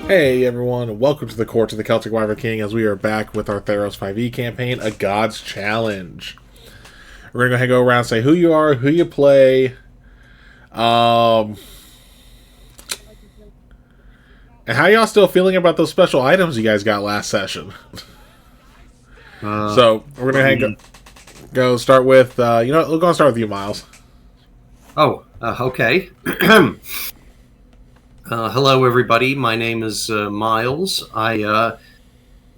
Hey everyone, and welcome to the Court of the Celtic Wyvern King as we are back with our Theros 5e campaign, A God's Challenge. We're going to go around and say who you are, who you play, and how y'all still feeling about those special items you guys got last session. So, we're going to go start with, we're going to start with you, Miles. Okay. Hello, everybody. My name is Miles. I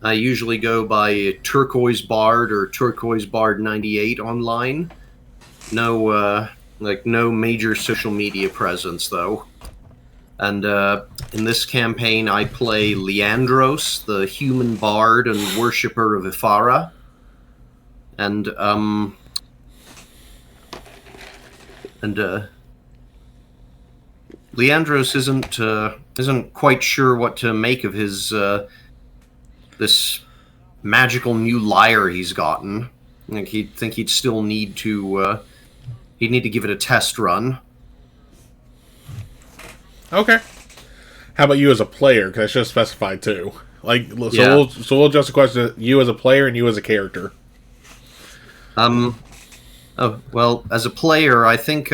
usually go by Turquoise Bard or Turquoise Bard 98 online. No major social media presence, though. And in this campaign, I play Leandros, the human bard and worshipper of Ifara. And Leandros isn't quite sure what to make of his this magical new lyre he's gotten. Like he'd still need to give it a test run. Okay. How about you as a player? Because I should have specified too. We'll adjust the question to you as a player and you as a character. Well, as a player, I think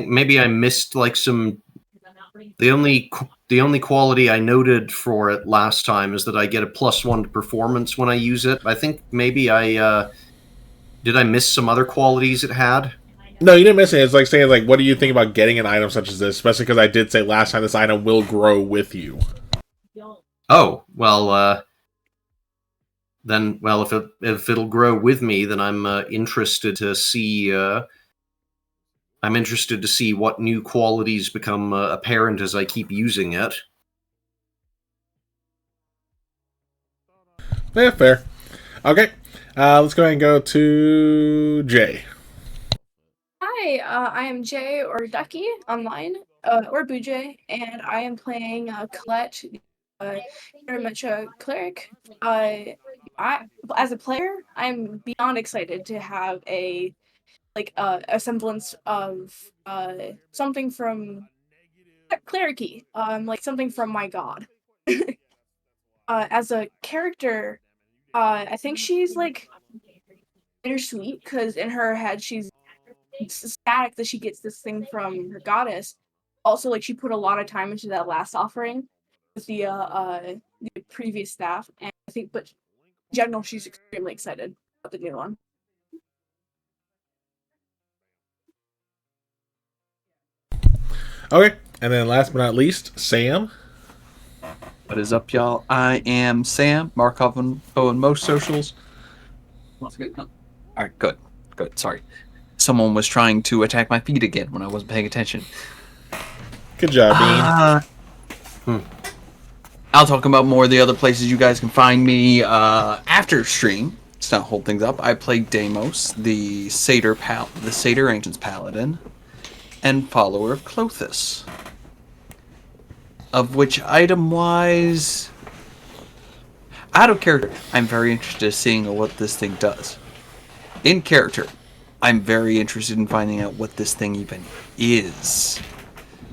maybe I missed some. The only quality I noted for it last time is that I get a +1 to performance when I use it. I think maybe did I miss some other qualities it had? No, you didn't miss it. It's like saying, what do you think about getting an item such as this? Especially because I did say last time this item will grow with you. Oh, well, then, if it'll grow with me, then I'm interested to see. I'm interested to see what new qualities become apparent as I keep using it. Yeah, fair. Okay, let's go ahead and go to Jay. Hi, I am Jay or Ducky online, or Boojay, and I am playing Colette, very much a cleric. As a player, I'm beyond excited to have a semblance of something from clericy, something from my god. As a character, I think she's bittersweet because in her head she's ecstatic that she gets this thing from her goddess. Also, she put a lot of time into that last offering with the previous staff, and I think, but in general, she's extremely excited about the new one. Okay, and then last but not least, Sam. What is up, y'all? I am Sam, Markov on most socials. Alright, good. Sorry. Someone was trying to attack my feed again when I wasn't paying attention. Good job, Bean. I'll talk about more of the other places you guys can find me after stream. Let's not hold things up. I play Deimos, the Satyr Ancient's Paladin, and follower of Clothis. Of which, item-wise, out of character, I'm very interested in seeing what this thing does. In character, I'm very interested in finding out what this thing even is.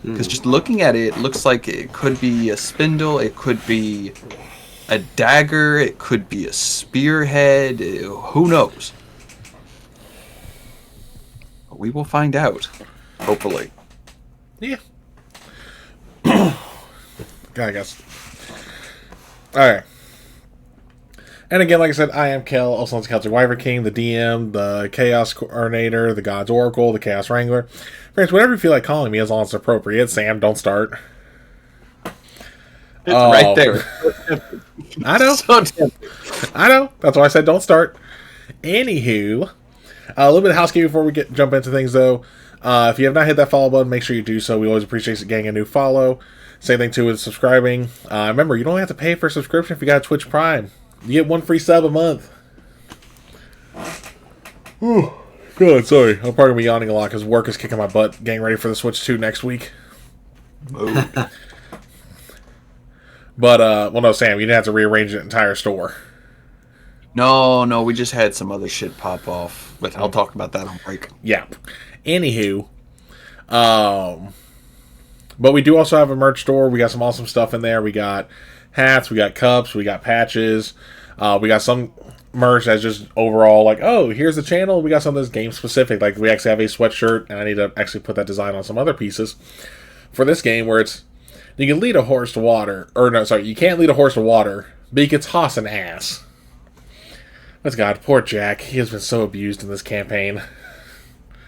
Because just looking at it, it looks like it could be a spindle, it could be a dagger, it could be a spearhead, who knows? But we will find out, hopefully. Yeah. I guess. Alright. And again, like I said, I am Kel, also known as Celtic Wyvern King, the DM, the Chaos Coordinator, the God's Oracle, the Chaos Wrangler. Friends, whatever you feel like calling me, as long as it's appropriate. Sam, don't start. It's right there. I know. I know. That's why I said don't start. Anywho, a little bit of housekeeping before we jump into things, though. If you have not hit that follow button, make sure you do so. We always appreciate getting a new follow. Same thing, too, with subscribing. Remember, you don't have to pay for a subscription if you got a Twitch Prime. You get one free sub a month. Whew. God, sorry. I'm probably going to be yawning a lot because work is kicking my butt getting ready for the Switch 2 next week. But, no, Sam, you didn't have to rearrange the entire store. No, we just had some other shit pop off. But I'll talk about that on break. Yeah. Anywho, But we do also have a merch store. We got some awesome stuff in there. We got hats, we got cups, we got patches. We got some merch that's just overall like, oh, here's the channel. We got some that's game specific. Like we actually have a sweatshirt, and I need to actually put that design on some other pieces for this game where it's you can lead a horse to water, or no, sorry, you can't lead a horse to water, but you can toss an ass. Let's God, poor Jack. He has been so abused in this campaign.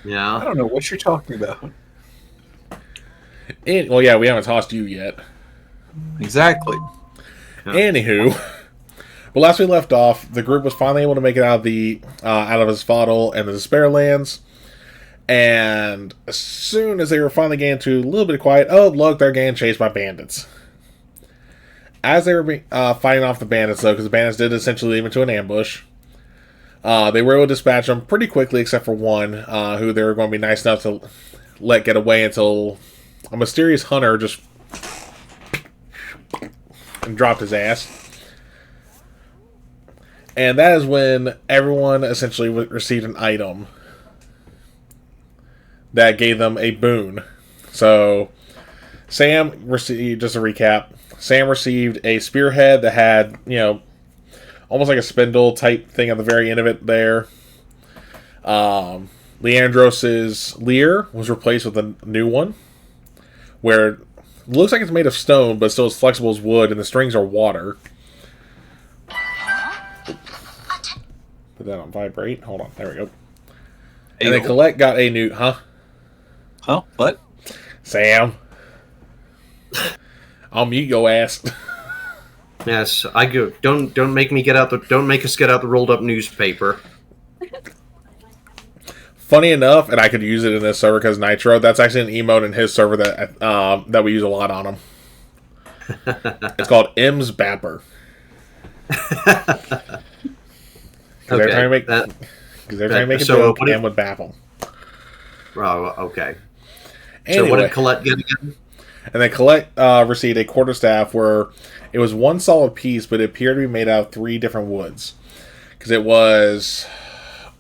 Yeah. I don't know what you're talking about. Well, yeah, we haven't tossed you yet. Exactly. Yeah. Anywho, but last we left off, the group was finally able to make it out of the out of Asphodel and the Despair Lands. And as soon as they were finally getting to a little bit of quiet, oh look, they're getting chased by bandits. As they were fighting off the bandits, though, because the bandits did essentially leave into an ambush, they were able to dispatch them pretty quickly, except for one, who they were going to be nice enough to let get away until a mysterious hunter just and dropped his ass. And that is when everyone essentially received an item that gave them a boon. So, Sam received, just a recap, Sam received a spearhead that had, almost like a spindle type thing at the very end of it there. Leandros's Lear was replaced with a new one, where it looks like it's made of stone, but still as flexible as wood, and the strings are water. Put that on vibrate. Hold on. There we go. And then Colette got a new... Huh? What? Sam. I'll mute your ass. Yes, I go. Don't make me get out the. Don't make us get out the rolled up newspaper. Funny enough, and I could use it in this server because Nitro. That's actually an emote in his server that we use a lot on him. It's called M's Bapper. Because they're trying to make it joke and would baffle. Oh, okay. Anyway, so what did Colette get again? And then Colette received a quarterstaff where it was one solid piece, but it appeared to be made out of 3 different woods. Because it was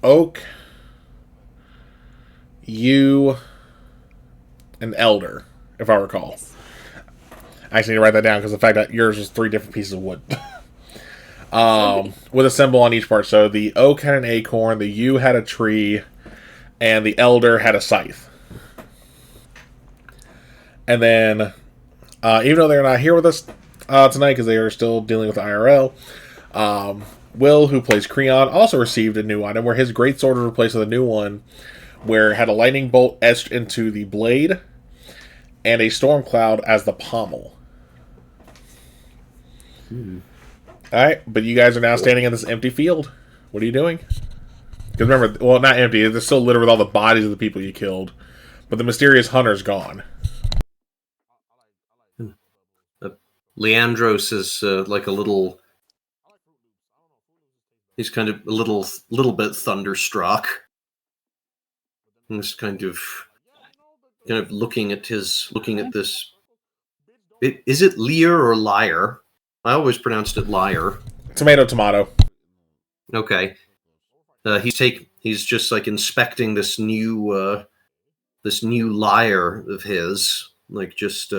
oak, yew, and elder, if I recall. I actually need to write that down because the fact that yours was 3 different pieces of wood. With a symbol on each part. So the oak had an acorn, the yew had a tree, and the elder had a scythe. And then, even though they're not here with us tonight because they are still dealing with the IRL, Will, who plays Creon, also received a new item where his greatsword was replaced with a new one where it had a lightning bolt etched into the blade and a storm cloud as the pommel. Alright, but you guys are now standing in this empty field. What are you doing? Because remember, well, not empty, it's still littered with all the bodies of the people you killed, but the mysterious hunter's gone. Leandros is like a little. He's kind of a little bit thunderstruck. And just kind of looking at this. Is it Lear or Liar? I always pronounced it Liar. Tomato. Okay. He's just like inspecting this new lyre of his, like just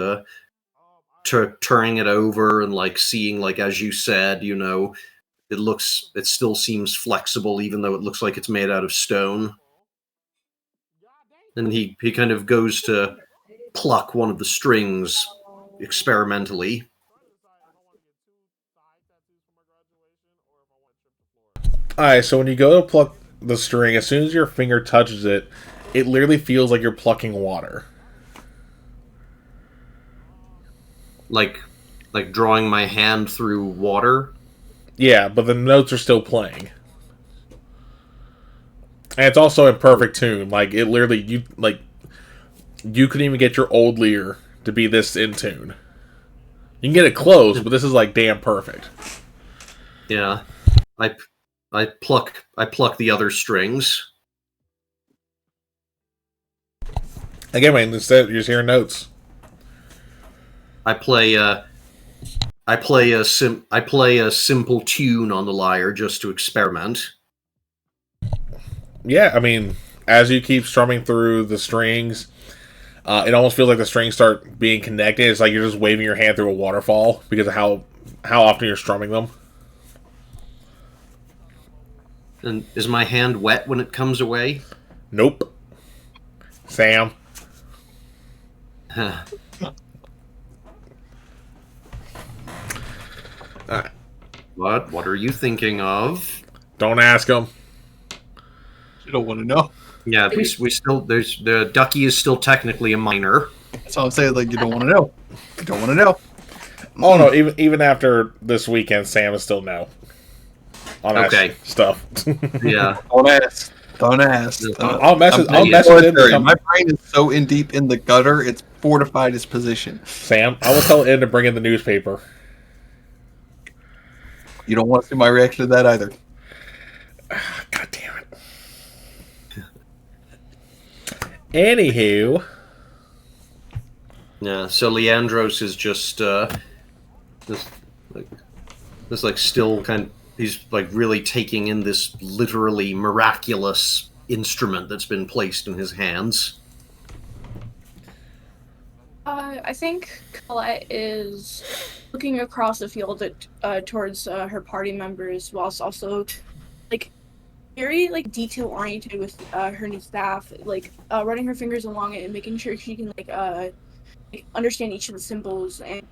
turning it over and like seeing, like as you said, it still seems flexible even though it looks like it's made out of stone. And he kind of goes to pluck one of the strings experimentally. Alright, so when you go to pluck the string, as soon as your finger touches it, it literally feels like you're plucking water. Like drawing my hand through water? Yeah, but the notes are still playing. And it's also in perfect tune. Like, it literally, you couldn't even get your old Lear to be this in tune. You can get it close, but this is like damn perfect. Yeah. I pluck the other strings. Again, man, instead you're just hearing notes. I play a simple tune on the lyre just to experiment. Yeah, I mean, as you keep strumming through the strings, It almost feels like the strings start being connected. It's like you're just waving your hand through a waterfall because of how often you're strumming them. And is my hand wet when it comes away? Nope. Sam. Huh. Alright. What are you thinking of? Don't ask him. You don't want to know. Yeah, we still the Ducky is still technically a minor. That's all I'm saying. Like, you don't want to know. You don't want to know. Oh no, even after this weekend, Sam is still no. On that Okay. stuff. Yeah. Don't ask. Don't ask. I'll mess with him. My brain is so in deep in the gutter, it's fortified its position. Sam, I will tell Ed to bring in the newspaper. You don't want to see my reaction to that either. God damn it. Anywho. Yeah, so Leandros is just still kind of, he's like really taking in this literally miraculous instrument that's been placed in his hands. I think Colette is looking across the field towards her party members, whilst also like very like detail oriented with her new staff, like running her fingers along it and making sure she can like understand each of the symbols, and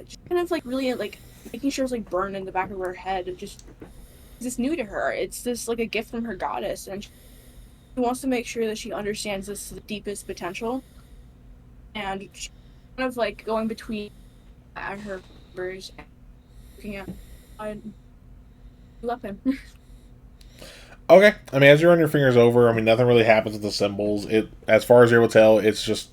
just kind of like really like making sure it's like burned in the back of her head. Just it's new to her. It's this like a gift from her goddess, and she wants to make sure that she understands this to the deepest potential. And she's kind of like going between her members and looking at weapon. Okay. I mean, as you run your fingers over, I mean, nothing really happens with the symbols. As far as you're able to tell, it's just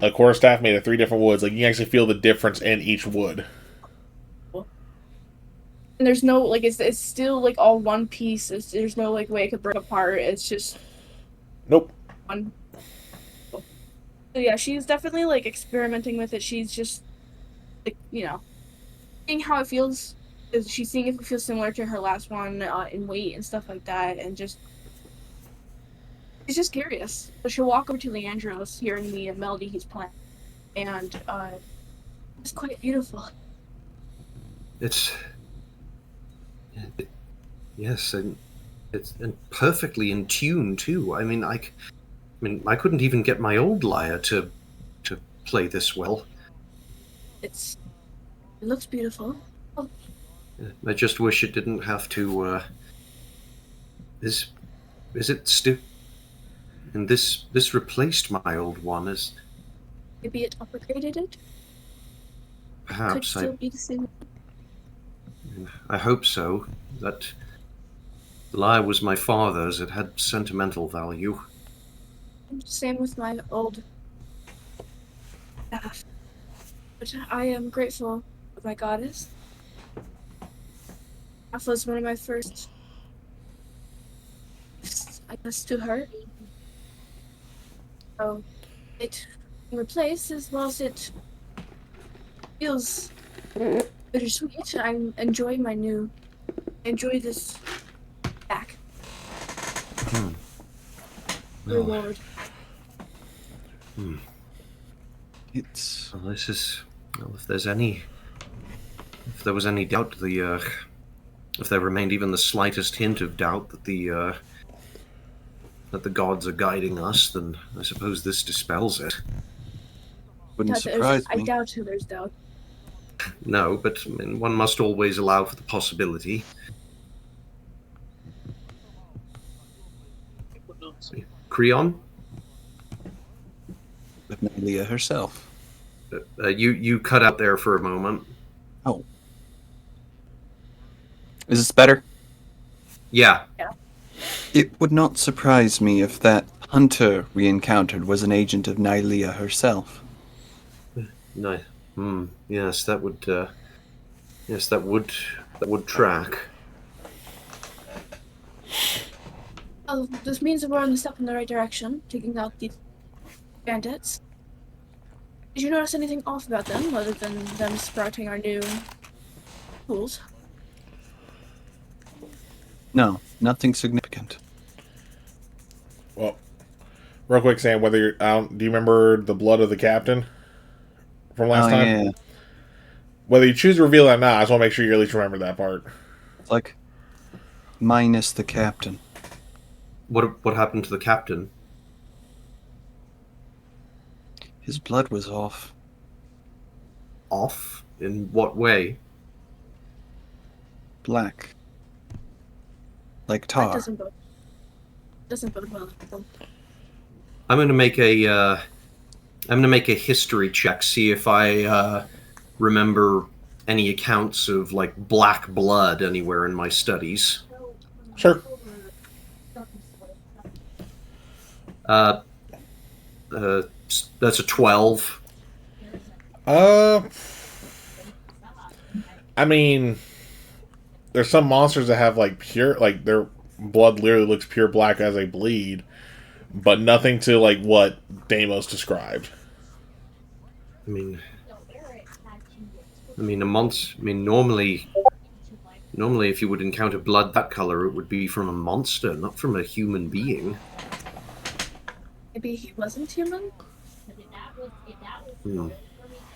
a quarterstaff made of 3 different woods. Like, you can actually feel the difference in each wood. And there's no like it's still like all one piece. There's no like way it could break apart. It's just Nope. one. So yeah, she's definitely like experimenting with it. She's just like, you know, seeing how it feels. She's seeing if it feels similar to her last one in weight and stuff like that, and just she's just curious. So she'll walk over to Leandros, hearing the melody he's playing, and it's quite beautiful. Yes, and it's perfectly in tune too. I mean, I couldn't even get my old lyre to play this well. It looks beautiful. I just wish it didn't have to. Is it still? And this replaced my old one. Is Maybe it upgraded it. Could perhaps still be the same. I hope so. That lyre was my father's. It had sentimental value. Same with my old staff. But I am grateful for my goddess. That was one of my first gifts, I guess, to her. So it replaced, as well as it feels bittersweet. I enjoy this back. Reward. It's Well, this is. Well, if there was any doubt, if there remained even the slightest hint of doubt that the gods are guiding us, then I suppose this dispels it. wouldn't surprise I me. doubt there's doubt. No, but I mean, one must always allow for the possibility. Creon, With Nalia herself. you cut out there for a moment. Oh. Is this better? Yeah. It would not surprise me if that hunter we encountered was an agent of Nylea herself. No. Yes, that would. Yes, that would track. Well, this means that we're on the step in the right direction, taking out the bandits. Did you notice anything off about them, other than them sprouting our new tools? No, nothing significant. Well, Real quick, Sam, whether you're, do you remember the blood of the captain from last Oh time? yeah, Whether you choose to reveal it or not, I just want to make sure you at least remember that part. it's like minus the captain. What happened to the captain? His blood was off. Off? In what way? Black. Like That tar. doesn't bode well. I'm gonna make a history check, see if I remember any accounts of like black blood anywhere in my studies. Sure. Uh, that's a 12. I mean, there's some monsters that have like pure, like their blood literally looks pure black as they bleed, but nothing to like what Deimos described. I mean, a monster. I mean, normally, if you would encounter blood that color, it would be from a monster, not from a human being. Maybe he wasn't human? Hmm.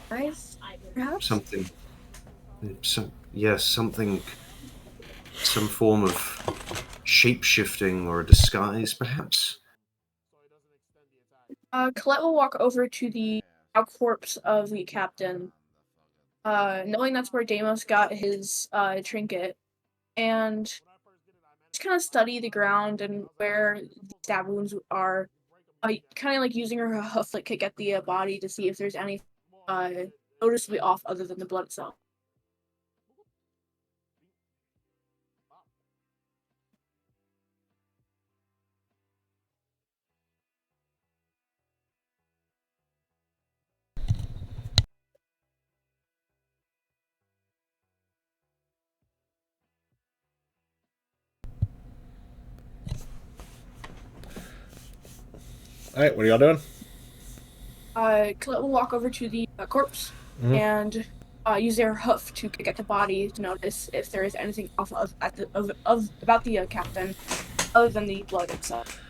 Guys, perhaps? Something. Yes, something. Some form of shape-shifting or a disguise, perhaps. Colette will walk over to the corpse of the captain, knowing that's where Deimos got his trinket, and just kind of study the ground and where the stab wounds are. Kind of like using her hoof like kick at the body to see if there's any noticeably off other than the blood itself. All right, what are y'all doing? Colette will walk over to the corpse and use their hoof to kick at the body to notice if there is anything off about the captain other than the blood itself.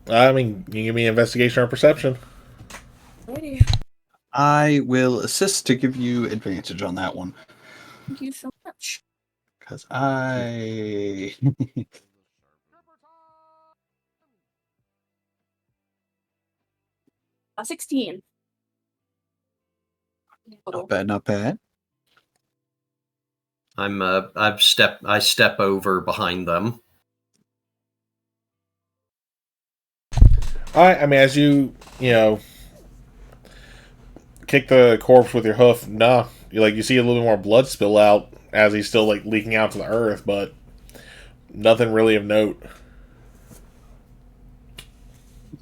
I mean, you can give me investigation or perception. Alrighty. I will assist to give you advantage on that one. Thank you so much. Because I... 16. Not bad, not bad. I step over behind them. All right, I mean, as you kick the corpse with your hoof, you see a little bit more blood spill out as he's still like leaking out to the earth, but nothing really of note.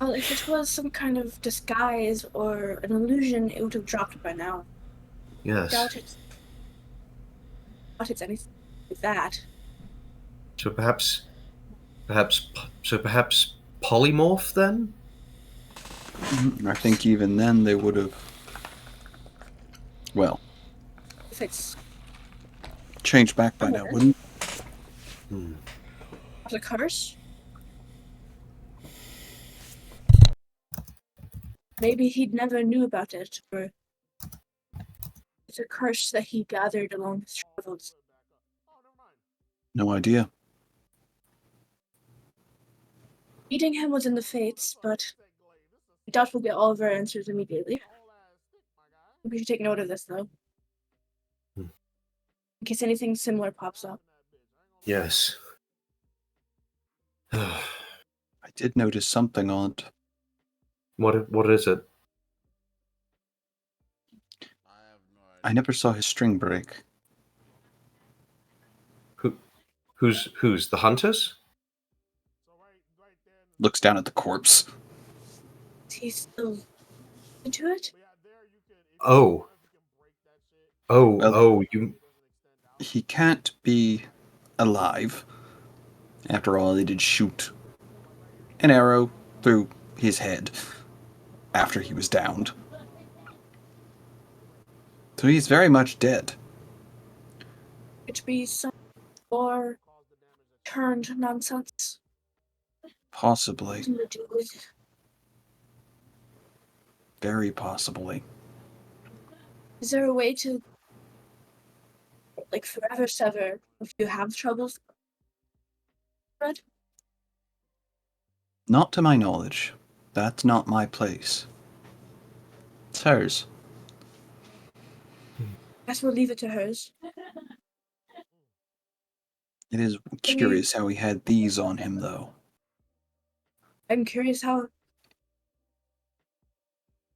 Well, if it was some kind of disguise or an illusion, it would have dropped by now. Yes. Doubt it. Doubt it's anything like that. So perhaps polymorph then? I think even then they would have, well, If it's changed back by now, wouldn't? the curse, maybe he never knew about it, or it's a curse that he gathered along his travels. No idea. Meeting him was in the fates, but I doubt we'll get all of our answers immediately. We should take note of this, though. In case anything similar pops up. Yes. I did notice something odd. What is it? I never saw his string break. Who's the hunters? Looks down at the corpse. Is he still into it? Oh, Well, you. he can't be alive. After all, they did shoot an arrow through his head after he was downed. So he's very much dead. It could be some more turned nonsense. Possibly. Nothing to do with Very possibly. Is there a way to, like, forever sever if you have troubles? Fred? Not to my knowledge. That's not my place. It's hers. Guess we'll leave it to hers. It is curious how he had these on him, though. I'm curious how.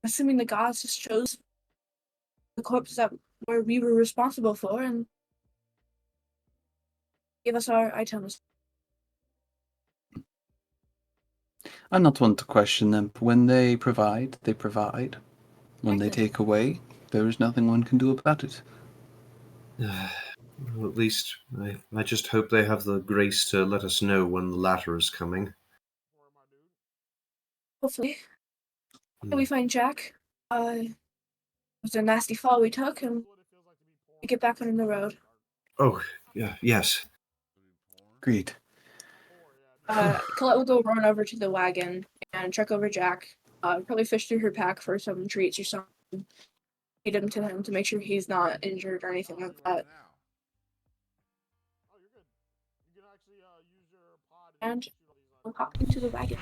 Assuming the gods just chose the corpse that we were responsible for and gave us our items. I'm not one to question them. When they provide, they provide. When they take away, there is nothing one can do about it. Well, at least I just hope they have the grace to let us know when the latter is coming. Hopefully. Can we find Jack? It was a nasty fall we took, and we get back on the road. Oh, yeah, yes. Agreed. Colette will go run over to the wagon and check over Jack. Probably fish through her pack for some treats or something. Feed him to make sure he's not injured or anything like that. And we'll hop into the wagon.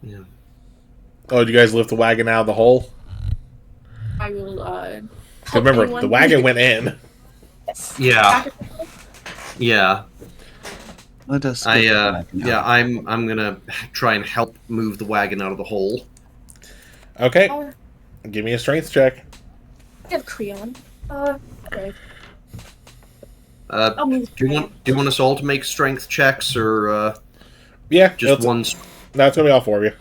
Yeah. Oh, did you guys lift the wagon out of the hole? I will. Remember, the wagon went in. Yes. Yeah. Yeah. Let us. I'm gonna try and help move the wagon out of the hole. Okay. Give me a strength check. I have crayon. Okay. Do you want us all to make strength checks, or yeah, just one? That's gonna be all four of you.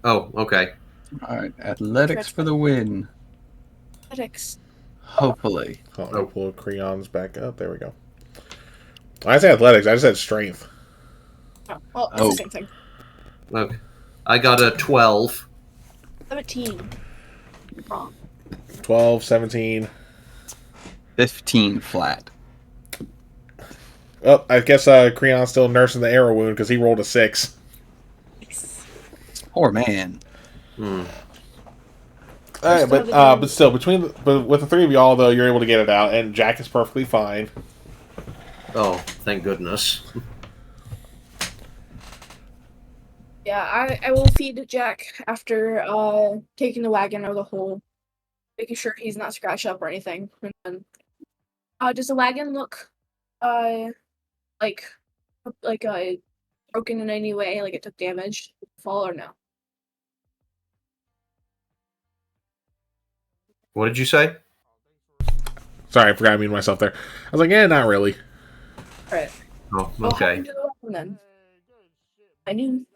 Oh, okay. All right, athletics for the win. Athletics. Hopefully. I'll pull crayons back up. There we go. I said athletics. I just said strength. Oh, well, it's the same thing. Okay. I got a 12. 17. Wrong. 12, 17. 15 flat. Oh, I guess Creon's still nursing the arrow wound because he rolled a 6. Poor man. All right, but still, with the three of y'all, though, you're able to get it out, and Jack is perfectly fine. Oh, thank goodness. Yeah, I will feed Jack after taking the wagon out of the hole, making sure he's not scratched up or anything. And then, does the wagon look like broken in any way, like it took damage, fall or no? What did you say? Sorry, I forgot to mute myself there. I was like, not really. All right. Oh, I'll hop okay. into the wagon then. I knew.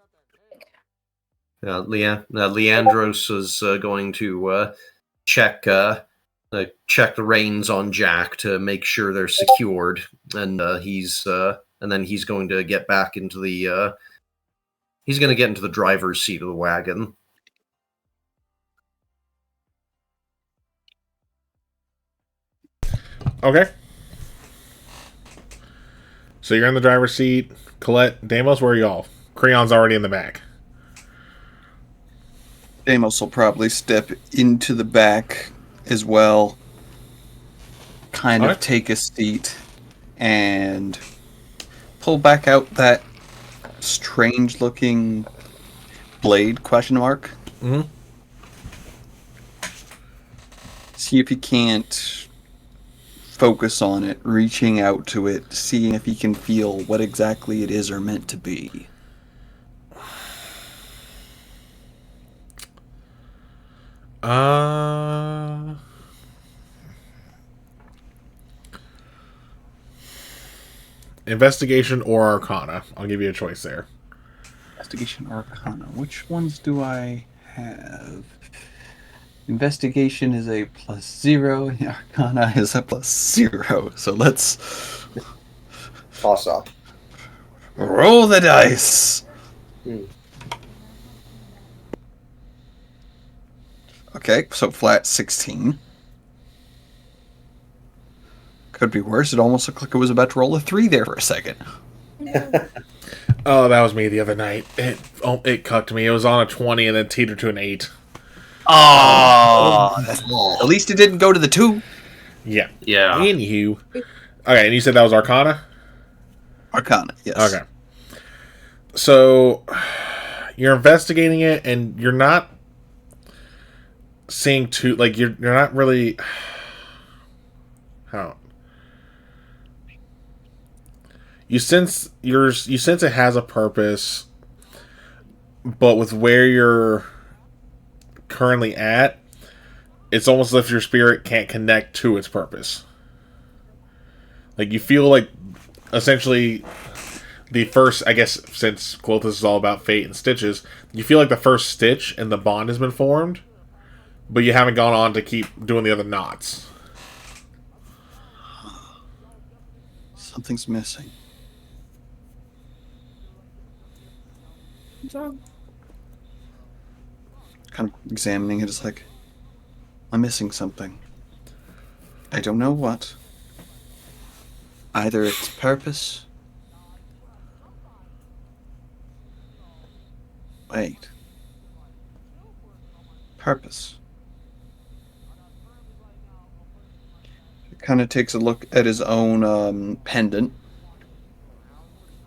Leandros is going to check the reins on Jack to make sure they're secured, and then he's going to get back into the driver's seat of the wagon. Okay. So you're in the driver's seat. Colette, Deimos, where are y'all? Creon's already in the back. Deimos will probably step into the back as well. Kind of take a seat and pull back out that strange-looking blade, question mark. Mm-hmm. See if he can't focus on it, reaching out to it, seeing if he can feel what exactly it is or meant to be. Investigation or Arcana. I'll give you a choice there. Investigation or Arcana. Which ones do I have? Investigation is a +0, and Arcana is a +0. So let's Toss up. roll the dice. Okay, so flat 16. Could be worse. It almost looked like it was about to roll a 3 there for a second. Oh, that was me the other night. It cucked me. It was on a 20 and then teetered to an 8. Oh, at least it didn't go to the 2. Yeah. Yeah. Anywho. Okay, and you said that was Arcana? Arcana, yes. Okay. So, you're investigating it, and you're not seeing too... Like, you're not really... How... You sense it has a purpose, but with where you're currently at, it's almost as if your spirit can't connect to its purpose. Like, you feel like, essentially, the first, I guess, since Quiltus is all about fate and stitches, you feel like the first stitch and the bond has been formed, but you haven't gone on to keep doing the other knots. Something's missing. So, Kind of examining it, it's like, I'm missing something. I don't know what. Either it's purpose. Wait. Purpose. He kind of takes a look at his own pendant.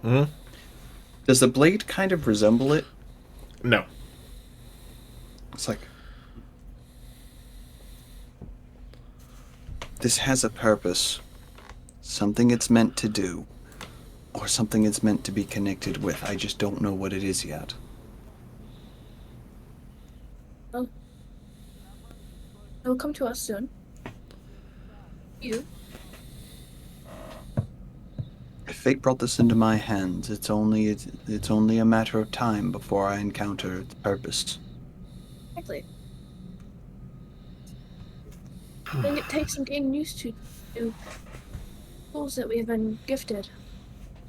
Hmm? Does the blade kind of resemble it? No. It's like, this has a purpose. Something it's meant to do. Or something it's meant to be connected with. I just don't know what it is yet. it'll come to us soon. You. If fate brought this into my hands, it's only a matter of time before I encounter its purpose. Exactly. I think it takes some getting used to tools that we have been gifted.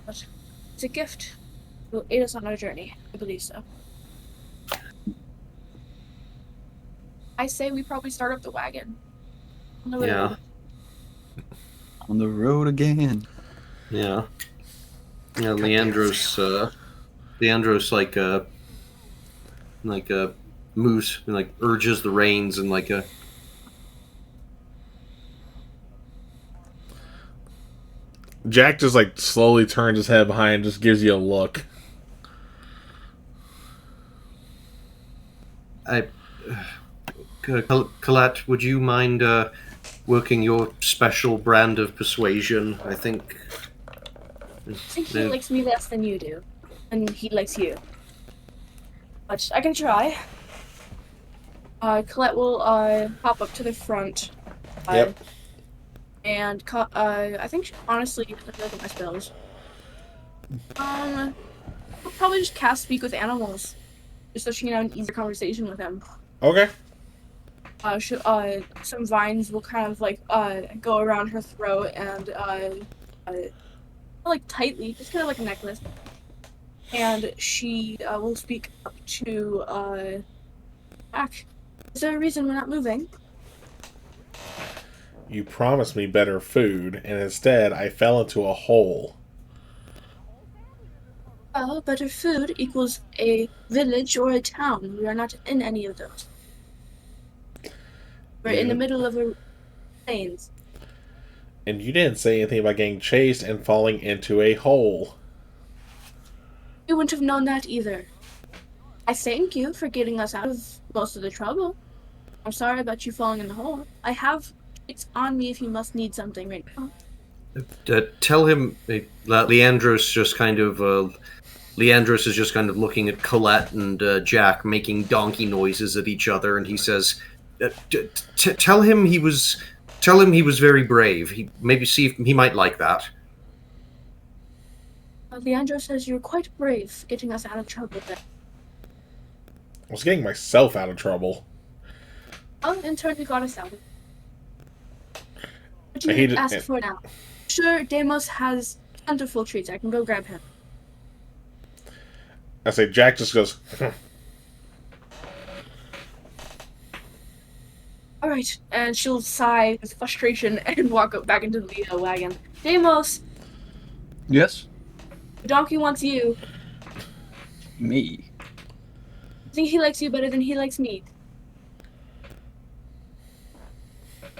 But it's a gift. It will aid us on our journey. I believe so. I say we probably start up the wagon. On the road. Yeah. On the road again. Yeah. Yeah, Leandros moves, like urges the reins and like a. Jack just like slowly turns his head behind and just gives you a look. Colette, would you mind working your special brand of persuasion? I think He likes me less than you do. And he likes you. But I can try. Colette will hop up to the front. Yep. And I think honestly, let me look at my spells. I'll probably just cast Speak with Animals, just so she can have an easier conversation with him. Okay. Some vines will kind of like go around her throat and like tightly, just kind of like a necklace. And she will speak up to Jack. Is there a reason we're not moving? You promised me better food, and instead I fell into a hole. Well, better food equals a village or a town. We are not in any of those. We're in the middle of a plains. And you didn't say anything about getting chased and falling into a hole. We wouldn't have known that either. I thank you for getting us out of most of the trouble. I'm sorry about you falling in the hole. I have it's on me if you must need something right now. tell him Leandros is just kind of looking at Colette and Jack making donkey noises at each other, and he says, "Tell him he was very brave. Maybe see if he might like that." Leandro says you're quite brave getting us out of trouble there. I was getting myself out of trouble. Oh, in turn, we got us out. What do you ask for now? Sure, Deimos has plentiful treats. I can go grab him. I say Jack just goes, All right, and she'll sigh with frustration and walk up back into the wagon. Deimos, Yes? the donkey wants you. Me? I think he likes you better than he likes me.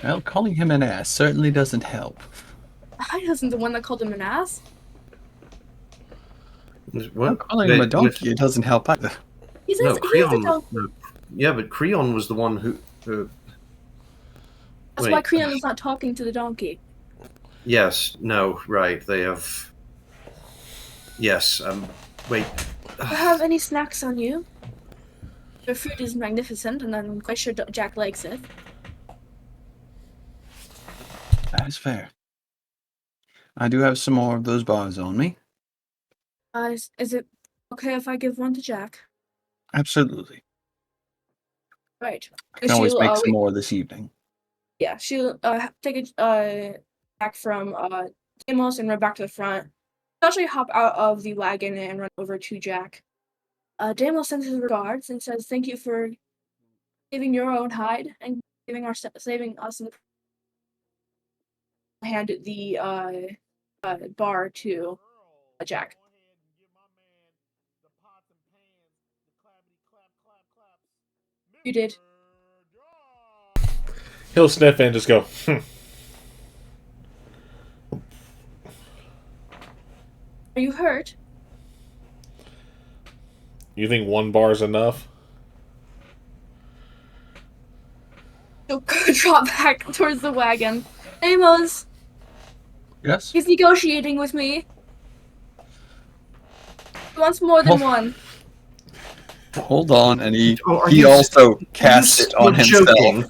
Well, calling him an ass certainly doesn't help. I wasn't the one that called him an ass. Well, calling him a donkey, it doesn't help either. He says No, he is a Creon. donkey. Yeah, but Creon was the one who. That's why Creon is not talking to the donkey. Yes. No. Right. They have. Yes. Wait. Do you have any snacks on you? Your food is magnificent, and I'm quite sure Jack likes it. That is fair. I do have some more of those bars on me. Is it okay if I give one to Jack? Absolutely. Right. I can always make some more this evening. Yeah, she'll take a back from Demos and run back to the front. She'll actually hop out of the wagon and run over to Jack. Demos sends his regards and says, "Thank you for saving your own hide and saving us." And hand the bar to Jack. You did. He'll sniff and just go, Are you hurt? You think one bar is enough? She'll drop back towards the wagon. Amos, Yes? he's negotiating with me. He wants more than one. Hold on, and he you- also cast it on himself. Joking?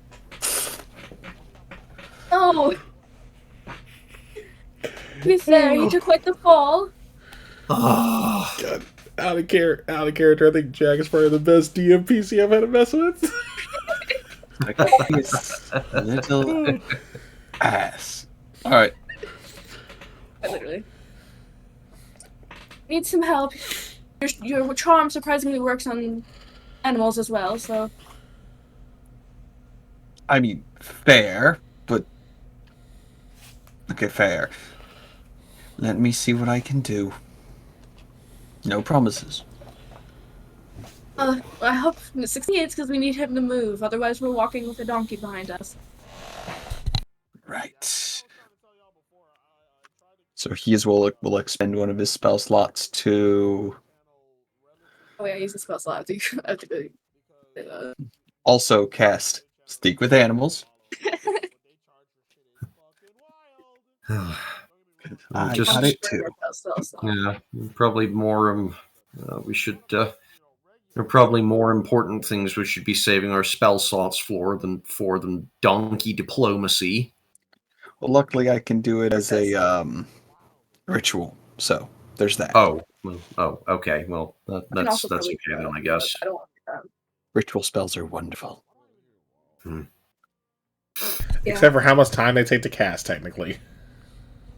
No. To be fair, he took quite the fall. Oh, God. Out of character, I think Jack is probably the best DMPC I've had to mess with. Little ass. Alright. Literally. Need some help. Your charm surprisingly works on animals as well, so... I mean, fair, but... Okay, fair. Let me see what I can do. No promises. I hope it succeeds because we need him to move, otherwise we're walking with a donkey behind us. Right. So he as well will expend one of his spell slots to... Oh yeah, use the spell slot. I have to go. also cast Speak with Animals. I just- got it too. yeah, probably more. We should. There are probably more important things we should be saving our spell slots than donkey diplomacy. Well, luckily I can do it as a ritual, so there's that. Oh, okay. Well, that's also okay then, I guess. I don't want Ritual spells are wonderful. yeah. Except for how much time they take to cast, technically.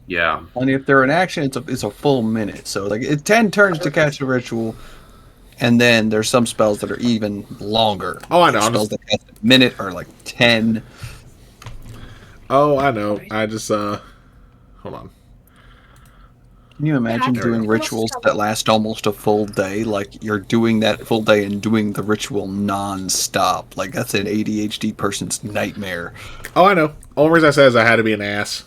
Yeah. And if they're in action, it's a full minute. So like it's 10 turns to cast a ritual, and then there's some spells that are even longer. Oh, I know. Spells that cast a minute are like 10. Oh, I know. I just, hold on. Can you imagine Yeah, doing I- rituals that last almost a full day? Like you're doing that full day and doing the ritual non-stop. Like that's an ADHD person's nightmare. Oh, I know. Only reason I said is I had to be an ass.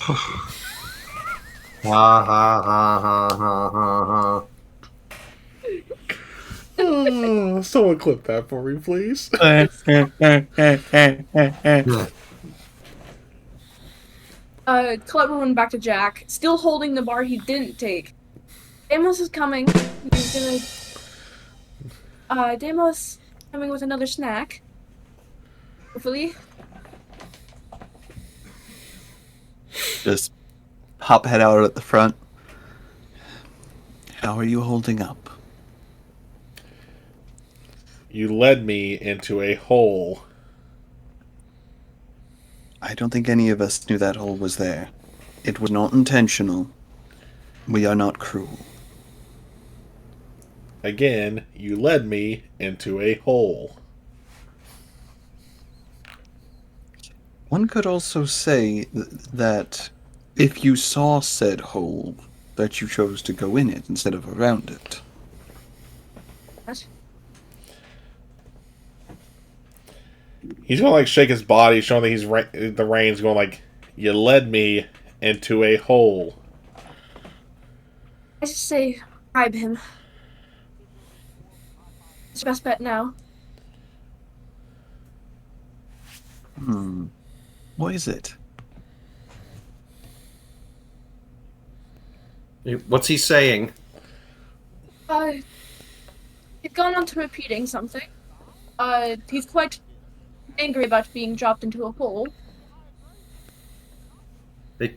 Ha ha ha ha ha ha. Oh, someone clip that for me, please. Colette will run back to Jack, still holding the bar he didn't take. Damos is coming. He's gonna... Damos coming with another snack. Hopefully. Just hop head out at the front. How are you holding up? You led me into a hole. I don't think any of us knew that hole was there. It was not intentional. We are not cruel. Again, you led me into a hole. One could also say that if you saw said hole, that you chose to go in it instead of around it. What? He's gonna like shake his body, showing that he's the reins, going like, "You led me into a hole." I just say bribe him. It's your best bet now. What is it? What's he saying? He's gone on to repeating something. He's quite angry about being dropped into a hole. They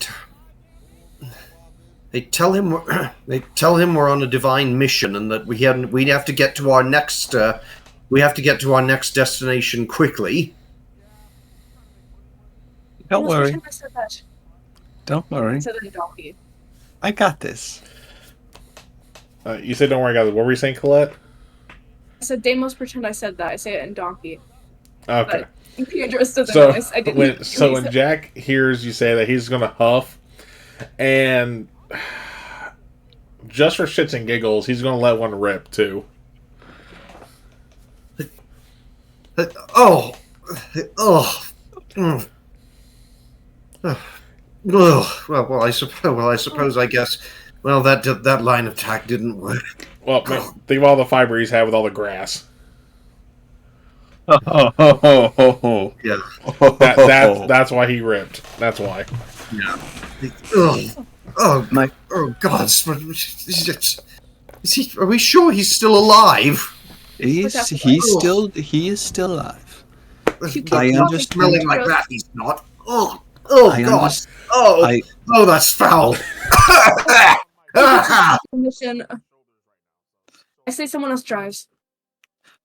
tell him we're on a divine mission and that we have to get to our next destination quickly. Don't worry. I said that. Don't worry. I said it in donkey. I got this. You said, "Don't worry, guys." What were you saying, Colette? I said, Deimos, pretend I said that. I say it in donkey. Okay. But Pedro's doesn't know. I didn't. When Jack hears you say that, he's gonna huff, and just for shits and giggles, he's gonna let one rip too. Well, I suppose. I guess. Well, that line of attack didn't work. Well, man, think of all the fiber he's had with all the grass. Yeah. That's why he ripped. That's why. Yeah. Oh God! Is he? Are we sure he's still alive? He is still alive. I understand. Smelling like that, he's not. Oh God! Oh, that's foul. Mission. I say someone else drives.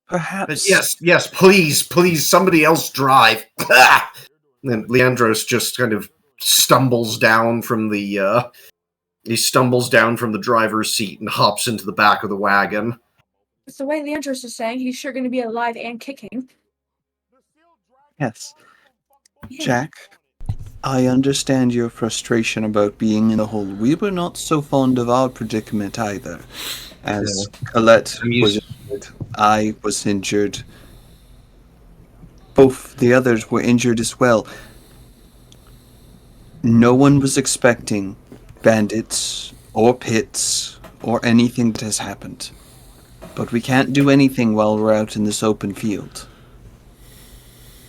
Perhaps. Yes, please, somebody else drive. And then Leandros just kind of stumbles down from the driver's seat and hops into the back of the wagon. It's the way Leandros is saying he's sure going to be alive and kicking. Yes. Jack, I understand your frustration about being in the hole. We were not so fond of our predicament either. As Colette was injured, I was injured. Both the others were injured as well. No one was expecting bandits or pits or anything that has happened. But we can't do anything while we're out in this open field.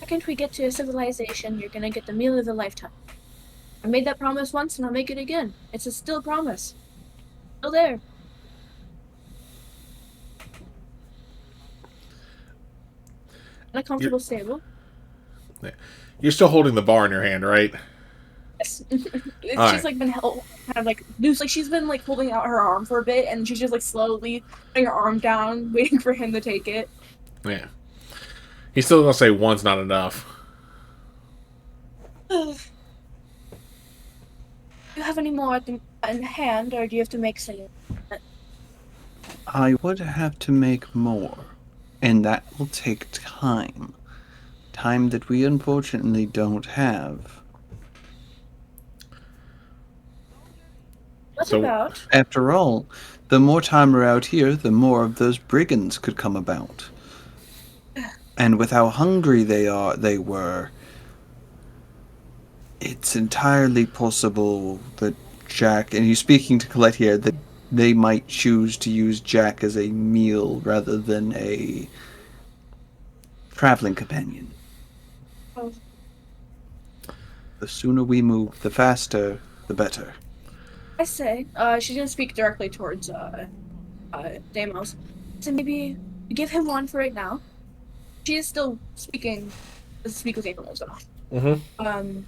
The second we get to civilization, you're gonna get the meal of a lifetime. I made that promise once and I'll make it again. It's a still promise. Still there. In a comfortable stable. You're still holding the bar in your hand, right? Yes. She's like been kind of like loose, like she's been like holding out her arm for a bit, and she's just like slowly putting her arm down, waiting for him to take it. Yeah. He's still gonna say one's not enough. Do you have any more in hand, or do you have to make some? I would have to make more, and that will take time. Time that we unfortunately don't have. What about? After all, the more time we're out here, the more of those brigands could come about. And with how hungry they were, it's entirely possible that Jack, and you're speaking to Colette here, that they might choose to use Jack as a meal rather than a traveling companion. Oh. The sooner we move, the faster, the better. I say, she's gonna speak directly towards Deimos. So maybe give him one for right now. She is still speaking. Speak with April though. Mm-hmm.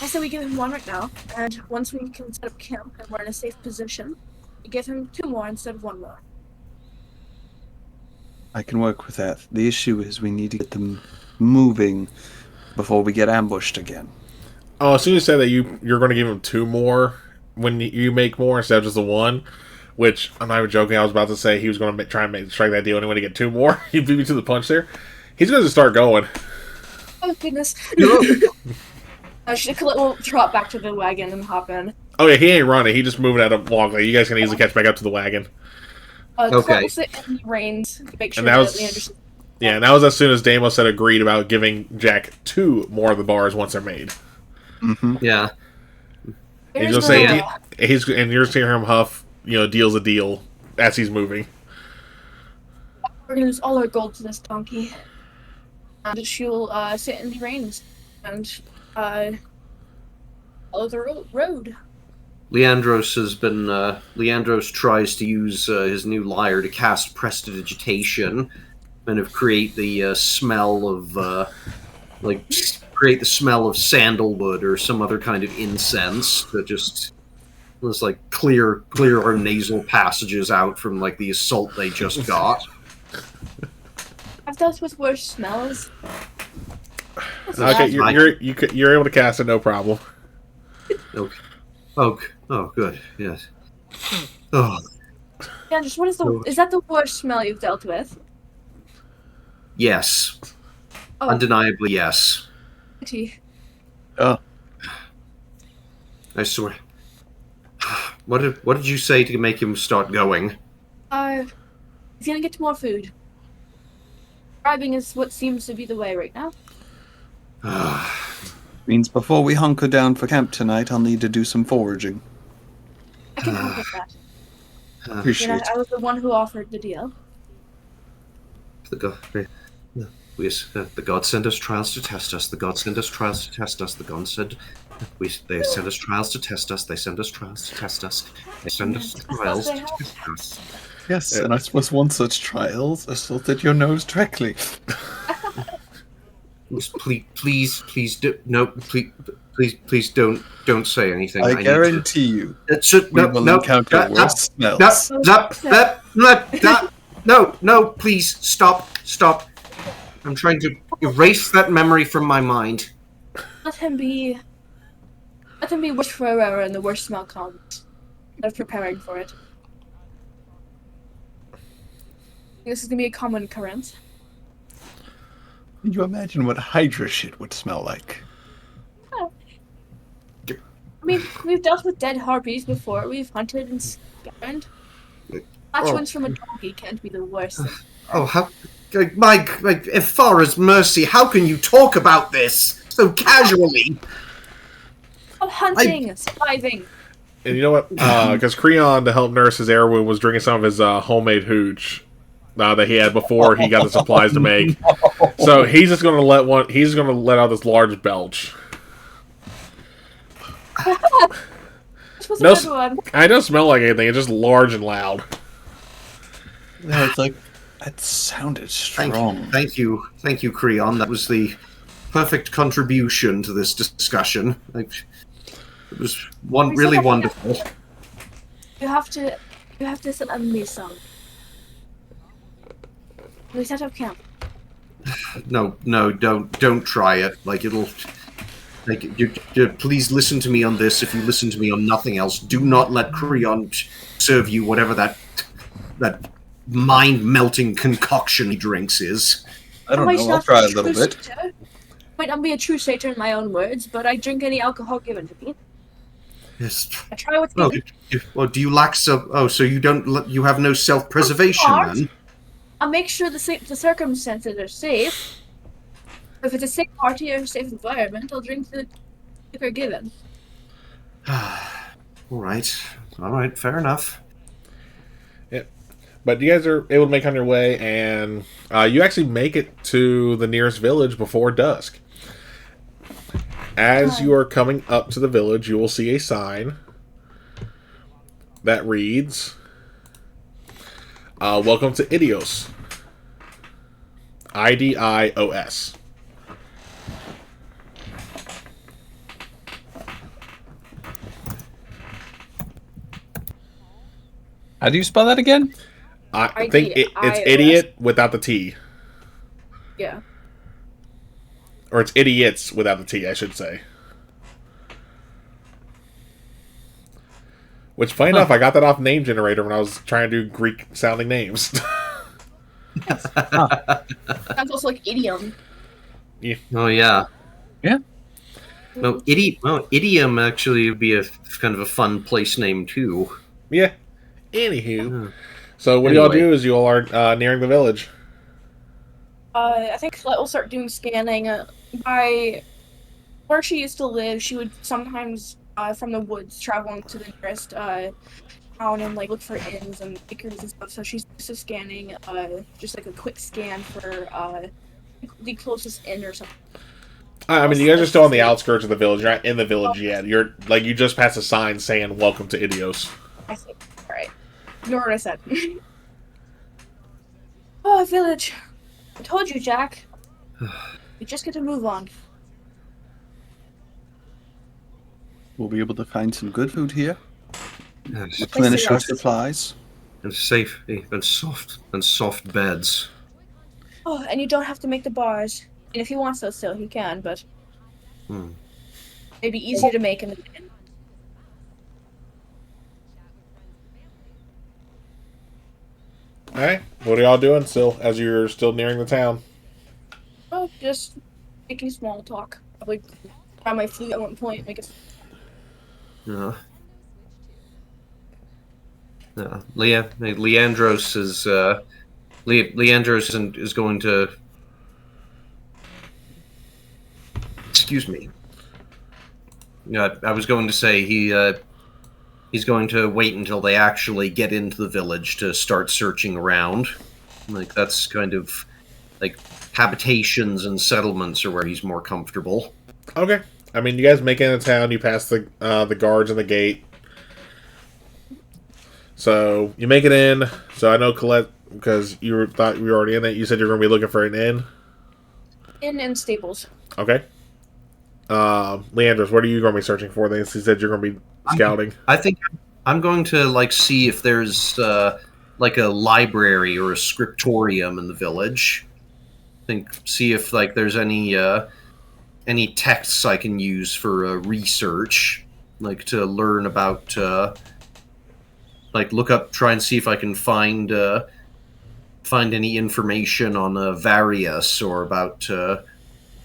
I say we give him one right now, and once we can set up camp and we're in a safe position, we give him 2 more instead of 1 more. I can work with that. The issue is we need to get them moving before we get ambushed again. Oh, as soon as you said that you're going to give him 2 more when you make more instead of just the 1, which I'm not even joking. I was about to say he was going to try and strike that deal anyway to get 2 more. He beat me to the punch there. He's going to start going. Oh goodness. Colette will trot back to the wagon and hop in. Oh yeah, he ain't running. He just moving at a walk. Like, you guys can easily catch back up to the wagon. Okay. Close it in the reins. Make sure And that that was Leander's... yeah, and that was as soon as Deimos had agreed about giving Jack 2 more of the bars once they're made. Mm-hmm. Yeah. And Here's you'll say the- and you're seeing him huff. Deal's a deal as he's moving. We're gonna lose all our gold to this donkey. And she'll sit in the reins and follow the road. Leandros has been. Leandros tries to use his new lyre to cast prestidigitation, kind of create the smell of, create the smell of sandalwood or some other kind of incense that just clear our nasal passages out from the assault they just got. I've dealt with worse smells. Okay, you're able to cast it, no problem. Okay. Oh, good. Yes. Oh, Yeah, just what is is that the worst smell you've dealt with? yes. Oh, Undeniably, yes. pity. Oh, I swear. What did you say to make him start going? He's gonna get more food. Driving is what seems to be the way right now. means before we hunker down for camp tonight, I'll need to do some foraging. I can help with that. Appreciate it. I was the one who offered the deal. The God sent us trials to test us. The God sent us trials to test us. The God said they sent us trials to test us. They sent us trials to test us. They send us trials to test us. Yes, and I suppose one such trials assaulted your nose directly. Please don't say anything. I guarantee you. It should We will encounter worse smells. No, please stop. I'm trying to erase that memory from my mind. Let him be worse forever and the worst smell comes. Instead of preparing for it. This is gonna be a common occurrence. Can you imagine what Hydra shit would smell like? Oh. I mean, we've dealt with dead harpies before. We've hunted and scanned. Flatulence from a donkey can't be the worst thing. Oh, how... as far as mercy, how can you talk about this so casually? Oh, hunting, surviving. And you know what? Because Creon, to help nurse his air wound, was drinking some of his homemade hooch that he had before he got the supplies to make. No. So he's just going to let one. He's going to let out this large belch. This was a good one. I don't smell like anything. It's just large and loud. Yeah, it's like that sounded strong. Thank you, Creon. That was the perfect contribution to this discussion. It was really wonderful. You have to send me some. We set up camp. No, don't try it. Please listen to me on this. If you listen to me on nothing else, do not let Creon serve you whatever that mind-melting concoction he drinks is. I don't know. I'll try a little bit. Might not be a true satyr in my own words, but I drink any alcohol given to me. Yes. I try what's given. Well, do you lack so you don't? You have no self-preservation then? I'll make sure the circumstances are safe. If it's a safe party or a safe environment, I'll drink the liquor given. All right, fair enough. Yep. But you guys are able to make on your way, and you actually make it to the nearest village before dusk. As you are coming up to the village, you will see a sign that reads, "Welcome to Idios." IDIOS. How do you spell that again? I think it's idiot without the T. Yeah. Or it's idiots without the T, I should say. Which, funny enough, I got that off Name Generator when I was trying to do Greek-sounding names. Sounds also like idiom. Yeah. Oh, yeah. Yeah. No, Idiom actually would be a kind of a fun place name too. Yeah. Anywho, Hmm. so what Anyway. do y'all do as you all are nearing the village? I think Colette will start doing scanning. By where she used to live, she would sometimes, from the woods, travel into the nearest town and like look for inns and bakeries and stuff. So she's used to scanning, just like a quick scan for the closest inn or something. I mean, you guys That are still she's on the seen. outskirts of the village. You're not in the Oh, village yet. You're like you just passed a sign saying "Welcome to Idios." I see. All right. Ignore what I said. Oh, village. I told you, Jack. We just get to move on. We'll be able to find some good food here. Yes. Replenish our rest. supplies. And safety and soft beds. Oh, and you don't have to make the bars. And if he wants those still, he can, but it'd be easier to make in the inn. All right, what are y'all doing still as you're still nearing the town? Oh, just making small talk. Probably grab my flute at one point, make it. Yeah. Leandros is Leandros is going to. Excuse me. Yeah, I was going to say he's going to wait until they actually get into the village to start searching around. Like that's kind of like habitations and settlements are where he's more comfortable. Okay, I mean, you guys make it into town. You pass the guards in the gate, so you make it in. So I know Colette because thought you were already in it. You said you're going to be looking for an inn. Inn and stables. Okay. Leandros, what are you going to be searching for? Then he said you're going to be scouting. I think I'm going to like see if there's like a library or a scriptorium in the village. See if like there's any texts I can use for research, like to learn about, like look up, try and see if I can find any information on Varius or about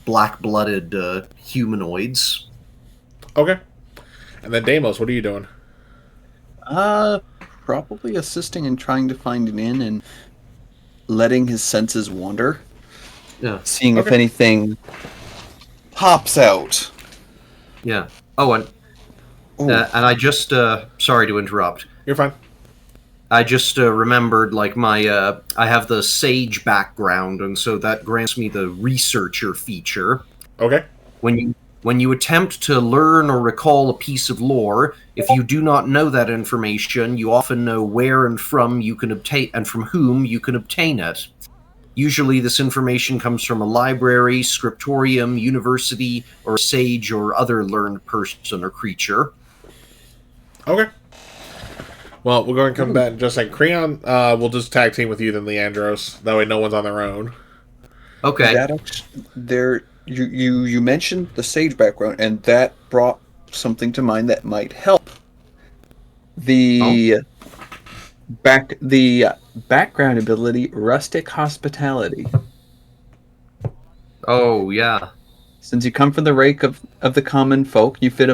black-blooded humanoids. Okay. And then Deimos, what are you doing? Probably assisting in trying to find an inn and letting his senses wander. Yeah. Seeing if Okay. anything pops out. Yeah. Oh, and I just sorry to interrupt. You're fine. I just remembered, like my I have the sage background, and so that grants me the researcher feature. Okay. When you attempt to learn or recall a piece of lore, if you do not know that information, you often know where and from you can obtain and from whom you can obtain it. Usually, this information comes from a library, scriptorium, university, or a sage or other learned person or creature. Okay. Well, we're going to come back just like Creon. We'll just tag team with you then Leandros. That way, no one's on their own. Okay. You mentioned the sage background, and that brought something to mind that might help. The background ability, rustic hospitality. Oh yeah. Since you come from the rank of the common folk, you fit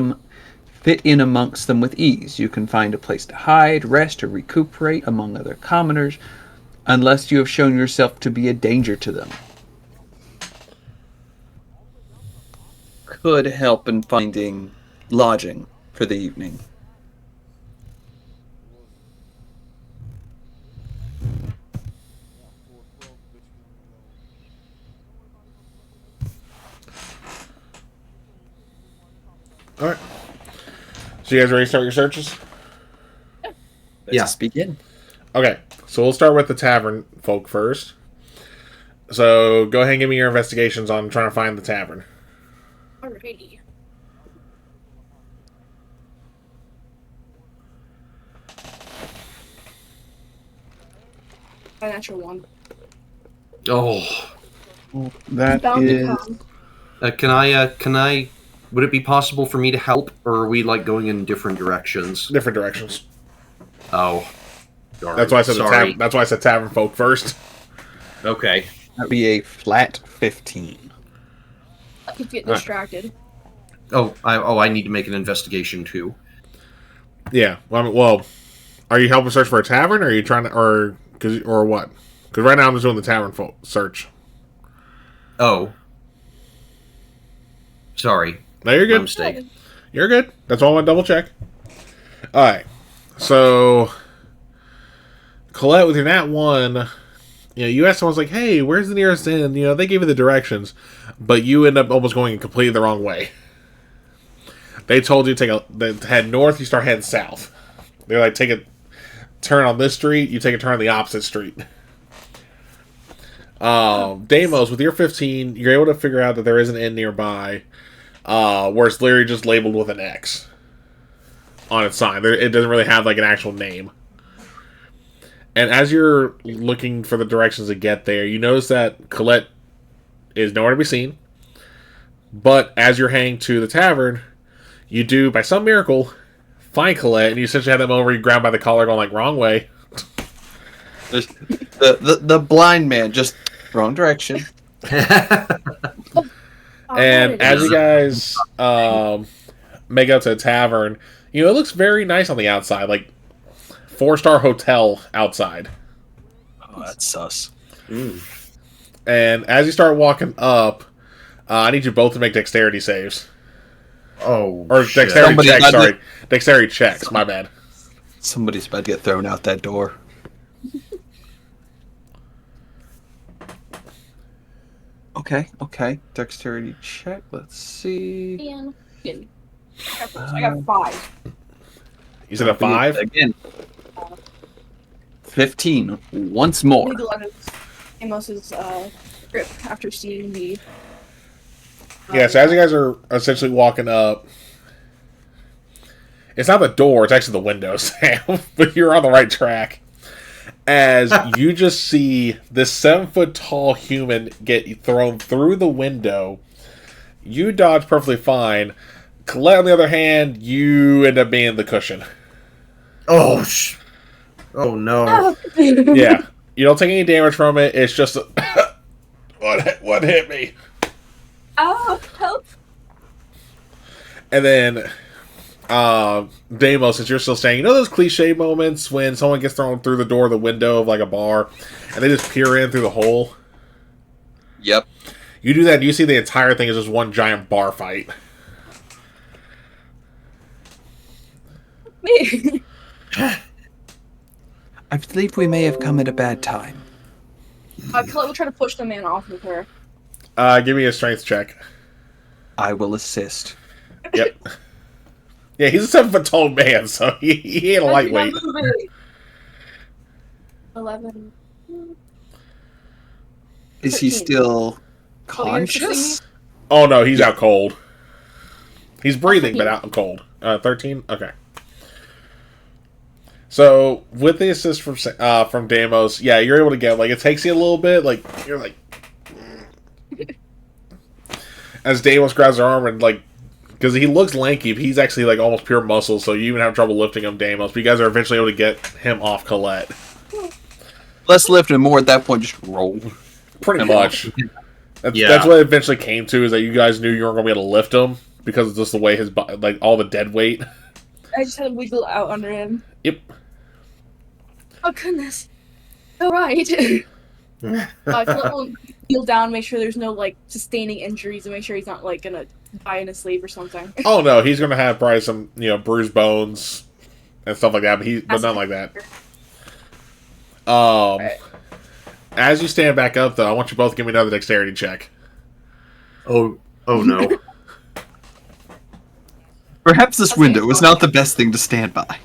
in amongst them with ease. You can find a place to hide, rest, or recuperate among other commoners, unless you have shown yourself to be a danger to them. Could help in finding lodging for the evening. All right. So you guys ready to start your searches? Let's begin. Okay. So we'll start with the tavern folk first. So go ahead and give me your investigations on trying to find the tavern. Alrighty. Natural one. Oh. That Bound to is... come. Can I? Would it be possible for me to help, or are we like going in different directions? Different directions. Oh. Darn. That's why I said Sorry. that's why I said tavern folk first. Okay. That'd be a flat 15. I could get Alright. distracted. I need to make an investigation too. Yeah. Well, are you helping search for a tavern, or are you trying to, or what? Because right now I'm just doing the tavern search. Oh, sorry. No, you're My good. mistake. You're good. That's all I want to double check. All right. So, Colette, with your nat 1, you asked someone's like, hey, where's the nearest inn? They gave you the directions, but you end up almost going completely the wrong way. They told you to head north, you start heading south. They're like, take a turn on this street, you take a turn on the opposite street. Deimos, with your 15, you're able to figure out that there is an inn nearby, where it's literally just labeled with an X on its sign. It doesn't really have like an actual name. And as you're looking for the directions to get there, you notice that Colette is nowhere to be seen. But as you're heading to the tavern, you do, by some miracle, find Colette, and you essentially have them over, you grab by the collar going like, wrong way. The blind man, just wrong direction. And as you guys make it up to the tavern, it looks very nice on the outside, like 4-star hotel outside. Oh, that's sus. And as you start walking up, I need you both to make dexterity saves. Oh, or shit. dexterity checks. Sorry, dexterity checks. My bad. Somebody's about to get thrown out that door. Okay. Dexterity check. Let's see. I got 5. You said a 5? Again. 15. Once more. Amos's grip after seeing the. Yeah, so as you guys are essentially walking up, it's not the door, it's actually the window, Sam, but you're on the right track. As you just see this 7-foot-tall human get thrown through the window, you dodge perfectly fine. Colette, on the other hand, you end up being the cushion. Oh no. Yeah, you don't take any damage from it, it's just what hit me? Oh, help! And then, Deimos, since you're still staying, those cliche moments when someone gets thrown through the door of the window of like a bar, and they just peer in through the hole? Yep. You do that, and you see the entire thing is just one giant bar fight. Me. I believe we may have come at a bad time. Colette will try to push the man off with her. Give me a strength check. I will assist. Yep. Yeah, he's a 7-foot-tall man, so he ain't a lightweight. 11. Is he 13. still Oh, you're assisting conscious? Oh no, he's out cold. He's breathing, but out cold. 13? Okay. So, with the assist from Deimos, yeah, you're able to get, like, it takes you a little bit, like, you're like... As Deimos grabs her arm and, like, because he looks lanky, but he's actually, like, almost pure muscle, so you even have trouble lifting him, Deimos, but you guys are eventually able to get him off Colette. Less lift and more at that point, just roll. Pretty much. That's what it eventually came to, is that you guys knew you weren't going to be able to lift him, because of just the way his body, like, all the dead weight. I just had to wiggle out under him. Yep. Oh, goodness. All right. Colette will kneel down, make sure there's no, like, sustaining injuries, and make sure he's not, like, gonna die in his sleep or something. Oh, no, he's going to have probably some, bruised bones and stuff like that, but not like that. Right. As you stand back up, though, I want you both to give me another dexterity check. Oh no. Perhaps this window is not the best thing to stand by.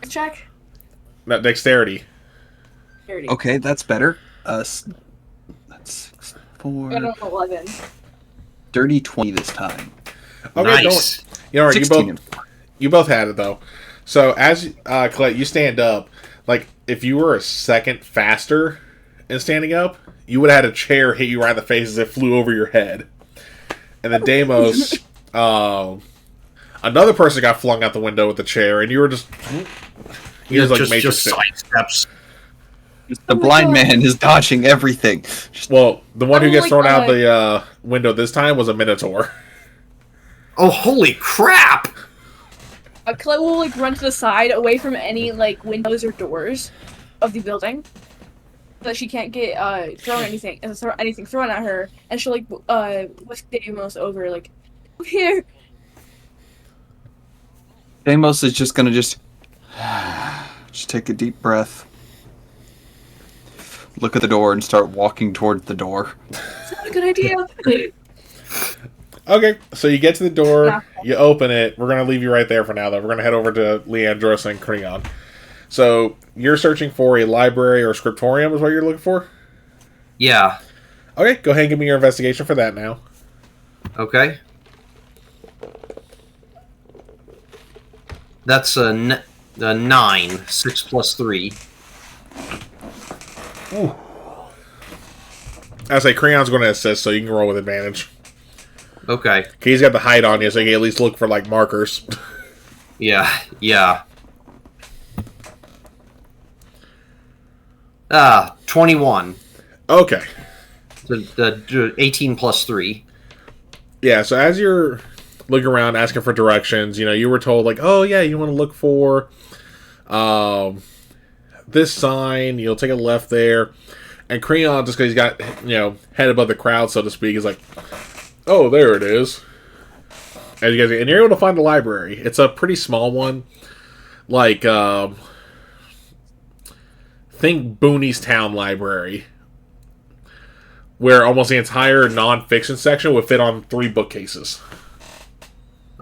Check. No, dexterity. Okay, that's better. That's 6, 4. I don't know, 11. Dirty 20 this time. Okay, nice. You both had it though. So as Colette, you stand up. Like if you were a second faster in standing up, you would have had a chair hit you right in the face as it flew over your head. And then Deimos, another person got flung out the window with the chair, and you were just just side steps. The blind man is dodging everything. Well, the one who gets thrown out the window this time was a Minotaur. Oh, holy crap! Colette will like run to the side, away from any like windows or doors of the building, so that she can't get anything thrown at her, and she'll like whisk Deimos over like, "Come here." Deimos is just gonna just take a deep breath, look at the door, and start walking towards the door. It's not a good idea. Okay, so you get to the door, Nah. you open it. We're going to leave you right there for now, though. We're going to head over to Leandros and Creon. So you're searching for a library or scriptorium is what you're looking for? Yeah. Okay, go ahead and give me your investigation for that now. Okay. That's a 9. 6 plus 3. Ooh. I say Creon's going to assist, so you can roll with advantage. Okay. He's got the hide on you, so you can at least look for, like, markers. Yeah. 21. Okay. The 18 plus 3. Yeah, so as you're looking around, asking for directions, you were told, like, oh, yeah, you want to look for this sign. You'll take a left there. And Creon, just because he's got, head above the crowd, so to speak, is like, oh, there it is. And you're able to find the library. It's a pretty small one. Like, think Booney's Town Library. Where almost the entire non-fiction section would fit on 3 bookcases.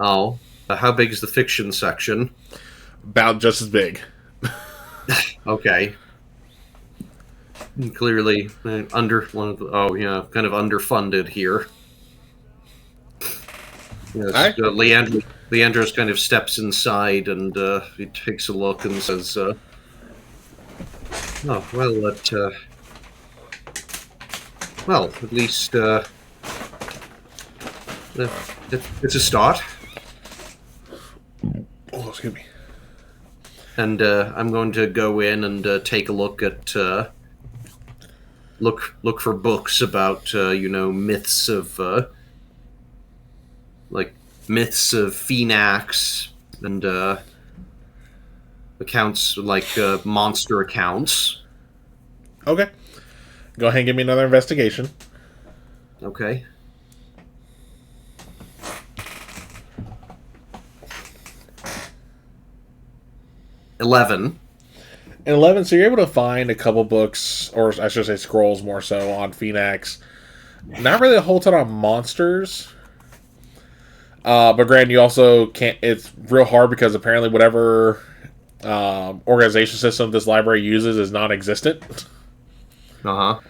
Oh. How big is the fiction section? About just as big. Okay. Clearly kind of underfunded here. Yes, Right. Leandros kind of steps inside and he takes a look and says, "Oh well, at least it's a start." Oh, excuse me. And I'm going to go in and take a look at look for books about myths of myths of Phoenix and accounts like monster accounts. Okay. Go ahead and give me another investigation. Okay. And 11, so you're able to find a couple books, or I should say scrolls more so, on Phoenix. Not really a whole ton on monsters. But granted, you also can't... It's real hard because apparently whatever organization system this library uses is non-existent. Uh-huh.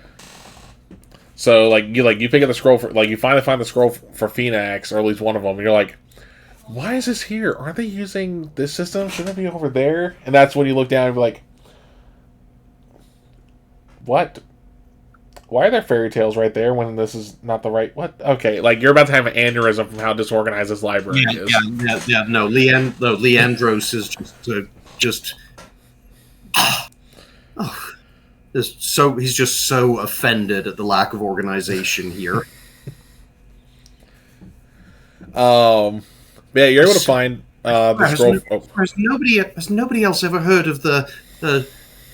So, you pick up the scroll for... you finally find the scroll for Phoenix, or at least one of them, and you're like, why is this here? Aren't they using this system? Shouldn't it be over there? And that's when you look down and be like, what? Why are there fairy tales right there when this is not the right... What? Okay, you're about to have an aneurysm from how disorganized this library is. Yeah. No, Leandros is just he's just so offended at the lack of organization here. Yeah, you're able to find the scroll. Has nobody else ever heard of the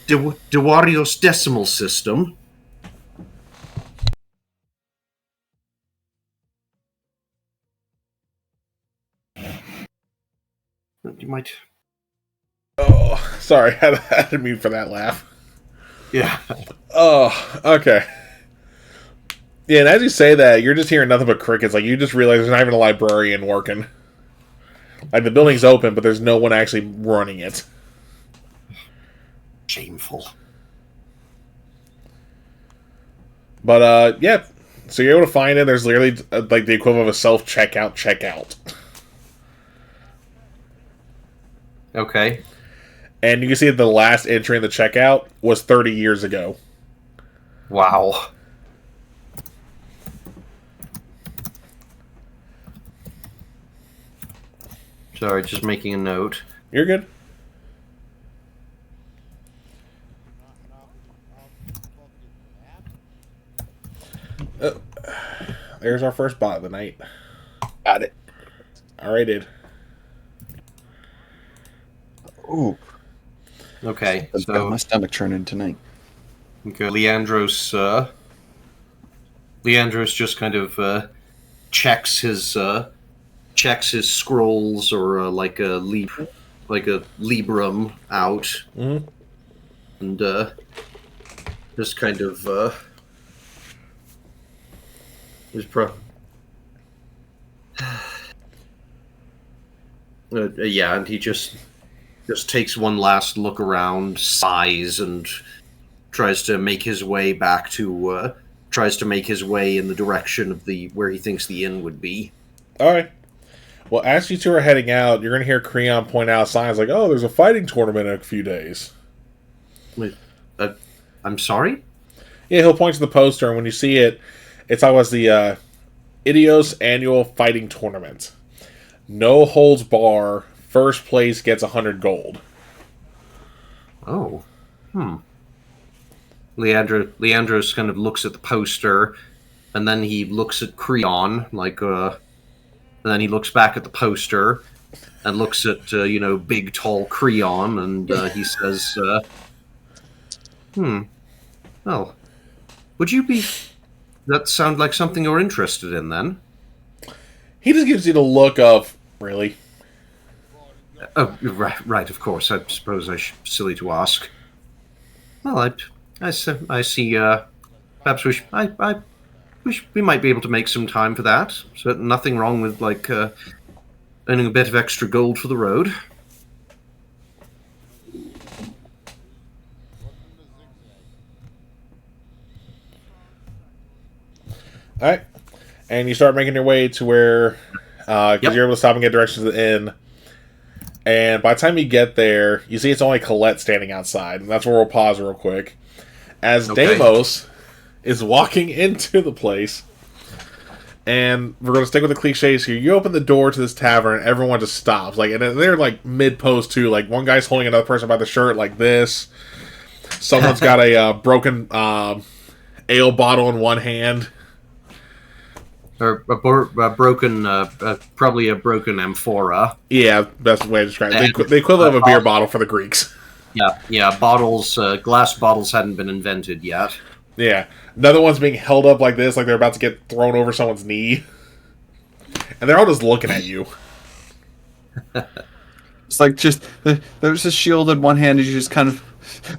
Dewarios decimal system? You might. Oh, sorry, I didn't mean for that laugh. Yeah. Oh, okay. Yeah, and as you say that, you're just hearing nothing but crickets. You just realize there's not even a librarian working. The building's open, but there's no one actually running it. Shameful. But, yeah. So you're able to find it. There's literally, the equivalent of a self-checkout. Okay. And you can see that the last entry in the checkout was 30 years ago. Wow. Sorry, just making a note. You're good. There's our first bot of the night. Got it. All right, dude. Ooh, Okay, I've got my so stomach churning tonight. okay, Leandros just kind of checks his scrolls or like a librum out, Mm-hmm. and just kind of is pro. Yeah, and he just takes one last look around, sighs, and tries to make his way back to tries to make his way in the direction of the where he thinks the inn would be. All right. Well, as you two are heading out, you're going to hear Creon point out signs like, "Oh, there's a fighting tournament in a few days." Wait, I'm sorry? Yeah, he'll point to the poster, and when you see it, it's always the Idios Annual Fighting Tournament. No holds bar. First place gets 100 gold. Oh. Leandros kind of looks at the poster, and then he looks at Creon, and then he looks back at the poster, and looks at big tall Creon, and he says, "Well, would you be? That sound like something you're interested in, then?" He just gives you the look of, really? Oh, right. Of course. I suppose silly to ask. Well, I see. Perhaps we might be able to make some time for that. So nothing wrong with earning a bit of extra gold for the road. All right. And you start making your way to where, because Yep. you're able to stop and get directions to the inn. And by the time you get there, you see it's only Colette standing outside. And that's where we'll pause real quick. As Okay. Deimos is walking into the place. And we're going to stick with the cliches here. You open the door to this tavern, and everyone just stops. And they're mid-pose too. One guy's holding another person by the shirt like this. Someone's got a broken ale bottle in one hand. Or a broken, probably a broken amphora. Yeah, best way to describe it. The equivalent of a beer bottle for the Greeks. Yeah. Bottles, glass bottles hadn't been invented yet. Yeah. Another one's being held up like this, like they're about to get thrown over someone's knee. And they're all just looking at you. It's like just there's a shield in one hand, and you just kind of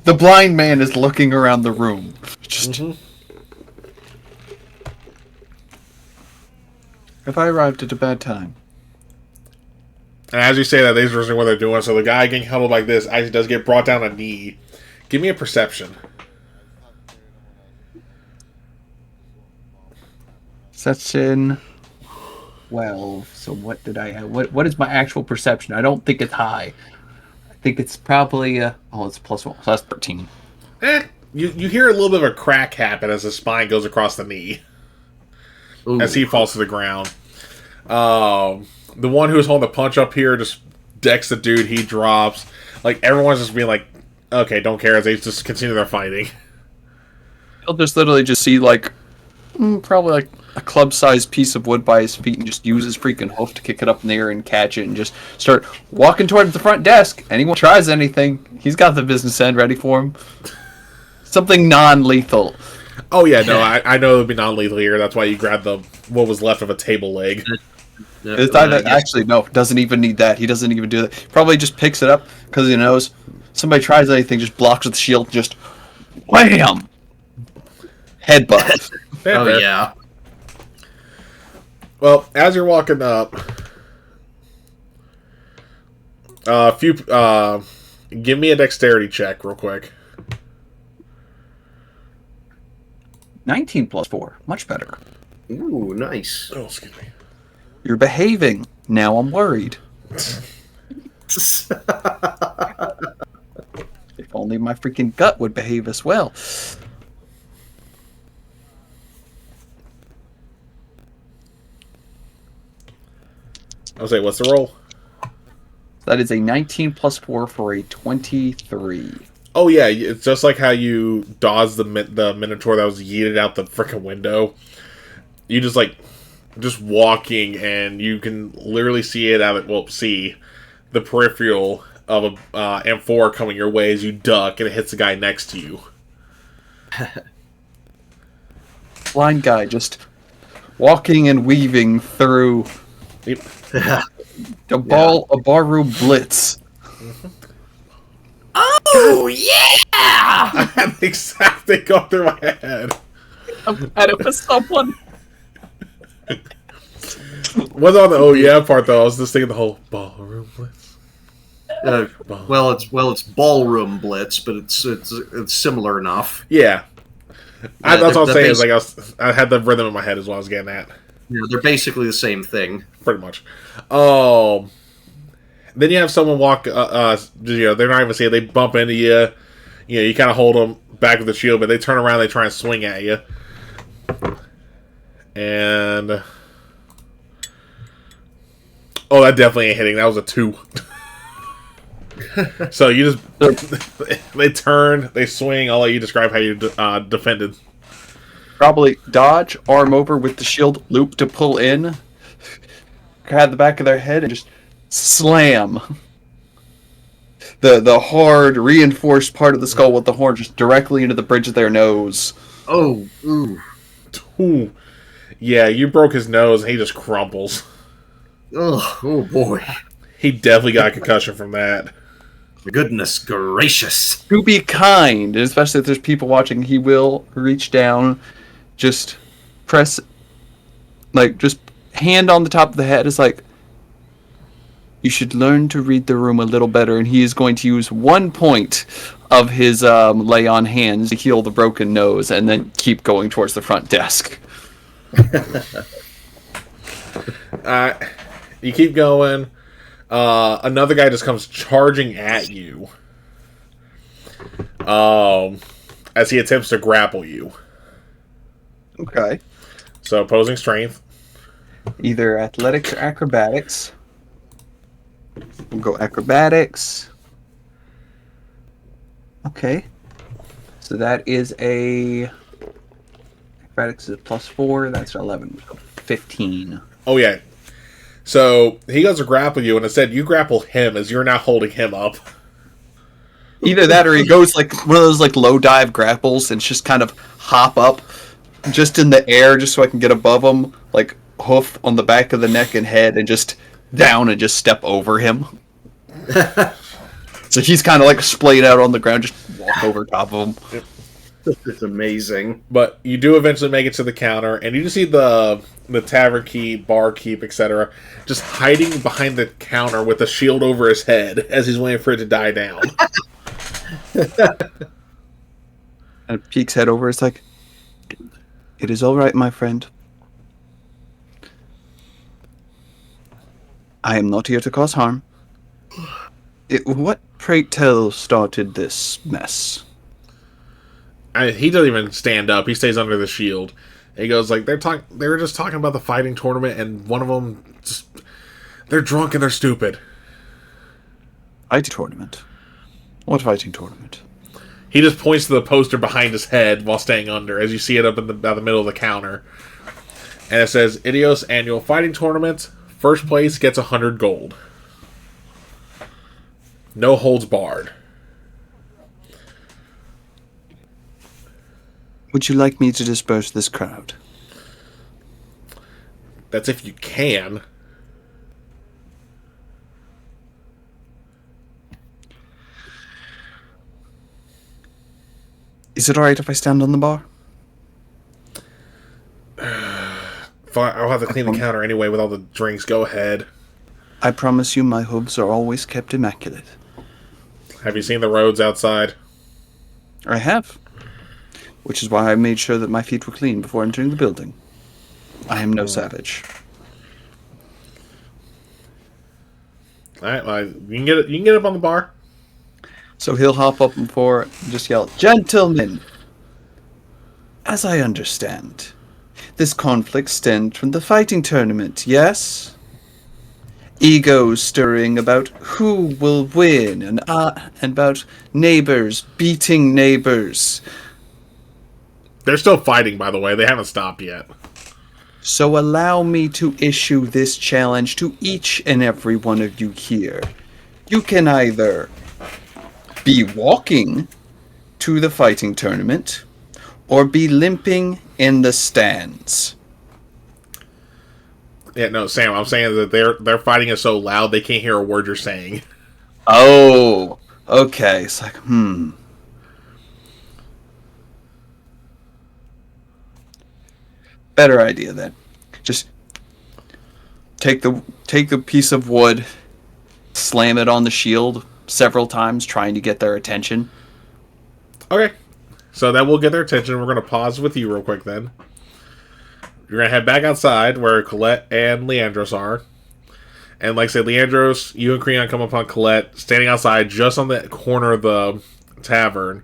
the blind man is looking around the room. Just have I arrived at a bad time? And as you say that, they're just what they're doing. So the guy getting held up like this actually does get brought down a knee. Give me a perception. That's in 12. So what did I have? What is my actual perception? I don't think it's high. I think it's probably it's +1. So that's 13. You hear a little bit of a crack happen as the spine goes across the knee. Ooh. As he falls to the ground. The one who's holding the punch up here just decks the dude, he drops. Everyone's just being like, okay, don't care, as they just continue their fighting. He'll just literally just see probably a club-sized piece of wood by his feet and just use his freaking hoof to kick it up in the air and catch it and just start walking towards the front desk. Anyone tries anything, he's got the business end ready for him. Something non-lethal. Oh yeah, no, I know it would be non-lethal here. That's why you grabbed what was left of a table leg. Actually, no, doesn't even need that. He doesn't even do that. He probably just picks it up because he knows somebody tries anything, just blocks with the shield, just wham! Headbutt. Fair. Yeah. Well, as you're walking up, give me a dexterity check real quick. 19 + 4. Much better. Ooh, nice. Oh, excuse me. You're behaving. Now I'm worried. If only my freaking gut would behave as well. I'll say, what's the roll? That is a 19 + 4 for a 23. Oh yeah, it's just like how you dodged the Minotaur that was yeeted out the frickin' window. You just just walking, and you can literally see it see the peripheral of a M4 coming your way as you duck, and it hits the guy next to you. Blind guy just walking and weaving through Yep. a barroom blitz. Oh yeah! I had the exact thing go through my head. I'm at it with someone. What's on the oh yeah part though? I was just thinking the whole ballroom blitz. Well, it's ballroom blitz, but it's similar enough. Yeah, that's what I was saying. Is like I had the rhythm in my head is what I was getting at. Yeah, they're basically the same thing. Pretty much. Then you have someone walk. They're not even seeing. They bump into you. You know, you kind of hold them back with the shield, but they turn around. They try and swing at you. And that definitely ain't hitting. That was a 2. So you just they turn, they swing. I'll let you describe how you defended. Probably dodge, arm over with the shield, loop to pull in, grab the back of their head, and just slam the hard, reinforced part of the skull with the horn just directly into the bridge of their nose. Oh, ooh. Ooh. Yeah, you broke his nose, and he just crumples. Oh boy. He definitely got a concussion from that. Goodness gracious. To be kind, especially if there's people watching, he will reach down, just press, just hand on the top of the head. It's like, you should learn to read the room a little better, and he is going to use 1 point of his lay on hands to heal the broken nose, and then keep going towards the front desk. You keep going. Another guy just comes charging at you. As he attempts to grapple you. Okay. So opposing strength. Either athletics or acrobatics. We'll go acrobatics. Okay. So that is a... Acrobatics is a +4. That's 11. So 15. Oh, yeah. So he goes to grapple you, and instead you grapple him as you're now holding him up. Either that or he goes like one of those low dive grapples and just kind of hop up just in the air just so I can get above him, like hoof on the back of the neck and head, and just down and just step over him. So he's kind of splayed out on the ground, just walk over top of him. Yep. It's amazing. But you do eventually make it to the counter, and you just see the tavern keep, bar keep, etc., just hiding behind the counter with a shield over his head as he's waiting for it to die down. And peeks head over. It's like, it is all right, my friend. I am not here to cause harm. What, pray tell, started this mess? He doesn't even stand up. He stays under the shield. He goes they were just talking about the fighting tournament, and one of them they're drunk and they're stupid. Fighting tournament? What fighting tournament? He just points to the poster behind his head while staying under, as you see it up in the middle of the counter. And it says, Idios Annual Fighting Tournament. First place gets 100 gold. No holds barred. Would you like me to disperse this crowd? That's if you can. Is it alright if I stand on the bar? Fine, I'll have to clean the counter anyway with all the drinks. Go ahead. I promise you my hooves are always kept immaculate. Have you seen the roads outside? I have. Which is why I made sure that my feet were clean before entering the building. I am no savage. Alright, well, you can get up on the bar. So he'll hop up before and just yell, Gentlemen! As I understand, this conflict stemmed from the fighting tournament, yes? Egos stirring about who will win, and about neighbors beating neighbors. They're still fighting, by the way. They haven't stopped yet. So allow me to issue this challenge to each and every one of you here. You can either be walking to the fighting tournament or be limping in the stands. Yeah, no, Sam, I'm saying that their fighting is so loud they can't hear a word you're saying. Oh, okay. It's like, Better idea then. Just take the piece of wood, slam it on the shield several times, trying to get their attention. Okay. So that will get their attention. We're going to pause with you real quick then. You're going to head back outside where Colette and Leandros are. And like I said, Leandros, you and Creon come upon Colette standing outside just on the corner of the tavern.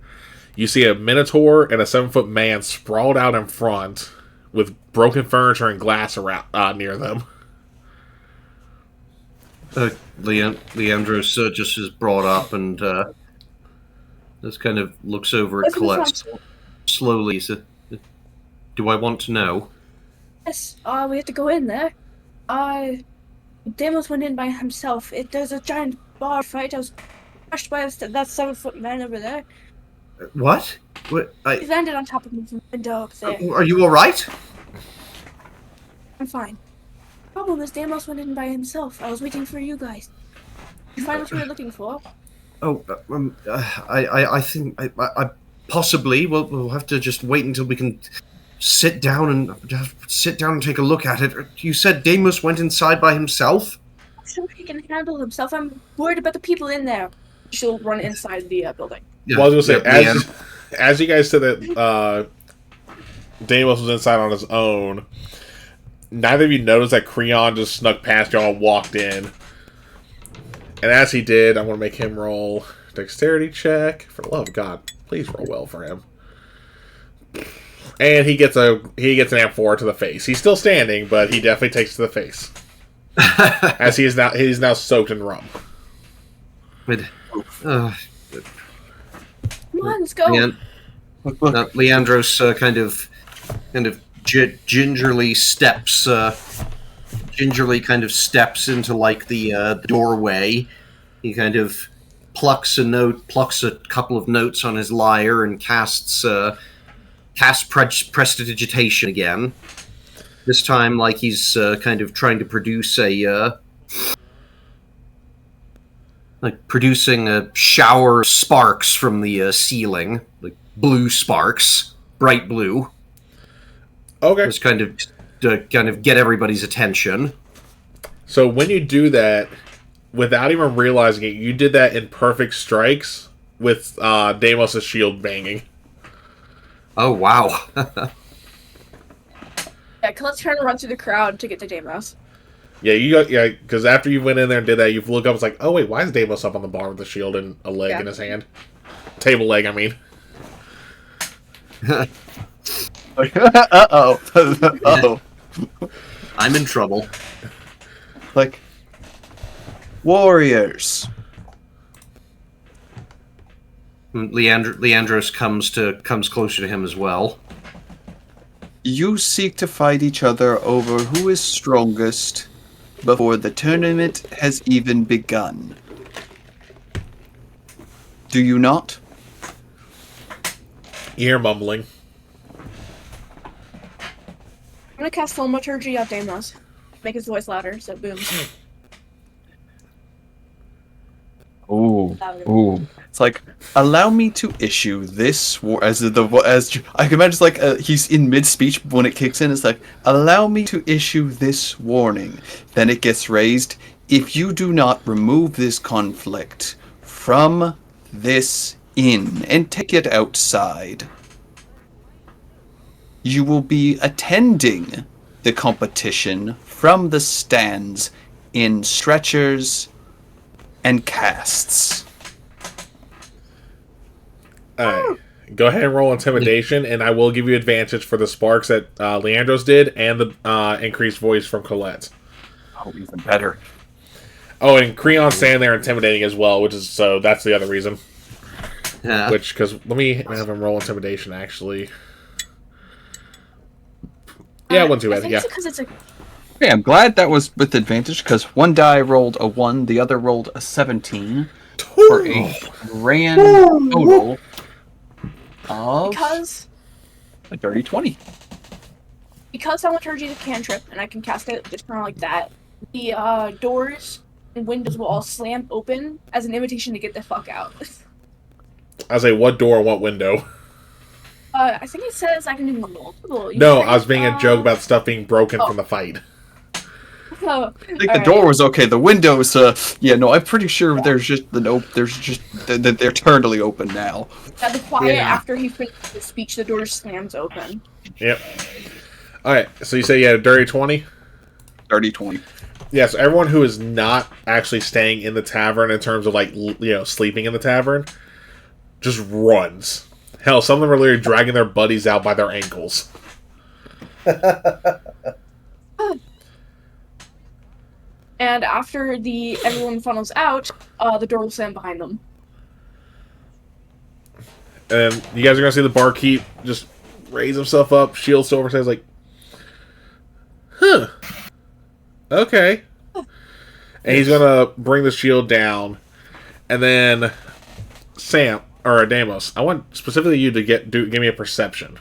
You see a Minotaur and a 7-foot man sprawled out in front with broken furniture and glass around near them. Leandros just is brought up and just kind of looks over at Colette slowly. So, do I want to know? Yes, we have to go in there. Deimos went in by himself. There's a giant bar fight. I was crushed by that 7-foot man over there. What? He landed on top of me from the window up there. Are you all right? I'm fine. The problem is Deimos went in by himself. I was waiting for you guys. Did you find what you were looking for? I think I possibly we'll have to just wait until we can sit down and take a look at it. You said Deimos went inside by himself? I'm sure he can handle himself. I'm worried about the people in there. She'll run inside the building. Yeah, well, I was going to say, as you guys said that Deimos was inside on his own, neither of you noticed that Creon just snuck past y'all and walked in. And as he did, I'm going to make him roll dexterity check. For the love of God, please roll well for him. And he gets an amp4 to the face. He's still standing, but he definitely takes it to the face. As he's now soaked in rum. Come on, let's go. Leandros kind of gingerly steps into like the doorway. He kind of plucks a couple of notes on his lyre and casts prestidigitation again. This time, like he's kind of trying to produce producing a shower of sparks from the ceiling, like blue sparks, bright blue. Okay. Just kind of get everybody's attention. So when you do that, without even realizing it, you did that in perfect strikes with Deimos' shield banging. Oh, wow. Yeah, Colette's trying to run through the crowd to get to Deimos. Yeah, because after you went in there and did that, you look up, it's like, oh wait, why is Deimos up on the bar with the shield and a leg in his hand? Table leg, I mean. Uh-oh. Uh-oh. I'm in trouble. Like, warriors. Leandros comes closer to him as well. You seek to fight each other over who is strongest before the tournament has even begun. Do you not? You hear mumbling. I'm gonna cast Thaumaturgy on Deimos. Make his voice louder, so it booms. Ooh. It's like, allow me to issue this as I can imagine. It's like he's in mid speech when it kicks in. It's like, allow me to issue this warning. Then it gets raised. If you do not remove this conflict from this inn and take it outside, you will be attending the competition from the stands in stretchers and casts. Alright. Go ahead and roll intimidation, and I will give you advantage for the sparks that Leandros did and the increased voice from Colette. Oh, even better. Oh, and Creon's standing there intimidating as well, so that's the other reason. Yeah. Because let me have him roll intimidation, actually. Yeah, it wasn't too I bad. think Yeah. it's because it's a. Okay, I'm glad that was with advantage because one die rolled a 1, the other rolled a 17 for a grand total of Because a dirty 20. because Thaumaturgy is a cantrip and I can cast it just kind of like that, the doors and windows will all slam open as an invitation to get the fuck out. I say, what door and what window? I think it says I can do multiple. No, I was being a joke about stuff being broken from the fight. Oh, I think the door was okay. The windows, yeah, no, I'm pretty sure there's just they're totally open now. Yeah, the quiet after he finishes the speech, the door slams open. Yep. Alright, so you say you had a dirty 20? Dirty 20. Yeah, so everyone who is not actually staying in the tavern in terms of, like, sleeping in the tavern, just runs. Hell, some of them are literally dragging their buddies out by their ankles. And after everyone funnels out, the door will slam behind them. And you guys are going to see the barkeep just raise himself up, shield silver, says, like, huh. Okay. And he's going to bring the shield down. And then, Sam, or Damos, I want specifically you to give me a perception.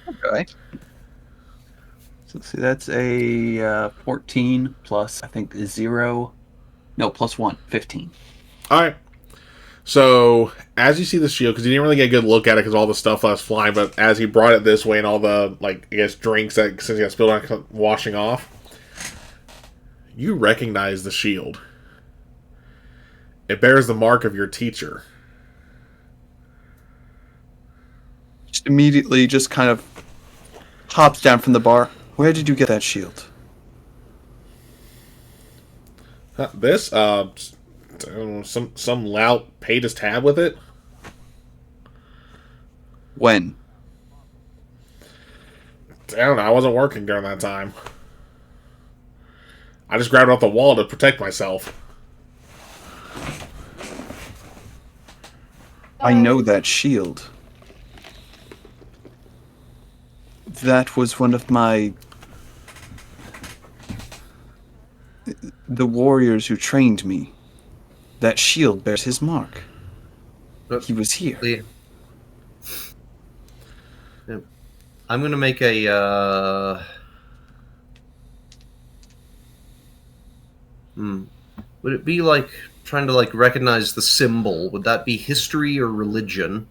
Okay. So see, that's a 14 plus, I think, 0. No, plus 1. 15. Alright. So, as you see the shield, because you didn't really get a good look at it because all the stuff was flying, but as he brought it this way and all the, like, I guess, drinks that, since he got spilled on washing off, you recognize the shield. It bears the mark of your teacher. Just immediately just kind of hops down from the bar. Where did you get that shield? This, I don't know, some lout paid his tab with it. When? I don't know, I wasn't working during that time. I just grabbed it off the wall to protect myself. I know that shield. That was one of the warriors who trained me. That shield bears his mark. He was here. Yeah. I'm gonna make a. Would it be like trying to recognize the symbol? Would that be history or religion?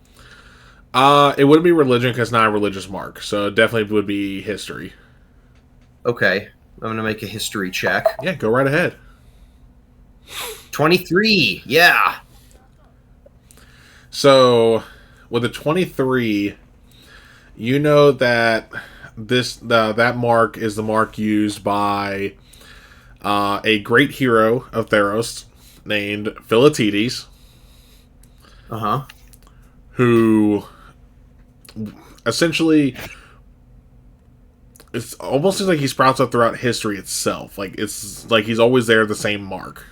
It wouldn't be religion because it's not a religious mark, so it definitely would be history. Okay, I'm gonna make a history check. Yeah, go right ahead. 23. Yeah. So, with a 23, you know that that mark is the mark used by a great hero of Theros named Philatides. Who essentially, it's almost like he sprouts up throughout history itself. Like, it's like he's always there, the same mark.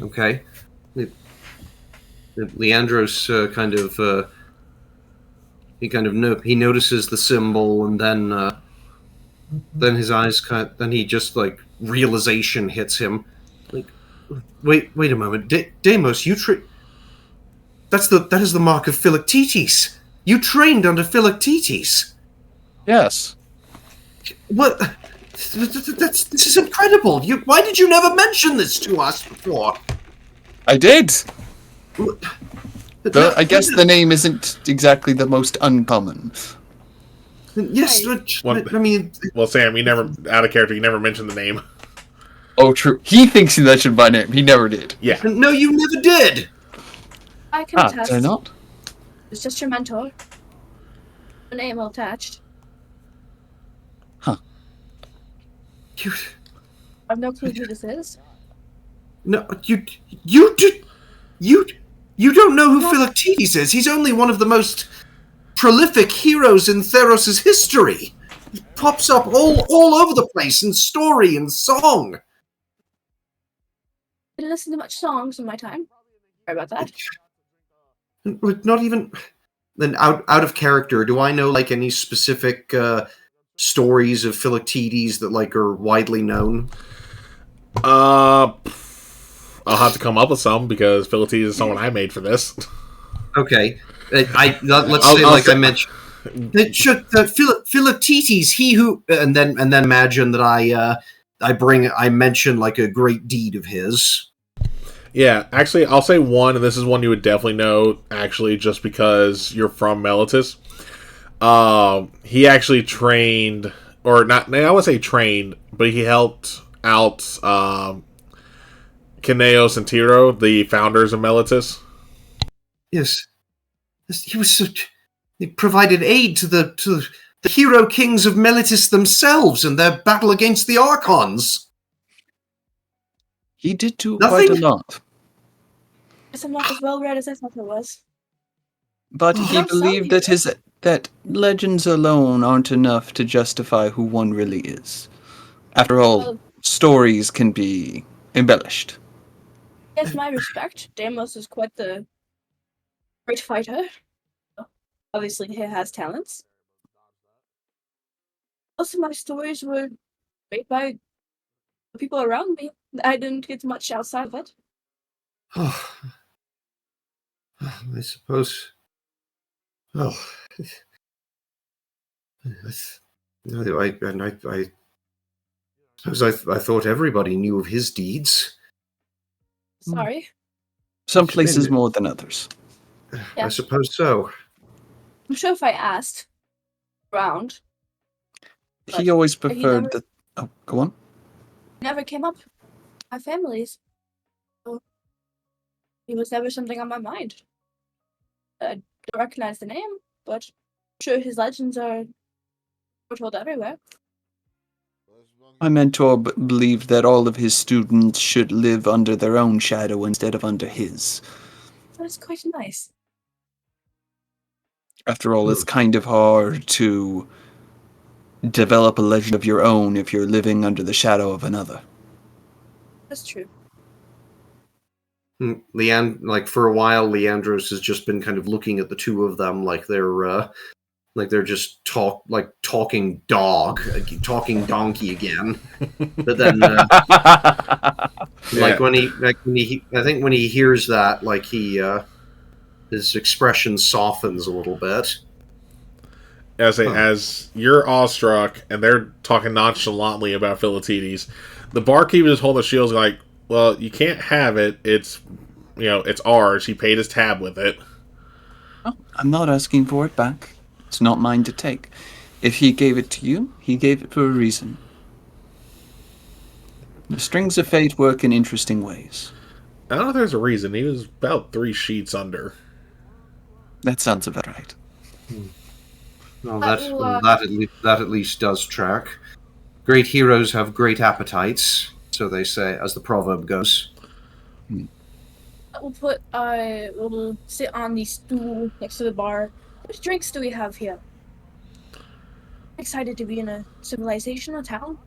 Okay. Leandros he notices the symbol, and then his eyes then he just realization hits him. Like, wait a moment, Deimos, that is the mark of Philoctetes. You trained under Philoctetes. Yes. What? This is incredible. Why did you never mention this to us before? I did. I guess the name isn't exactly the most uncommon. Yes, I mean... Well, Sam, you never, out of character, you never mentioned the name. Oh, true. He thinks he mentioned my name. He never did. Yeah. No, you never did! I can attest. Did I not? It's just your mentor. The name attached. Huh. I have no clue who this is. No, you don't know who Philoctetes is. He's only one of the most prolific heroes in Theros' history. He pops up all over the place in story and song. I didn't listen to much songs in my time. Sorry about that. Not even. Then out of character, do I know like any specific stories of Philoctetes that like are widely known? I'll have to come up with some because Philoctetes is someone I made for this. Okay, let's I'll- say I'll like say- I mentioned. Philoctetes, he who, and then imagine that I mention like a great deed of his. Yeah, actually, I'll say one, and this is one you would definitely know, actually, just because you're from Meletus. He actually trained, or not, I would say trained, but he helped out Kineos and Tiro, the founders of Meletus. Yes, he was so. He provided aid to the hero kings of Meletis themselves in their battle against the Archons. He did do Nothing? quite a lot. Guess I'm not as well read as I thought I was. But Oh. he Some believed heroes. that legends alone aren't enough to justify who one really is. After all, Well, stories can be embellished. yes, my respect. Deimos is quite the great fighter. Obviously, he has talents. Most of my stories were made by the people around me. I didn't get much outside of it. Oh, I suppose. Oh, I suppose I thought everybody knew of his deeds. Sorry. Some places more than others. Yeah. I suppose so. I'm sure if I asked around, He always he preferred never- that. Oh, go on. never came up. My families. So he was never something on my mind. I don't recognize the name, but I'm sure his legends are told everywhere. My mentor believed that all of his students should live under their own shadow instead of under his. That's quite nice. After all, it's kind of hard to develop a legend of your own if you're living under the shadow of another. That's true. Like for a while, Leandros has just been kind of looking at the two of them like they're just talking talking donkey again. But then, Yeah. when he, I think when he hears that, like his expression softens a little bit. As you're awestruck and they're talking nonchalantly about Philoctetes, the barkeeper is holding the shields like, well, you can't have it. It's, it's ours. He paid his tab with it. Oh, I'm not asking for it back. It's not mine to take. If he gave it to you, he gave it for a reason. The strings of fate work in interesting ways. I don't know if there's a reason. He was about 3 sheets under. That sounds about right. Well, that at least does track. Great heroes have great appetites, so they say, as the proverb goes. We'll sit on the stool next to the bar. What drinks do we have here? Excited to be in a civilization, a town.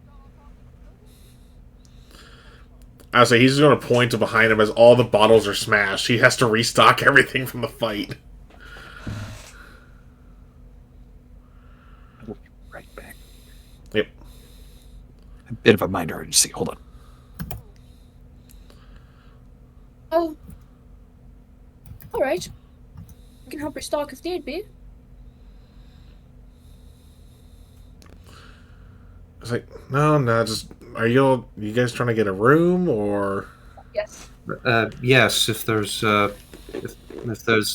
I say he's going to point to behind him as all the bottles are smashed. He has to restock everything from the fight. I will be right back. Yep. A bit of a mind urgency. Hold on. Oh. Alright. We can help restock if need be. It's like, no, just you guys trying to get a room or? Yes. Yes, if there's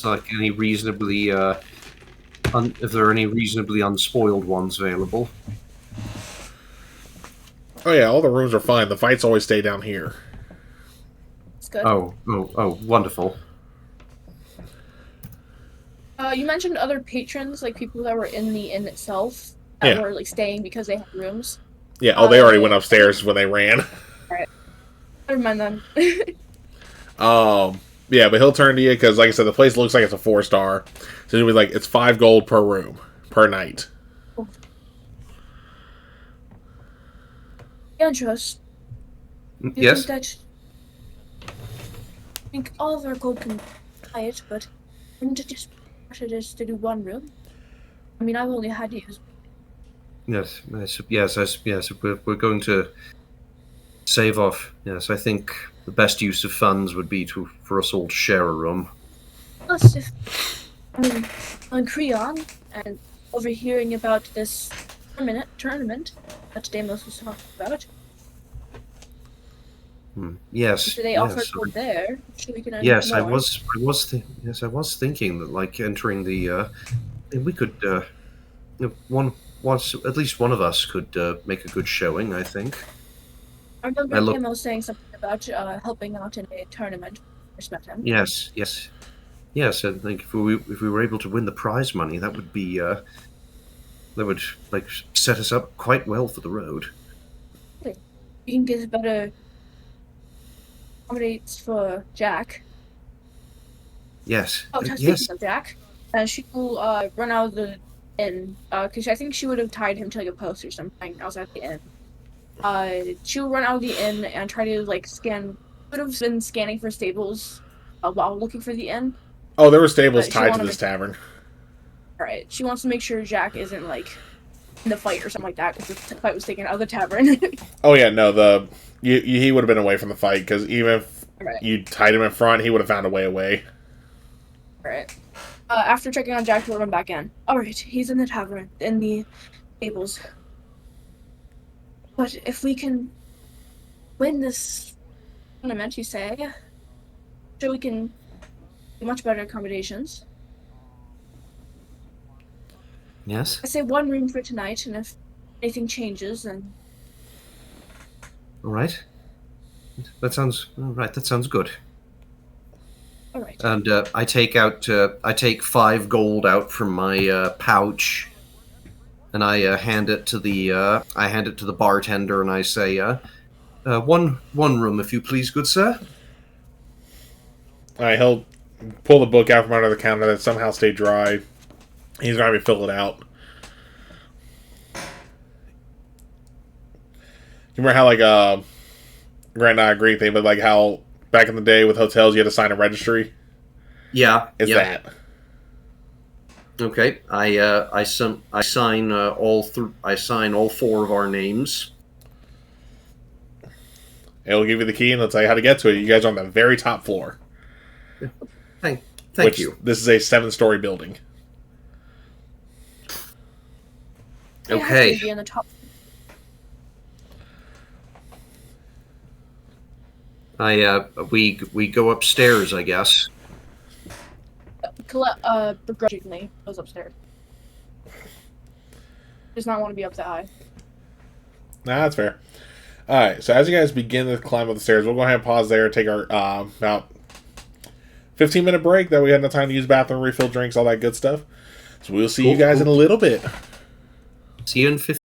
like any reasonably if there are any reasonably unspoiled ones available. Oh yeah, all the rooms are fine. The fights always stay down here. It's good. Oh, wonderful. You mentioned other patrons, like people that were in the inn itself, that Yeah. were like staying because they had rooms. Yeah. They already went upstairs when they ran. Never mind then. Yeah, but he'll turn to you because, like I said, the place looks like it's a 4-star. So he'll be like, it's 5 gold per room per night. Andros, you Yes. think all of our gold can buy it, but And to just what it is to do one room. I mean, I've only had to use. Yes, yes. We're going to save off. Yes, I think the best use of funds would be for us all to share a room. Plus, if I mean, on Creon and overhearing about this tournament that Deimos was talking about. Yes. So they offered from there. So we can earn Yes, more. I was thinking that like entering the. We could. At least one of us could make a good showing. I think. I remember Deimos saying something about helping out in a tournament. Yes. I think if we were able to win the prize money, that would be that would like set us up quite well for the road. You can get better accommodates for Jack. Yes. Oh, speaking of Jack, she will run out of the inn because I think she would have tied him to like a post or something. I was at the inn. She will run out of the inn and try to like scan. Would have been scanning for stables while looking for the inn. Oh, there were stables tied to this tavern. Alright, she wants to make sure Jack isn't like in the fight or something like that because the fight was taken out of the tavern. Oh yeah, no, he would have been away from the fight because even if you tied him in front, he would have found a way away. Alright. After checking on Jack, we'll run back in. Alright, he's in the tavern, in the stables. But if we can win this tournament, you say, sure we can do much better accommodations. Yes. I say one room for tonight, and if anything changes, then. All right. That sounds good. All right. And I take 5 gold out from my pouch, and I hand it to the bartender, and I say, one room, if you please, good sir. All right, he'll pull the book out from under the counter that somehow stayed dry. He's gonna have me fill it out. You remember how Grant and I agree thing, but like how back in the day with hotels you had to sign a registry? Yeah. It's that. Okay. I sign all 4 of our names. It'll give you the key and it'll tell you how to get to it. You guys are on the very top floor. Thank you. This is a 7-story building. Okay. Be in the top. We go upstairs, I guess. Begrudgingly goes upstairs. Does not want to be up that high. Nah, that's fair. Alright, so as you guys begin to climb up the stairs, we'll go ahead and pause there, take our about 15-minute break, that we had enough time to use the bathroom, refill drinks, all that good stuff. So we'll see you guys in a little bit. See you in 15.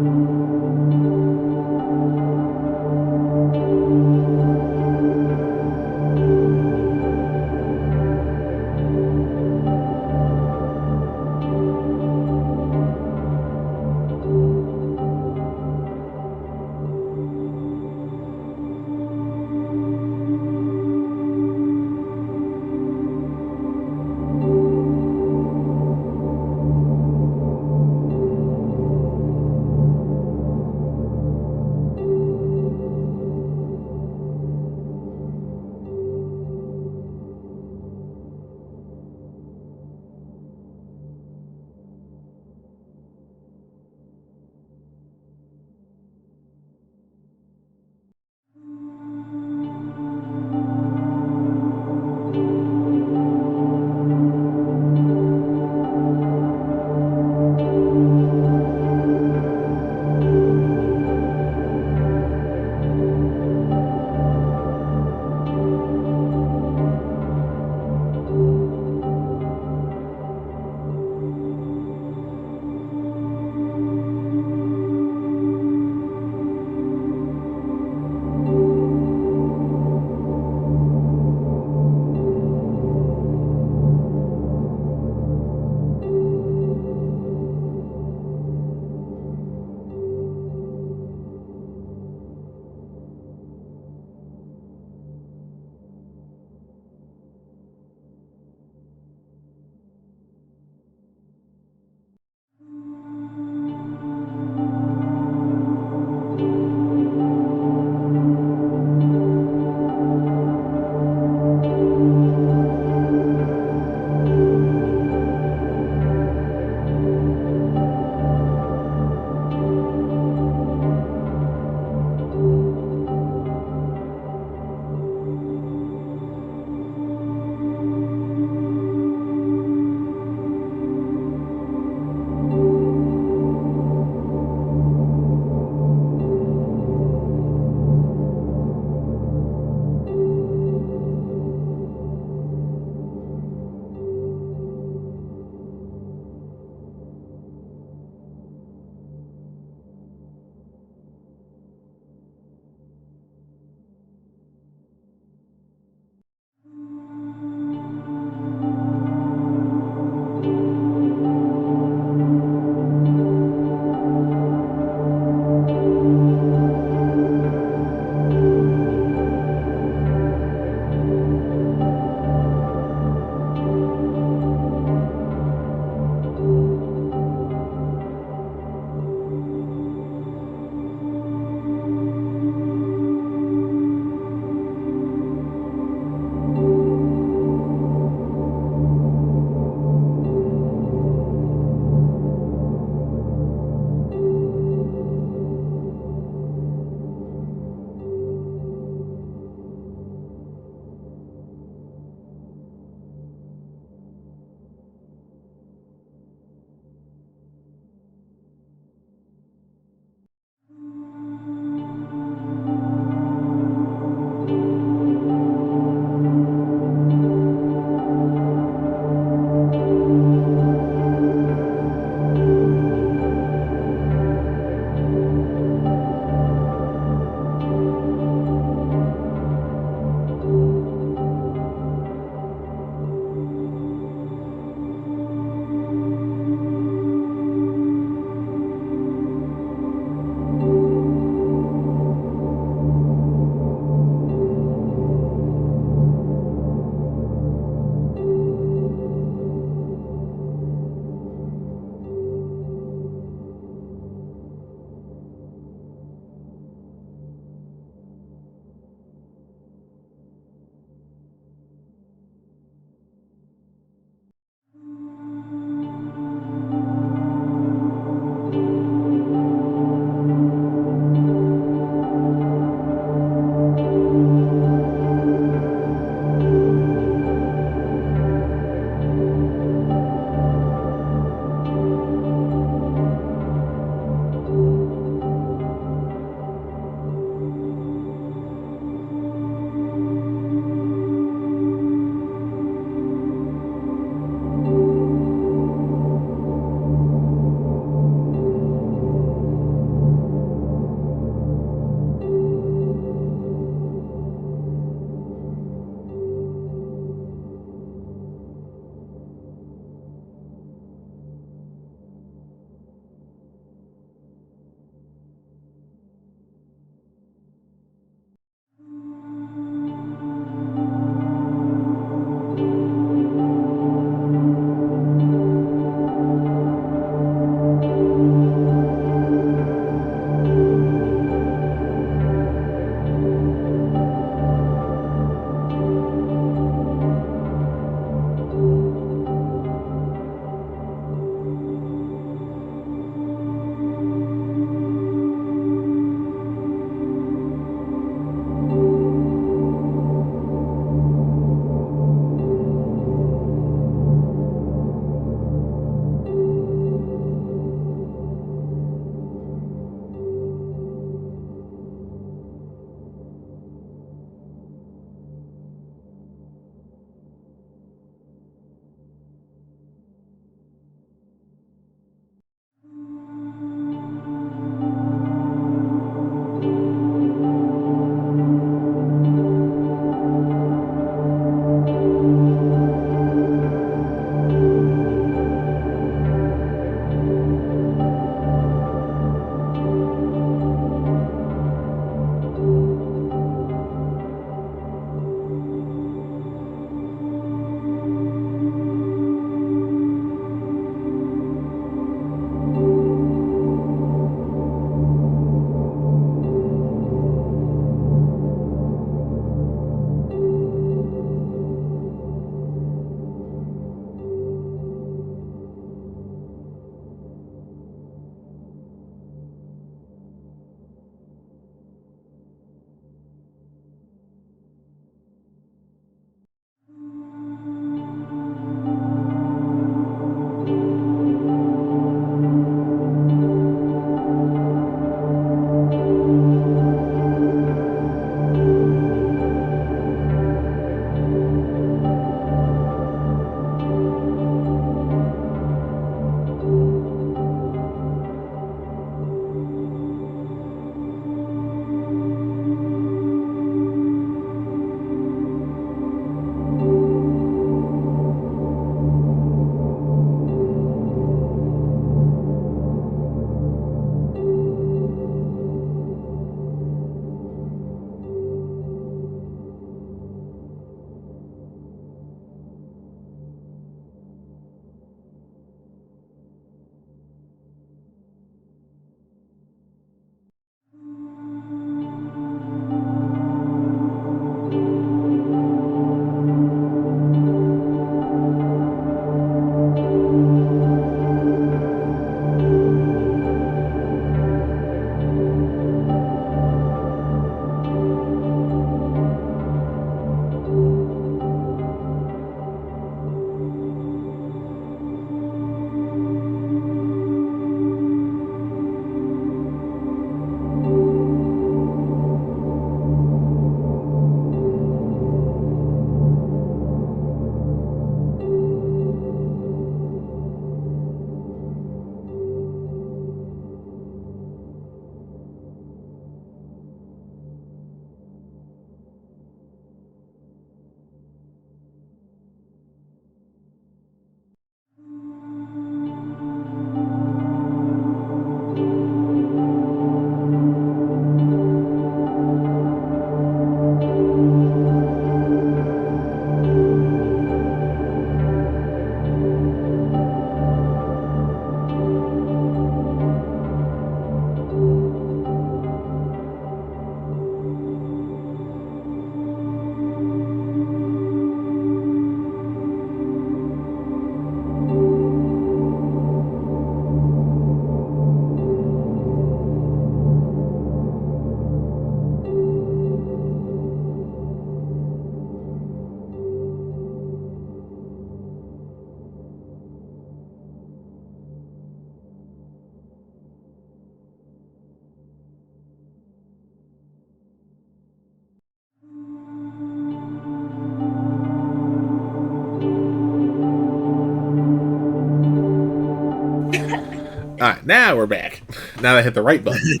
Alright, now we're back. Now I hit the right button.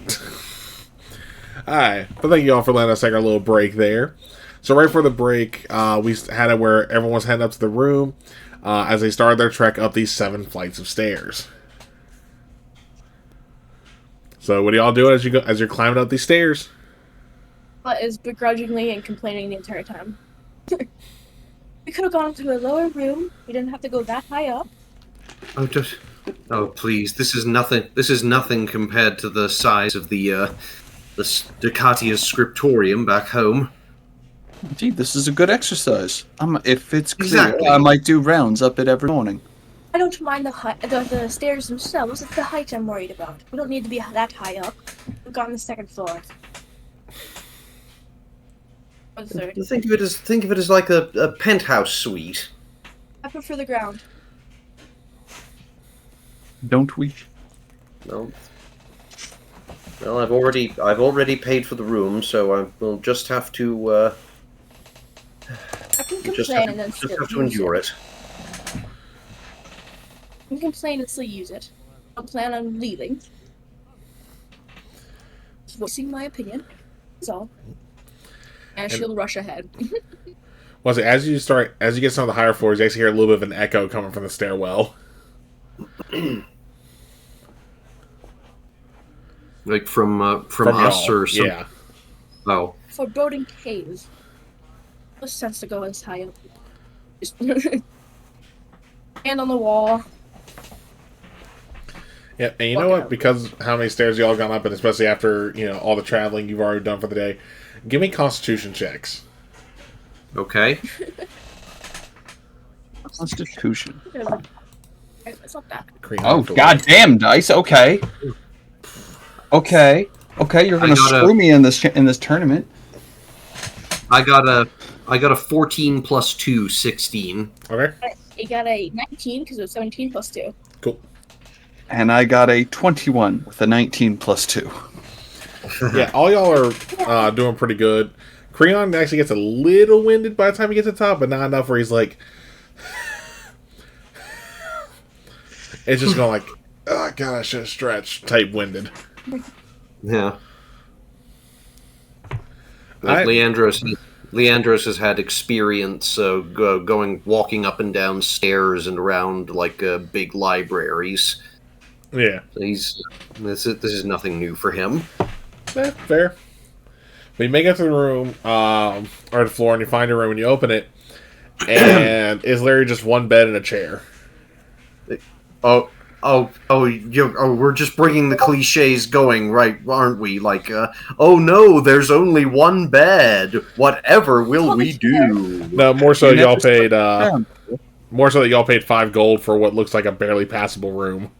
Alright, but thank you all for letting us take our little break there. So right before the break, we had it where everyone was heading up to the room as they started their trek up these 7 flights of stairs. So what do y'all do as you're climbing up these stairs? Is begrudgingly and complaining the entire time. We could have gone to a lower room. We didn't have to go that high up. Oh, please! This is nothing. This is nothing compared to the size of the Ducatia's scriptorium back home. Indeed, this is a good exercise. If it's clear, Exactly. I might do rounds up it every morning. I don't mind the stairs themselves. It's the height I'm worried about. We don't need to be that high up. We've got on the 2nd floor. Or the 3rd. Think of it as like a penthouse suite. I prefer the ground. Don't we? No. Well, I've already paid for the room, so I will just have to. I can complain and then just still have to use endure it. I can complain and still use it. I don't plan on leaving. Just voicing my opinion. That's all. And she'll rush ahead. Well, so as you get to some of the higher floors, you actually hear a little bit of an echo coming from the stairwell. Like from us y'all, or something. yeah. Oh. Foreboding cave. No sense to go as high up. Just hand on the wall. Yeah, and you know what? Because how many stairs y'all gone up, and especially after all the traveling you've already done for the day, give me Constitution checks. Okay. Constitution. It's not that. Oh, goddamn dice. Okay. You're gonna screw me in this tournament. I got a 14 plus 2, 16. Okay. You got a 19 because it was 17 plus 2. Cool. And I got a 21 with a 19 plus 2. Yeah, all y'all are doing pretty good. Creon actually gets a little winded by the time he gets to the top, but not enough where he's like... it's just going like, oh, God, I should have stretched type winded. Yeah. Leandros has had experience walking up and down stairs and around like big libraries. Yeah. This is nothing new for him. Fair. But you make it to the room, or the floor, and you find your room, and you open it, and it's literally just one bed and a chair. We're just bringing the cliches going, right, aren't we? Like, oh no, there's only one bed. Whatever will we do? No, more so y'all paid, more so that y'all paid 5 gold for what looks like a barely passable room.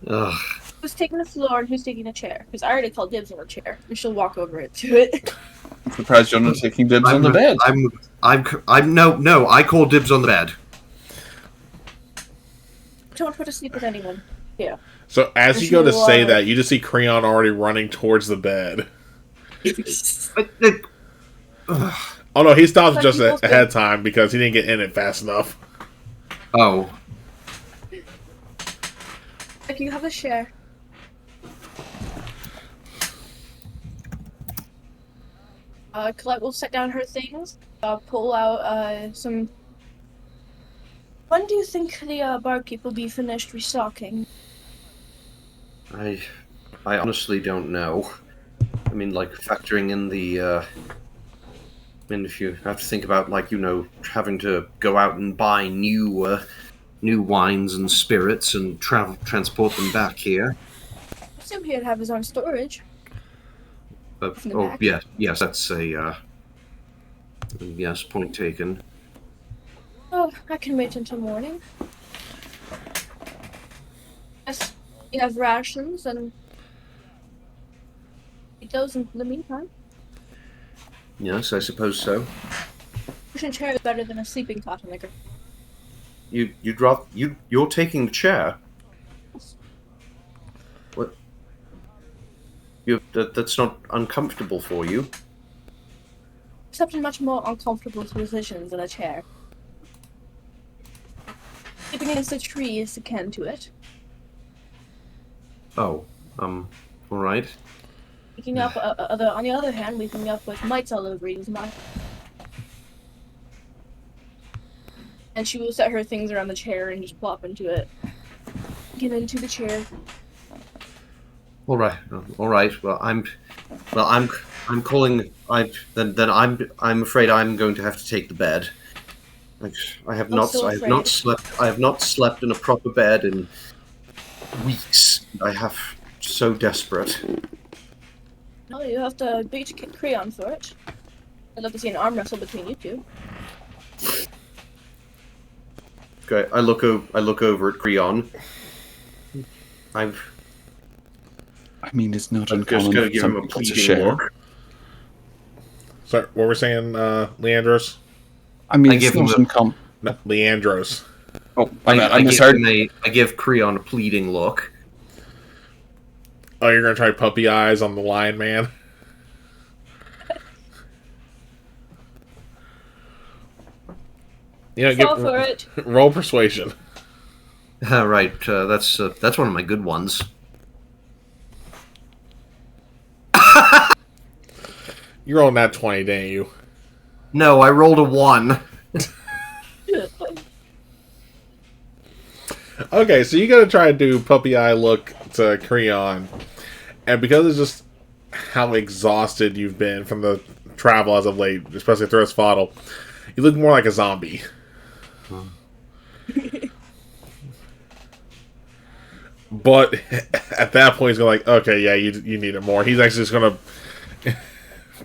Ugh. Who's taking the floor and who's taking a chair? Because I already called dibs on a chair, and she'll walk over it to it. I'm surprised you're not taking dibs on the bed. No, I call dibs on the bed. Don't put to sleep with anyone. Yeah. So as you go to say that, you just see Creon already running towards the bed. Oh no, he stops just ahead of time because he didn't get in it fast enough. Oh. If you have a share. Colette will set down her things, pull out some... When do you think the barkeep will be finished restocking? I honestly don't know. I mean, like, factoring in the... I mean, if you have to think about, like, having to go out and buy new wines and spirits and transport them back here. I assume he'd have his own storage. Yes, that's a... yes, point taken. Oh, I can wait until morning. Yes, you have rations and eat those in the meantime. Yes, I suppose so. Pushing chair is better than a sleeping cot on the ground. You're taking the chair. What? That's not uncomfortable for you. Except in much more uncomfortable positions than a chair. Sleeping against the trees to ken to it. Oh, all right. Waking up, on the other hand, waking up with mites all over you is not. And she will set her things around the chair and just plop into it. Get into the chair. All right. Well, I'm calling. I'm afraid I'm going to have to take the bed. I have not slept in a proper bed in weeks. I have so desperate. No, you have to beat Creon for it. I'd love to see an arm wrestle between you two. Okay, I look over at Creon. I mean, it's not I'm uncommon. just going to give him some a people to pleading share. look. Sorry, what we're saying, Leandros? I mean, I it's give him not a- uncommon. No, Leandros. Oh, my bad. I I give misheard. I give Creon a pleading look. Oh, you're gonna try puppy eyes on the lion man? You know, Fall for it. roll persuasion. Right, that's one of my good ones. You rolled that 20, didn't you? No, I rolled a 1. Okay, so you gotta try to do puppy eye look to Creon. And because it's just how exhausted you've been from the travel as of late, especially through Swaddle, you look more like a zombie. But at that point, he's going like, okay, yeah, you need it more. He's actually just gonna,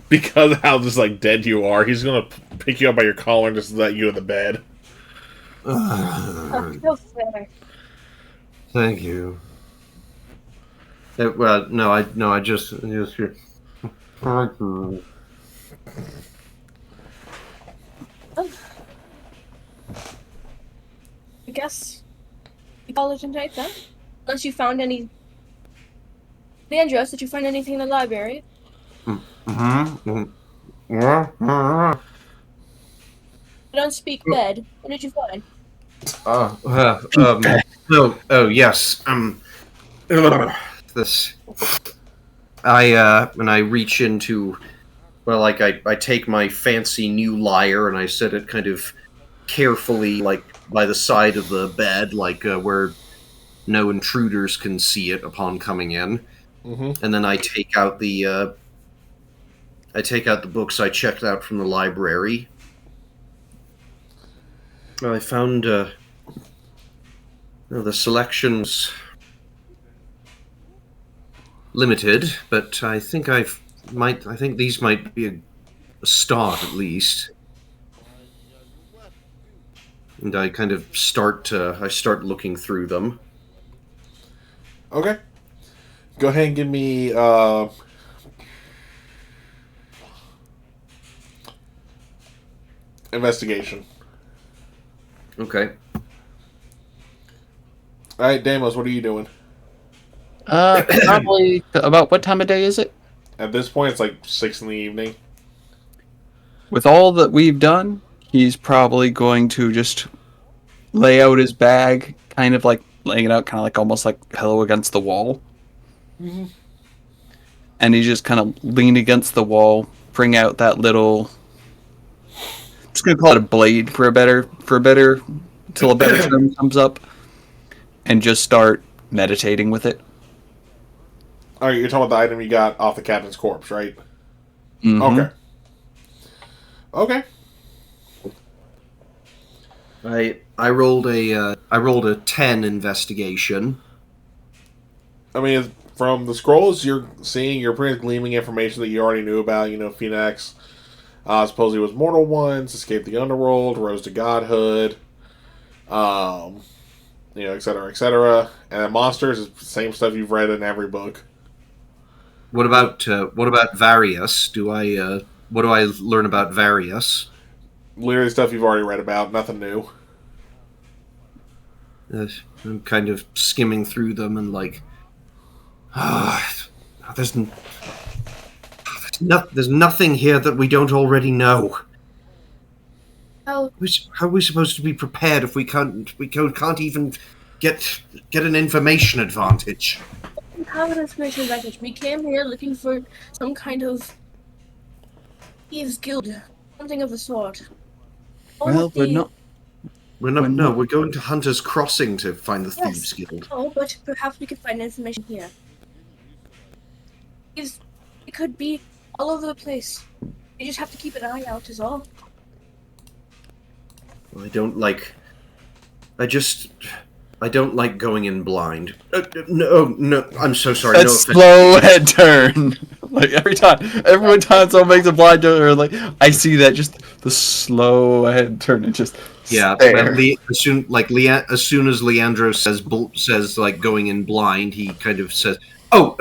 because of how just like dead you are, he's gonna pick you up by your collar and just let you in the bed. So fair. Thank you. Well, no, I just thank you. I guess we call it a night then. Unless you found any. Leandros, did you find anything in the library? I don't speak bed. What did you find? Oh yes. This. When I reach into, well, like I take my fancy new lyre and I set it kind of carefully, like by the side of the bed, like where no intruders can see it upon coming in. Mm-hmm. And then I take out the books I checked out from the library. I found the selection's limited, but I think I think these might be a start at least. And I kind of start looking through them. Okay. Go ahead and give me investigation. Okay. All right, Damos, what are you doing? Probably about what time of day is it? At this point, it's like 6 in the evening. With all that we've done, he's probably going to just lay out his bag, kind of like laying it out, kind of like almost like a pillow against the wall. Mm-hmm. And he just kind of lean against the wall, bring out that little. I'm just gonna call it a blade for a better till a better term comes up, and just start meditating with it. All right, you're talking about the item you got off the captain's corpse, right? Mm-hmm. Okay. Okay. I rolled a 10 investigation. I mean, from the scrolls you're seeing, you're pretty much gleaming information that you already knew about. You know, Phoenix supposedly was mortal once, escaped the underworld, rose to godhood, you know, et cetera, et cetera. And then monsters is the same stuff you've read in every book. What about Varius? What do I learn about Varius? Literally stuff you've already read about, nothing new. I'm kind of skimming through them and like, there's nothing here that we don't already know. Oh, How are we supposed to be prepared if we can't even get an information advantage? We have an information advantage. We came here looking for some kind of thieves guild, something of the sort. Well, we're not. We're going to Hunter's Crossing to find the Yes. Thieves Guild. Oh, but perhaps we could find information here. It could be all over the place. You just have to keep an eye out, is all. I don't like going in blind. No, I'm so sorry. That No offense. slow head turn. Like every time someone makes a blind turn, or like I see that, just the slow head turn and just Yeah, stare. as soon as Leandro says like going in blind, he kind of says, "Oh,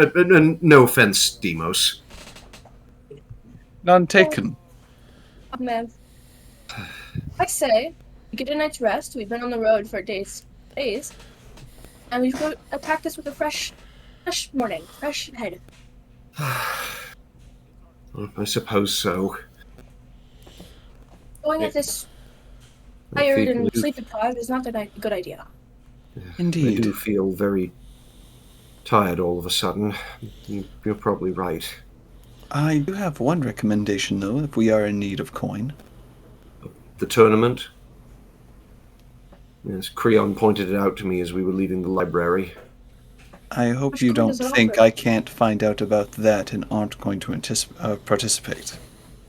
no offense, Demos." None taken. Oh, man. I say, we get a night's rest. We've been on the road for days, and we go practice with a fresh morning, fresh head. I suppose so. Going at this tired and sleep deprived is not a good idea. Indeed. I do feel very tired all of a sudden. You're probably right. I do have one recommendation, though, if we are in need of coin. The tournament? Yes, Creon pointed it out to me as we were leaving the library. I hope Which you coin don't does it think offer? I can't find out about that and aren't going to participate.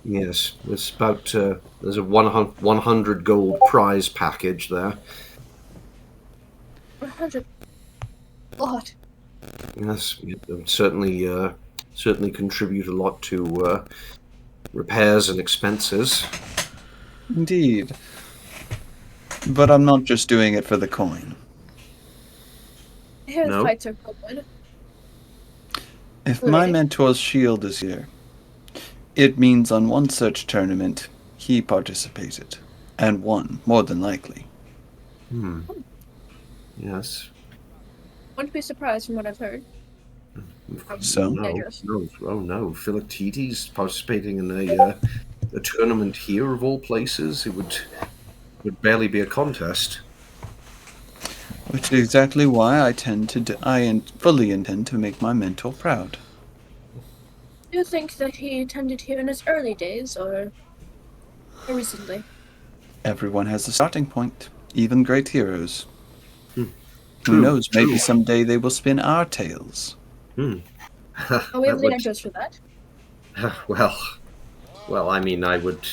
Yes, it's about, there's a 100 gold prize package there. 100. What? Yes, it would certainly contribute a lot to repairs and expenses. Indeed. But I'm not just doing it for the coin. I hear No? the fights are good. If my Really? mentor's shield is here, it means on one such tournament, he participated. And won, more than likely. Yes. Wouldn't be surprised from what I've heard. So? No. Philoctetes participating in a tournament here of all places. It would barely be a contest. Which is exactly why I fully intend to make my mentor proud. Do you think that he attended here in his early days, or recently? Everyone has a starting point, even great heroes. Who True, knows, maybe true. someday they will spin our tales. Oh, we That have would- Leandros for that. Well, I mean, I would.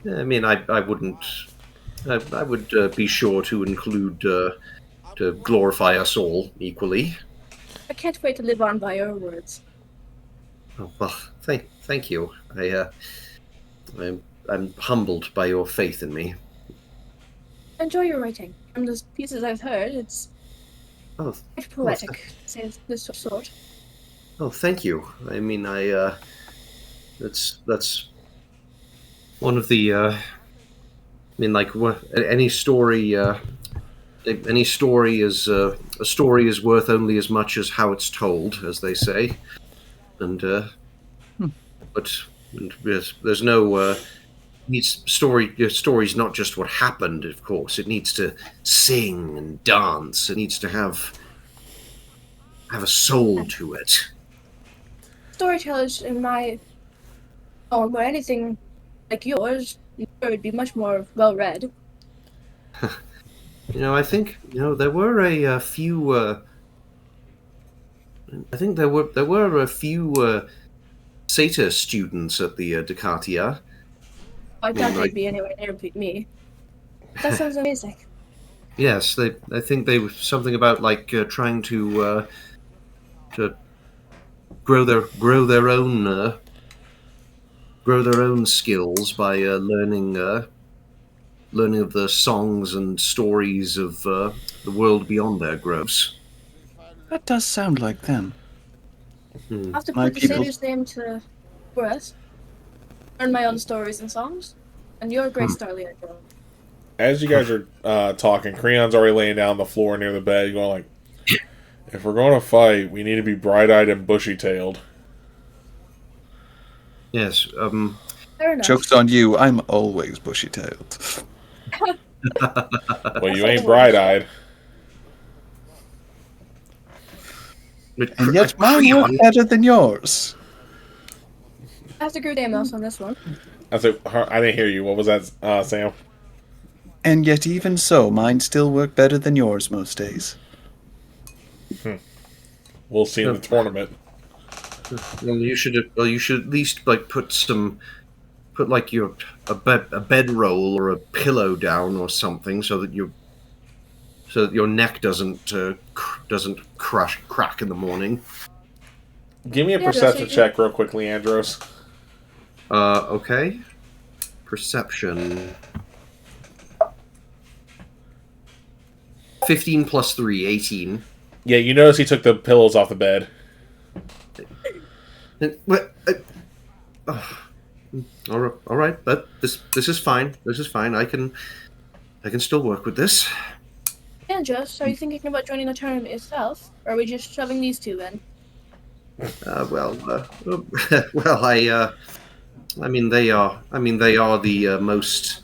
I mean, I wouldn't. I would be sure to include to glorify us all equally. I can't wait to live on by your words. Oh, well, thank you. I'm humbled by your faith in me. Enjoy your writing. From the pieces I've heard, it's Oh, quite poetic, to say this sort. oh, thank you. I mean, that's one of the. I mean, like any story. Any story is a story is worth only as much as how it's told, as they say. And there's no story's not just what happened. Of course, it needs to sing and dance. It needs to have a soul to it. Storytellers in my home, or anything like yours, would be much more well read. I think there were a few. I think there were a few Satyr students at the Ducatia. I doubt like- they'd be anywhere near me. That sounds amazing. Yes, I think they were something about like trying to grow their own skills by learning of the songs and stories of the world beyond their groves. That does sound like them. I'll have to My put the people- satyr's name to worth. Learn my own stories and songs. And you're a great star, Leandro. As you guys are talking, Creon's already laying down on the floor near the bed, going like, "If we're going to fight, we need to be bright-eyed and bushy-tailed." Yes, Fair enough. Joke's on you, I'm always bushy-tailed. Well, you ain't bright-eyed. And yet mine work better than yours. I have to agree with Amos on this one. I didn't hear you. What was that, Sam? And yet even so, mine still work better than yours most days. We'll see in the tournament. Well, you should at least like put like a bedroll or a pillow down or something so that your neck doesn't crack in the morning. Give me a perception check real quickly, Andros. Okay. Perception. 15 plus 3, 18. Yeah, you notice he took the pillows off the bed. All right, but this is fine. This is fine. I can still work with this. Andros, are you thinking about joining the tournament yourself, or are we just shoving these two in? Well, I mean, they are the most.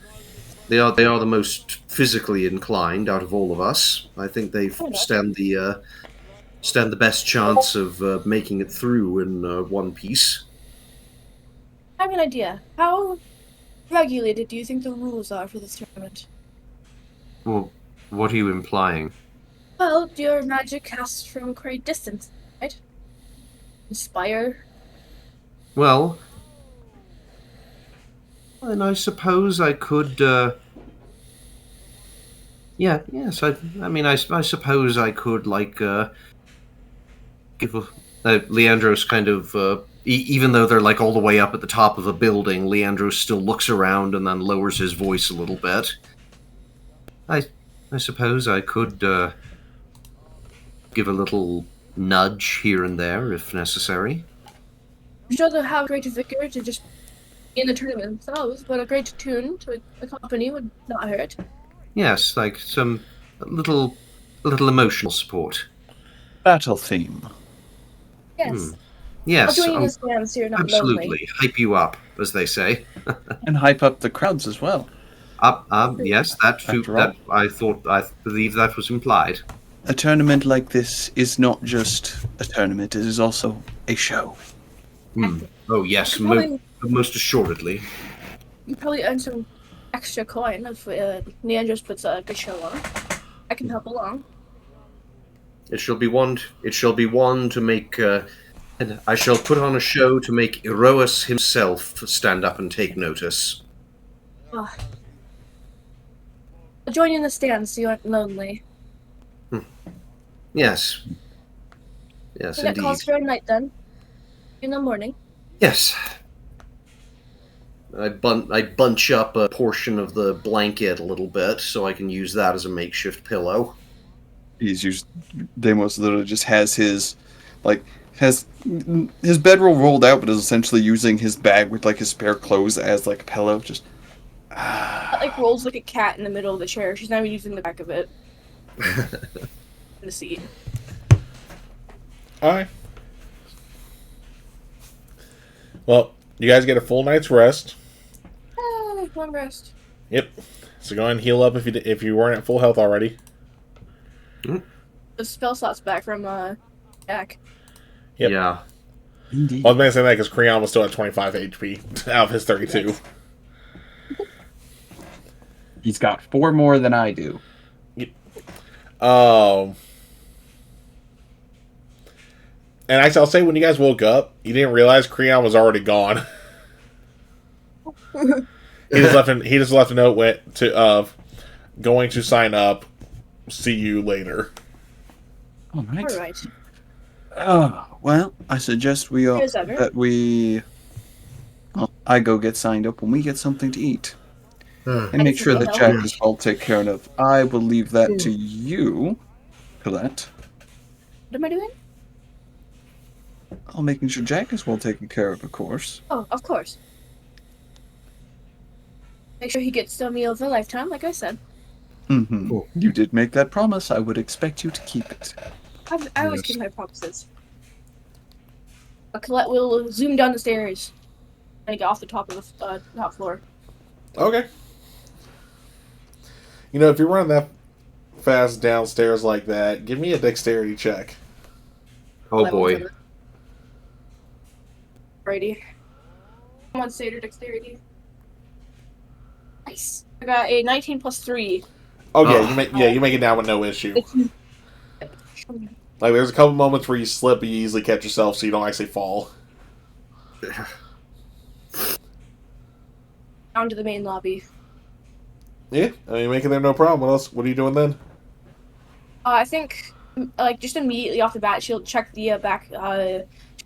They are the most physically inclined out of all of us. I think they stand the best chance of making it through in one piece. I have an idea. How regulated do you think the rules are for this tournament? Well, what are you implying? Well, your magic casts from a great distance, right? Inspire. Well, then I suppose I could. Yes. I suppose I could give a. Leandros kind of. Even though they're like all the way up at the top of a building, Leandros still looks around and then lowers his voice a little bit. I suppose I could give a little nudge here and there if necessary. I'm sure they'll have great vigor to just in the tournament themselves, but a great tune to accompany would not hurt. Yes, like a little emotional support. Battle theme. Yes. Yes, I'll join you in this dance so you're not absolutely. lonely. Hype you up, as they say. And hype up the crowds as well. Yes, I believe that was implied. A tournament like this is not just a tournament, it is also a show. Oh, yes, most assuredly. You probably earn some extra coin if Leandros puts a good show on. I can help along. It shall be one to make, and I shall put on a show to make Eroas himself stand up and take notice. I'll join you in the stands so you aren't lonely. Yes. Yes, That indeed. calls for a night then. In the morning. Yes. I bunch up a portion of the blanket a little bit so I can use that as a makeshift pillow. Deimos literally just has his bedroll rolled out, but is essentially using his bag with like his spare clothes as like a pillow. Just It rolls like a cat in the middle of the chair. She's not even using the back of it. In the seat. Alright. Well, you guys get a full night's rest. Long rest. Yep. So go ahead and heal up if you weren't at full health already. The spell slot's back from Jack. Yep. Yeah. indeed. I was going to say that because Creon was still at 25 HP out of his 32. He's got 4 more than I do. And I'll say when you guys woke up, you didn't realize Creon was already gone. He just left a note going to sign up. See you later. All right. All right. Well, I suggest I go get signed up when we get something to eat. And make sure that Jack is well taken care of. I will leave that to you, Colette. What am I doing? I'm making sure Jack is well taken care of course. Oh, of course. Make sure he gets a meal of a lifetime, like I said. Mm-hmm. Cool. You did make that promise. I would expect you to keep it. I always keep my promises. Colette will zoom down the stairs to get off the top of the top floor. Okay. You know, if you're running that fast downstairs like that, give me a dexterity check. Oh boy. Alrighty. One state or dexterity. Nice. I got a 19 plus 3. Oh yeah, you make it down with no issue. Like there's a couple moments where you slip, but you easily catch yourself, so you don't actually fall. Down to the main lobby. Yeah, I mean, make it there no problem. What else? What are you doing then? I think, like, just immediately off the bat, she'll check the back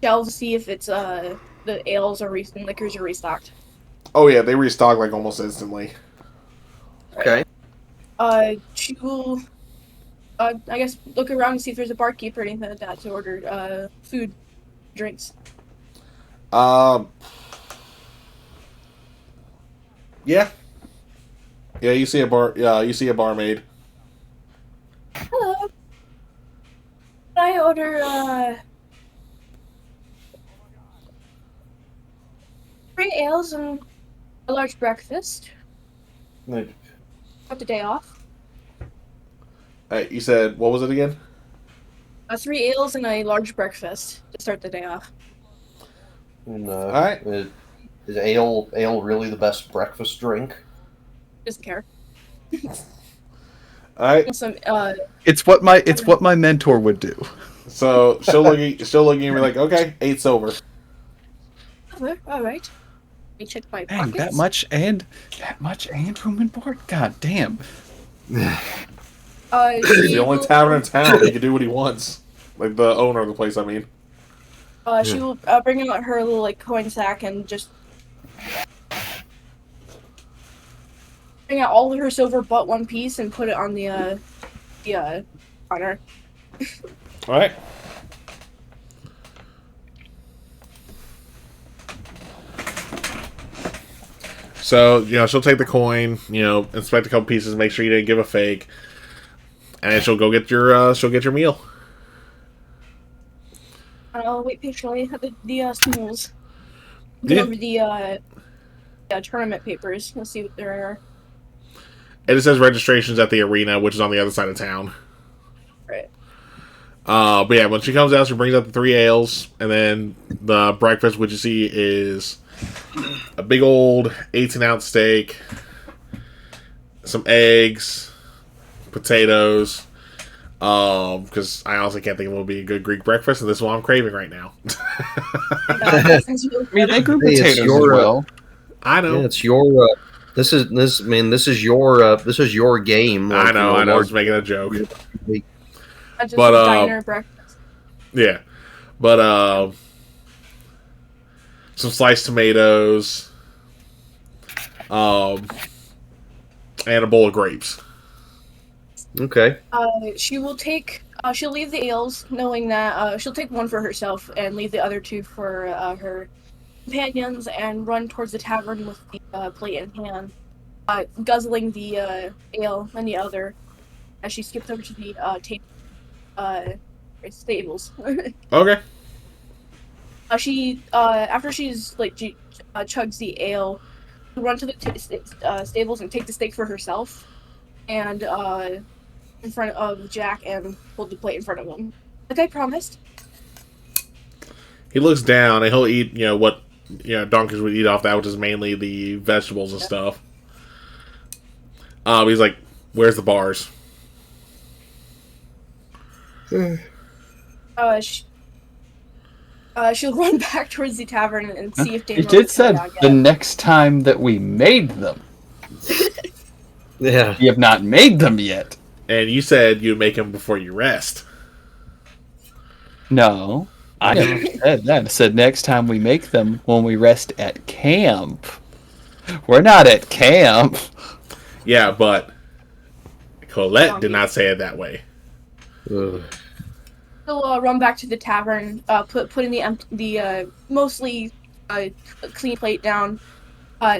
shelves to see if it's the ales or liquors are restocked. Oh yeah, they restock like almost instantly. Okay. She will, I guess, look around and see if there's a barkeep or anything like that to order food, drinks. Yeah. Yeah, you see a barmaid. Hello. Can I order 3 ales and a large breakfast? Got the day off. You said what was it again? 3 ales and a large breakfast to start the day off. And, All right. Is ale really the best breakfast drink? Doesn't care. All right. Some It's what my mentor would do. So she'll look at you and be like, "Okay, 8 silver." all right. Let me check my Dang, pockets. that much and room and board. God damn. He's the only tavern in town. He can do what he wants. Like the owner of the place, I mean. She will bring out her little like coin sack and just bring out all of her silver but one piece and put it on the counter. All right. So, you know, she'll take the coin, you know, inspect a couple pieces, make sure you didn't give a fake, and then she'll go get your meal. I'll wait patiently at the schools. Yeah. Go over the tournament papers. Let's see what there are. And it says registrations at the arena, which is on the other side of town. Right. But yeah, when she comes out, she brings out the 3 ales, and then the breakfast, which you see is a big old 18-ounce steak, some eggs, potatoes. Because I honestly can't think of what would be a good Greek breakfast, and this is what I'm craving right now. I mean, they grew potatoes as well. I know. Yeah, it's your. This is your game. Like, I know. I was making a joke. Just But, diner breakfast. Yeah, but some sliced tomatoes, and a bowl of grapes. Okay. She will take. She'll leave the ales, knowing that she'll take one for herself and leave the other 2 for her companions, and run towards the tavern with the plate in hand, guzzling the ale and the other as she skips over to the stables. Okay. She after she's like chugs the ale, she'll run to the stables and take the steak for herself, and in front of Jack and hold the plate in front of him, like I promised. He looks down and he'll eat, you know, what donkeys would eat off that, which is mainly the vegetables and stuff. He's like, "Where's the bars?" She'll run back towards the tavern and see if You Daniel did said the next time that we made them. Yeah. We have not made them yet. And you said you'd make them before you rest. No, I never said that. I said next time we make them when we rest at camp. We're not at camp. Yeah, but Colette did not say it that way. Ugh. She'll run back to the tavern, putting the mostly clean plate down.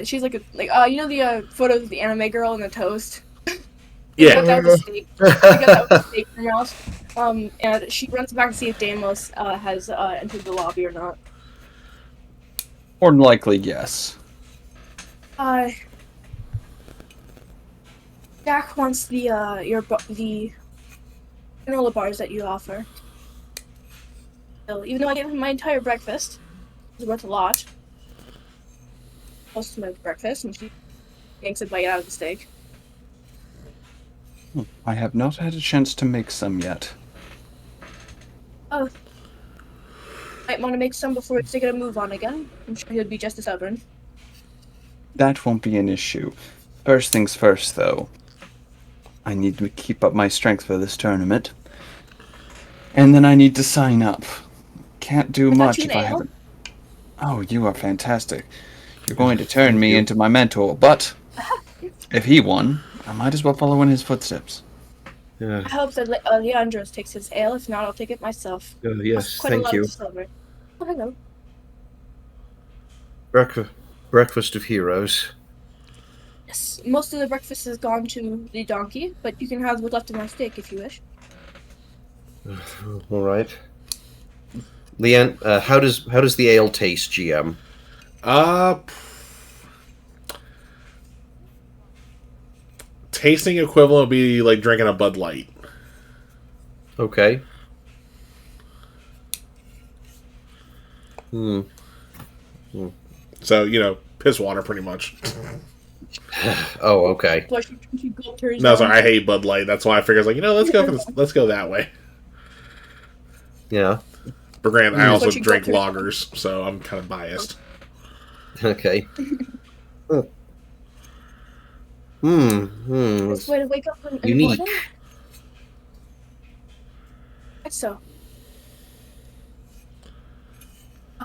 She's like you know the photo of the anime girl and the toast. Yeah. That was a steak. That was a steak in her mouth. And she runs back to see if Damos has entered the lobby or not. More than likely, yes. Jack wants the the granola bars that you offer. So even though I gave him my entire breakfast, it was worth a lot. Most of my breakfast, and she yanks a bite out of the steak. I have not had a chance to make some yet. Oh, might want to make some before it's taking a move on again. I'm sure he'll be just as stubborn. That won't be an issue. First things first, though. I need to keep up my strength for this tournament. And then I need to sign up. Can't do much if I haven't... Oh, you are fantastic. You're going to turn me into my mentor, but if he won, I might as well follow in his footsteps. Yeah. I hope that Leandros takes his ale. If not, I'll take it myself. Yes, Quite thank a lot you. of silver. Oh, hello. Breakfast of heroes. Yes, most of the breakfast has gone to the donkey, but you can have what's left of my steak if you wish. All right. Leanne, how does the ale taste, GM? Tasting equivalent would be like drinking a Bud Light. Okay. So, you know, piss water pretty much. Oh, okay. No, sorry, I hate Bud Light. That's why I figured, like, you know, let's go that way. Yeah. But granted, I also drink lagers, so I'm kind of biased. Okay. This way to wake up in the Unique. morning? So.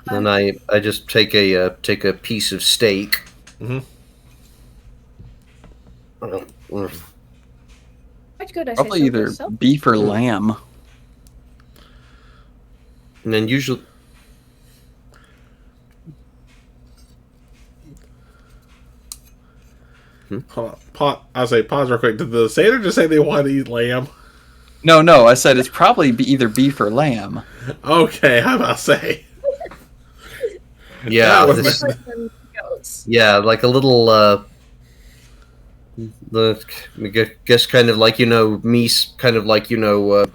And I just take a piece of steak. Mm-hmm. Quite good, I Probably say either so. beef or lamb. And then usually... Hold on. I'll say pause real quick. Did the sailor just say they want to eat lamb? No, I said it's probably either beef or lamb. Okay, how about say? Yeah. That This, Goats. yeah, like a little... I guess kind of like, you know, me, kind of like, you know,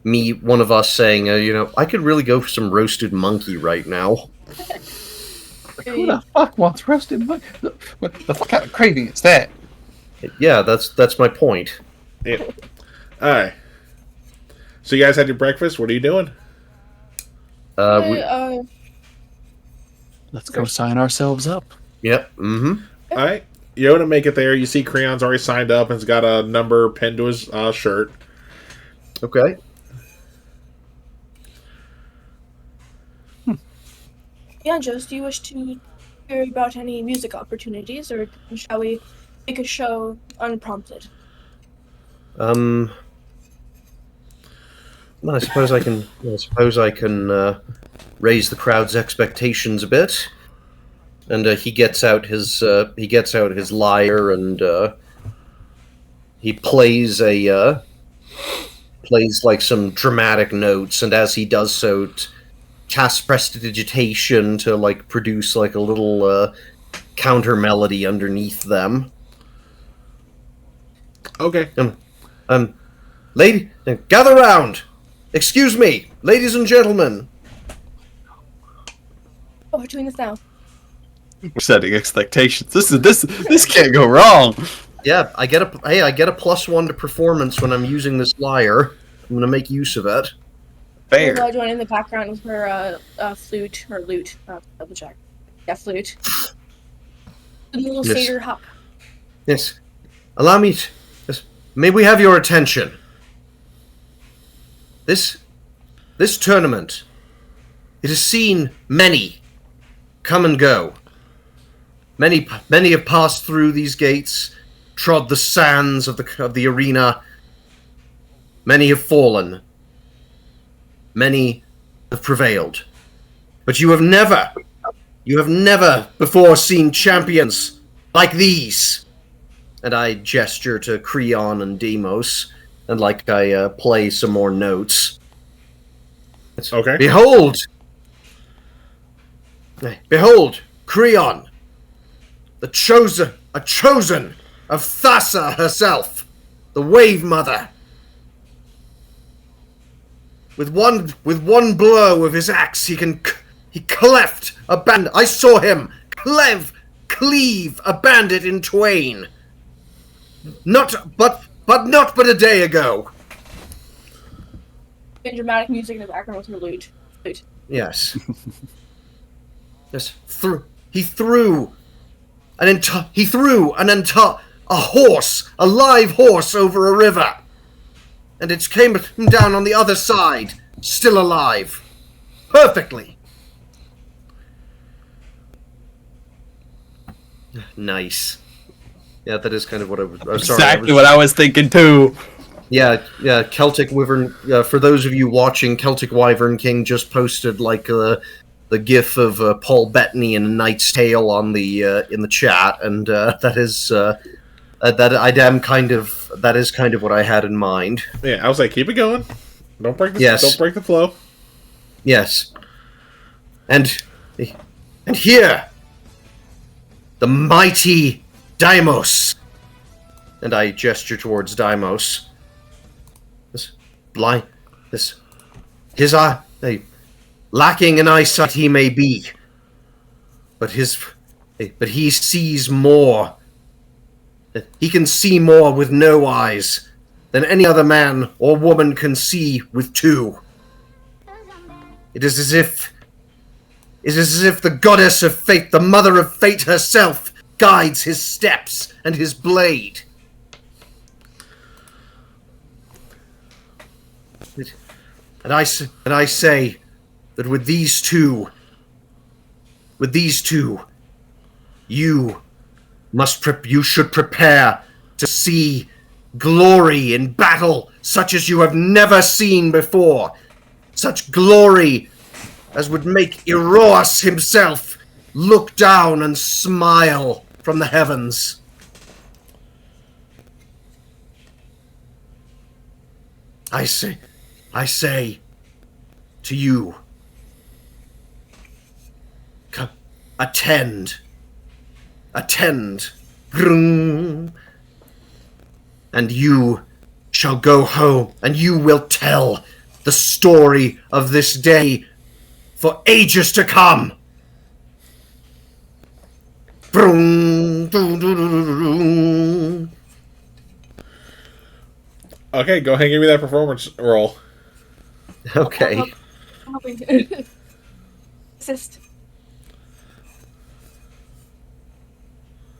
me, one of us saying, you know, I could really go for some roasted monkey right now. Who the fuck wants roasted monkey? What the fuck kind of craving is that? Yeah, that's my point. Yeah. All right. So you guys had your breakfast. What are you doing? Let's go sign ourselves up. Yep. Mm-hmm. All right. You go to make it there. You see Creon's already signed up and has got a number pinned to his shirt. Okay. Yeah, Joe, do you wish to hear about any music opportunities, or shall we make a show unprompted? Well, I suppose I can. Raise the crowd's expectations a bit. And he gets out his lyre and he plays like some dramatic notes. And as he does so, casts prestidigitation to like produce like a little counter melody underneath them. Okay. Lady, gather round. Excuse me, ladies and gentlemen. Oh, we're doing this now. We're setting expectations. This can't go wrong. Yeah, I get a +1 to performance when I'm using this lyre. I'm gonna make use of it. Fair. We'll join in the background with her flute or lute. Double check. Yeah, flute. A little Yes. satyr hop. Yes. Allow me to... Yes. May we have your attention? This tournament, it has seen many come and go. Many have passed through these gates, trod the sands of the arena. Many have fallen. Many have prevailed. But you have never before seen champions like these. And I gesture to Creon and Demos, and like I play some more notes. Okay. Behold, Creon, a chosen of Thassa herself, the Wave Mother. With one blow of his axe, he cleft a bandit. I saw him cleave a bandit in twain. Not but a day ago. And dramatic music in the background with the lute. Yes. Yes. He threw a live horse over a river, and it came down on the other side, still alive, perfectly. Nice. Yeah, that is kind of what I was. Exactly what I was thinking too. Yeah, Celtic Wyvern. For those of you watching, Celtic Wyvern King just posted like the gif of Paul Bettany in A Knight's Tale on the in the chat, and that is that is kind of what I had in mind. Yeah, I was like, keep it going. Don't break the Yes. Don't break the flow. Yes, and here, the mighty Deimos, and I gesture towards Deimos. Lacking in eyesight he may be, but he sees more. He can see more with no eyes than any other man or woman can see with two. It is as if the goddess of fate, the mother of fate herself, guides his steps and his blade. And I say that with these two, you should prepare to see glory in battle such as you have never seen before. Such glory as would make Eros himself look down and smile from the heavens. I say to you, attend, and you shall go home, and you will tell the story of this day for ages to come. Okay, go ahead and give me that performance roll. Okay. Assist.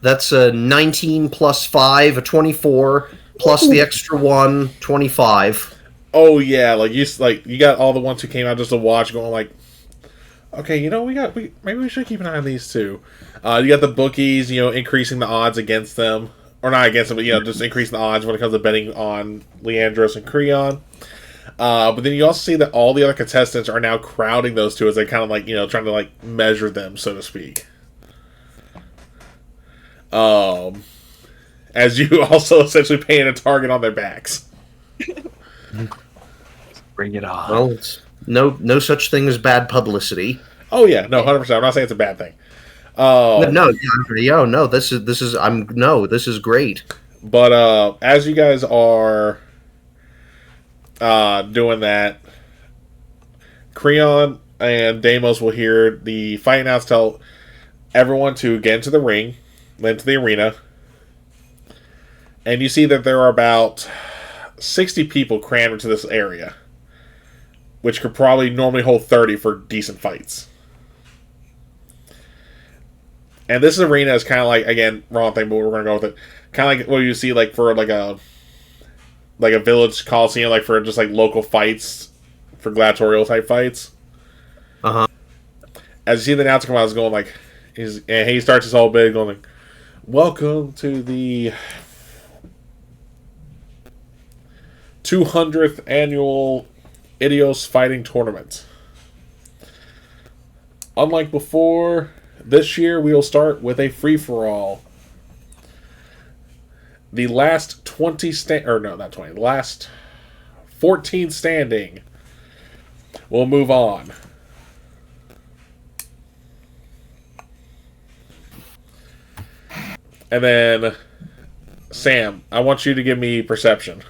That's a 19 plus 5, a 24, plus the extra 1, 25. Oh yeah, you got all the ones who came out just to watch, going like, okay, maybe we should keep an eye on these two. You got the bookies, increasing the odds against them, or not against them, but just increasing the odds when it comes to betting on Leandros and Creon. But then you also see that all the other contestants are now crowding those two as they kind of trying to measure them, so to speak. As you also essentially paint a target on their backs. Bring it on. Well, it's no such thing as bad publicity. Oh yeah, no, 100%. I'm not saying it's a bad thing. This is great. But as you guys are doing that, Creon and Deimos will hear the fight announce, tell everyone to get into the ring, into the arena, and you see that there are about 60 people crammed into this area, which could probably normally hold 30 for decent fights. And this arena is kind of again, wrong thing, but we're going to go with it. Kind of like what you see for a village coliseum, for just local fights, for gladiatorial type fights. Uh-huh. As you see the announcer come out, he's going and he starts his whole bit going welcome to the 200th annual Idios Fighting Tournament. Unlike before, this year we will start with a free-for-all. The last 14 standing will move on. And then, Sam, I want you to give me perception.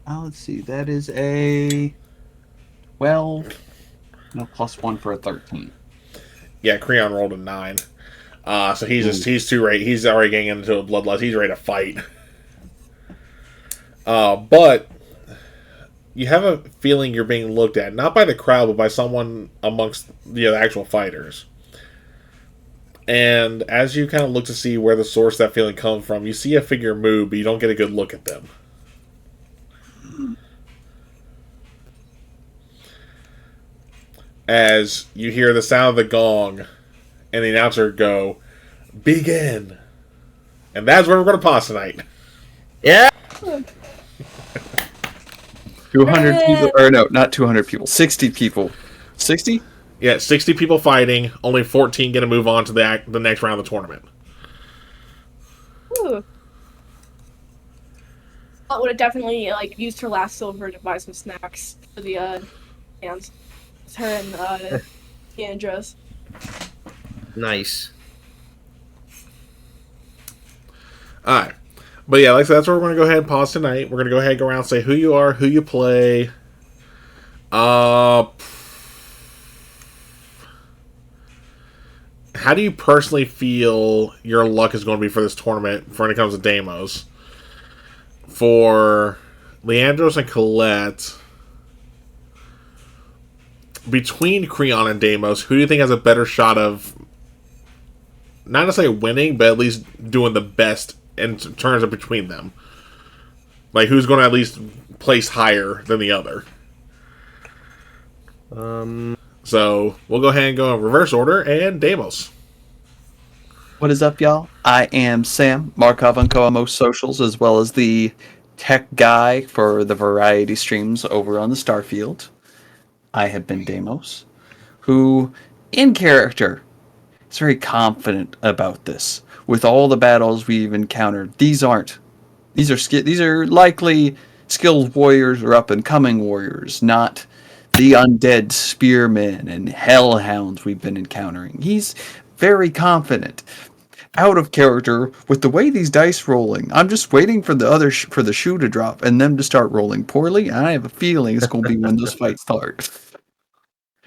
Let's see. That is a 12. No, +1 for a 13. Yeah, Creon rolled a 9. So he's too ready. He's already getting into a bloodlust. He's ready to fight. But you have a feeling you're being looked at, not by the crowd, but by someone amongst the actual fighters. And as you kind of look to see where the source of that feeling comes from, you see a figure move, but you don't get a good look at them. As you hear the sound of the gong and the announcer go, "Begin." And that's where we're going to pause tonight. Yeah. 200 people, or no, not 200 people. 60 people. 60? Yeah, 60 people fighting. Only 14 get to move on to the next round of the tournament. Ooh. I would have definitely used her last silver to buy some snacks for the fans. It's her and Andros. Nice. Alright. But yeah, like I said, that's where we're going to go ahead and pause tonight. We're going to go ahead and go around and say who you are, who you play. How do you personally feel your luck is going to be for this tournament when it comes to Deimos? For Leandros and Colette, between Creon and Deimos, who do you think has a better shot of not necessarily winning, but at least doing the best in terms of between them? Like, who's going to at least place higher than the other? So, we'll go ahead and go in reverse order, and Deimos. What is up, y'all? I am Sam, Markov on most socials, as well as the tech guy for the variety streams over on the Starfield. I have been Deimos, who, in character, is very confident about this. With all the battles we've encountered, these are likely skilled warriors or up-and-coming warriors, not the undead spearmen and hellhounds we've been encountering. He's very confident. Out of character with the way these dice rolling. I'm just waiting for the for the shoe to drop and them to start rolling poorly. And I have a feeling it's going to be when those fights start.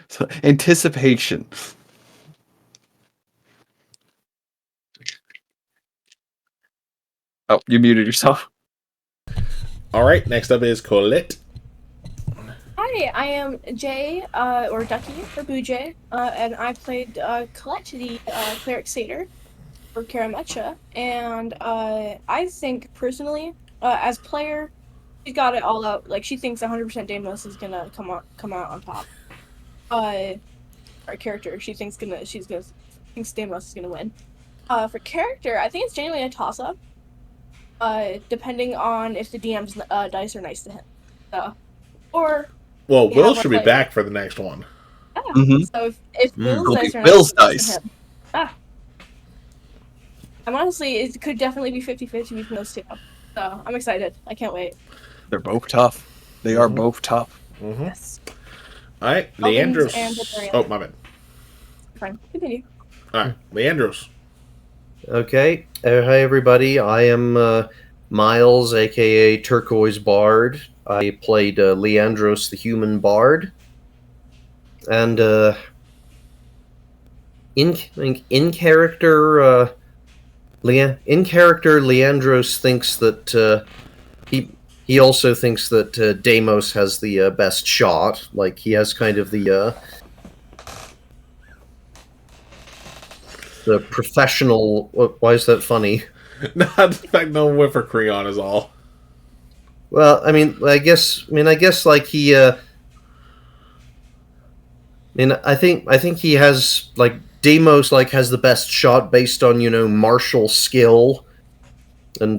So, anticipation. Oh, you muted yourself. All right, next up is Colette. Hi, I am Jay, or Ducky, or Boojay, and I played Colette, the cleric satyr for Karamecha, and I think personally, as player, she got it all out. Like, she thinks 100% Deimos is gonna come out on top. Our character, she thinks Deimos is gonna win. For character, I think it's genuinely a toss up. Depending on if the DM's dice are nice to him. Or well, Will should be back for the next one. Yeah. Mm-hmm. So if Will's dice are Will's nice to him, I'm honestly, it could definitely be 50-50 between those two. So I'm excited. I can't wait. They're both tough. They are both tough. Mm-hmm. Yes. All right, Leandros. Oh, my bad. Fine. Continue. All right, Leandros. Okay. Hi, everybody. I am Miles, a.k.a. Turquoise Bard. I played Leandros the Human Bard. And in character, Leandros thinks that he also thinks that Deimos has the best shot. Like, he has kind of the professional. Why is that funny? Not the fact no one went for Creon is all. Well, I guess like he. I think he has, like, Deimos has the best shot based on martial skill, and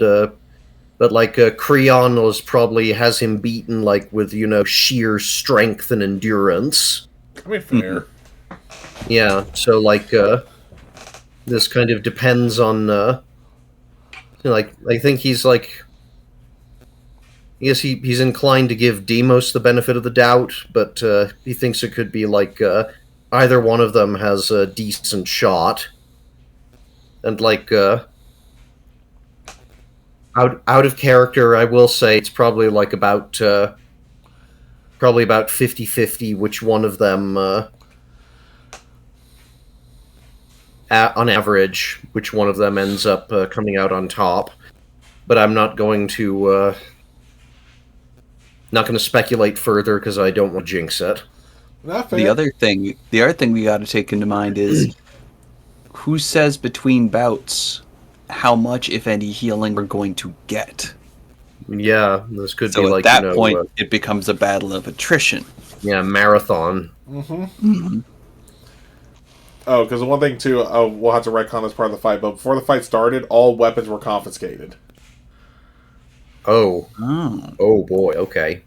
but Creon probably has him beaten with sheer strength and endurance. Fair. Yeah, so this kind of depends on I think he's I guess he's inclined to give Deimos the benefit of the doubt, but he thinks it could be either one of them has a decent shot. And like out of character, I will say it's probably like about 50-50 which one of them on average which one of them ends up coming out on top. But I'm not going to speculate further because I don't want to jinx it. The other thing we got to take into mind is who says between bouts how much, if any, healing we're going to get. Yeah, this could So be at like that point, it becomes a battle of attrition. Yeah, marathon. Oh, because the one thing too, we'll have to retcon this part of the fight. But before the fight started, all weapons were confiscated. Oh boy. Okay.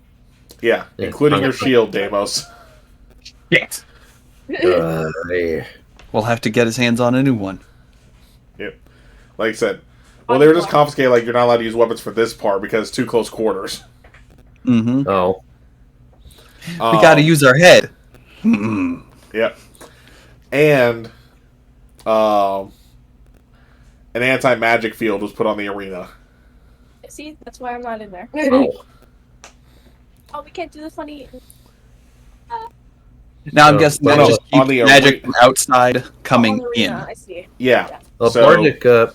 Yeah, including your shield, Deimos. Yes. Yeah. We'll have to get his hands on a new one. Yep. Like I said, well, they were just confiscated. Like, you're not allowed to use weapons for this part because it's too close quarters. Oh. We got to use our head. Yep. And an anti-magic field was put on the arena. See, that's why I'm not in there. Oh. Oh, we can't do the funny. Now I'm guessing that just on keeps the magic from outside coming on the in. arena, I see. Yeah. Well, So-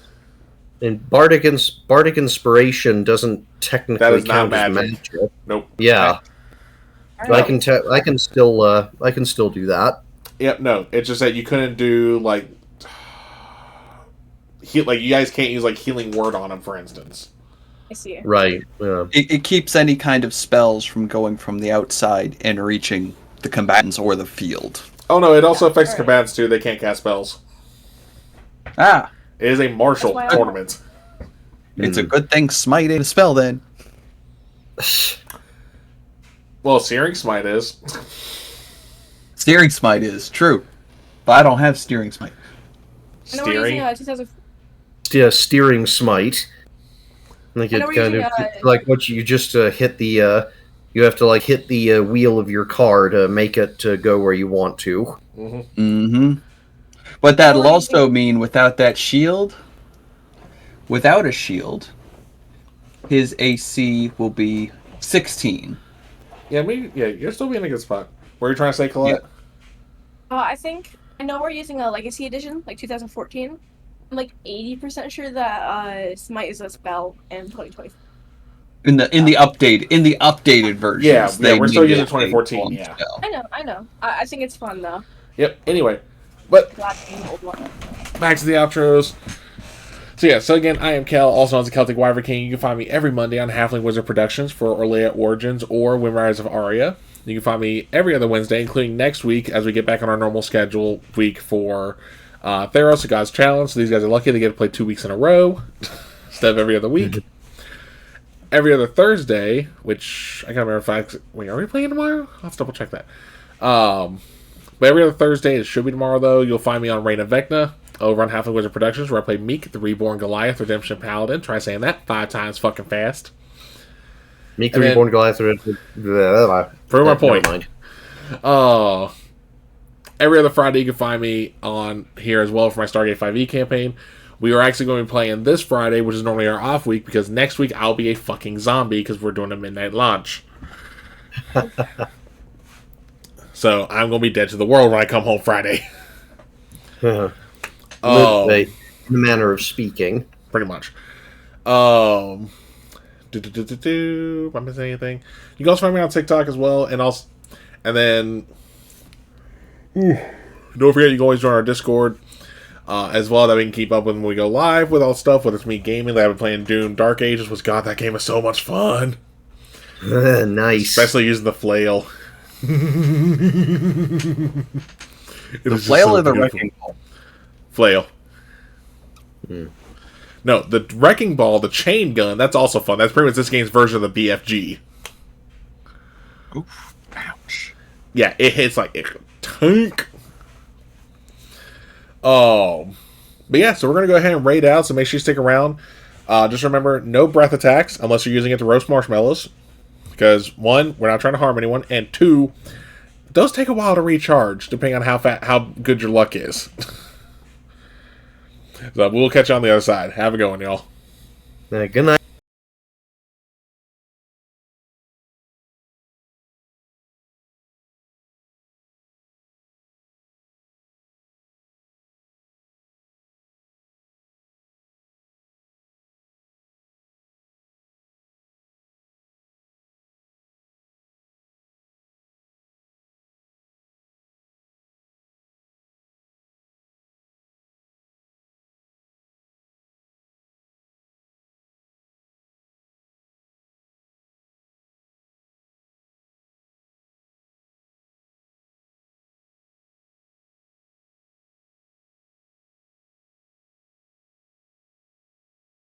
Bardic inspiration doesn't technically That is not count as magic. magic. Nope. Yeah, Alright. I can still do that. Yep. No, it's just that you couldn't do like you guys can't use like healing word on them, for instance. I see. Right. Yeah. It keeps any kind of spells from going from the outside and reaching the combatants or the field. Oh no, it also affects Alright. combatants too. They can't cast spells. Ah, It is a martial That's why tournament. it's a good thing smite ain't a spell then. Well, Searing Smite is. Steering smite is true, but I don't have steering smite. I know we're Steering. using 2000. Yeah, steering smite. Like I it know we're kind of using, like what you just hit the. You have to like hit the wheel of your car to make it go where you want to. But that'll also mean without that shield, without a shield, his AC will be 16. Yeah, you're still being in a good spot. What are you trying to say, Colette? I think I know we're using a Legacy Edition, like 2014. I'm like 80% sure that Smite is a spell in 2020. In the updated version. Yeah, we're still using 2014. Yeah. I know. I think it's fun though. Yep. Anyway, but Glad the old one. back to the outros. So again, I am Kel, also known as the Celtic Wyvern King. You can find me every Monday on Halfling Wizard Productions for Orlea Origins or Wind Riders of Aria. You can find me every other Wednesday, including next week as we get back on our normal schedule week for Theros, the God's Challenge. So these guys are lucky they get to play 2 weeks in a row instead of every other week. Every other Thursday, which I can't remember if are we playing tomorrow? I'll have to double check that. But every other Thursday, it should be tomorrow though, you'll find me on Reign of Vecna over on Halfling Wizard Productions, where I play Meek, the Reborn Goliath, Redemption Paladin. Try saying that 5 times fucking fast. Meek the Reborn Goliath. Prove my point. Every other Friday, you can find me on here as well for my Stargate 5e campaign. We are actually going to be playing this Friday, which is normally our off week, because next week I'll be a fucking zombie because we're doing a midnight launch. So I'm going to be dead to the world when I come home Friday. In a manner of speaking. Pretty much. Am I missing anything? You can also find me on TikTok as well, and then don't forget you can always join our Discord as well, that we can keep up with when we go live with all stuff, whether it's me gaming. I've been playing Doom Dark Ages, which God, that game is so much fun. Nice. Especially using the flail. The flail or the wrecking ball? Flail. No, the wrecking ball, the chain gun, that's also fun. That's pretty much this game's version of the BFG. Oof. Ouch. Yeah, it hits like a tank. But yeah, so we're going to go ahead and raid out, so make sure you stick around. Just remember, no breath attacks unless you're using it to roast marshmallows. Because, 1, we're not trying to harm anyone, and 2, Those take a while to recharge, depending on how good your luck is. So we'll catch you on the other side. Have a good one, y'all. Good night.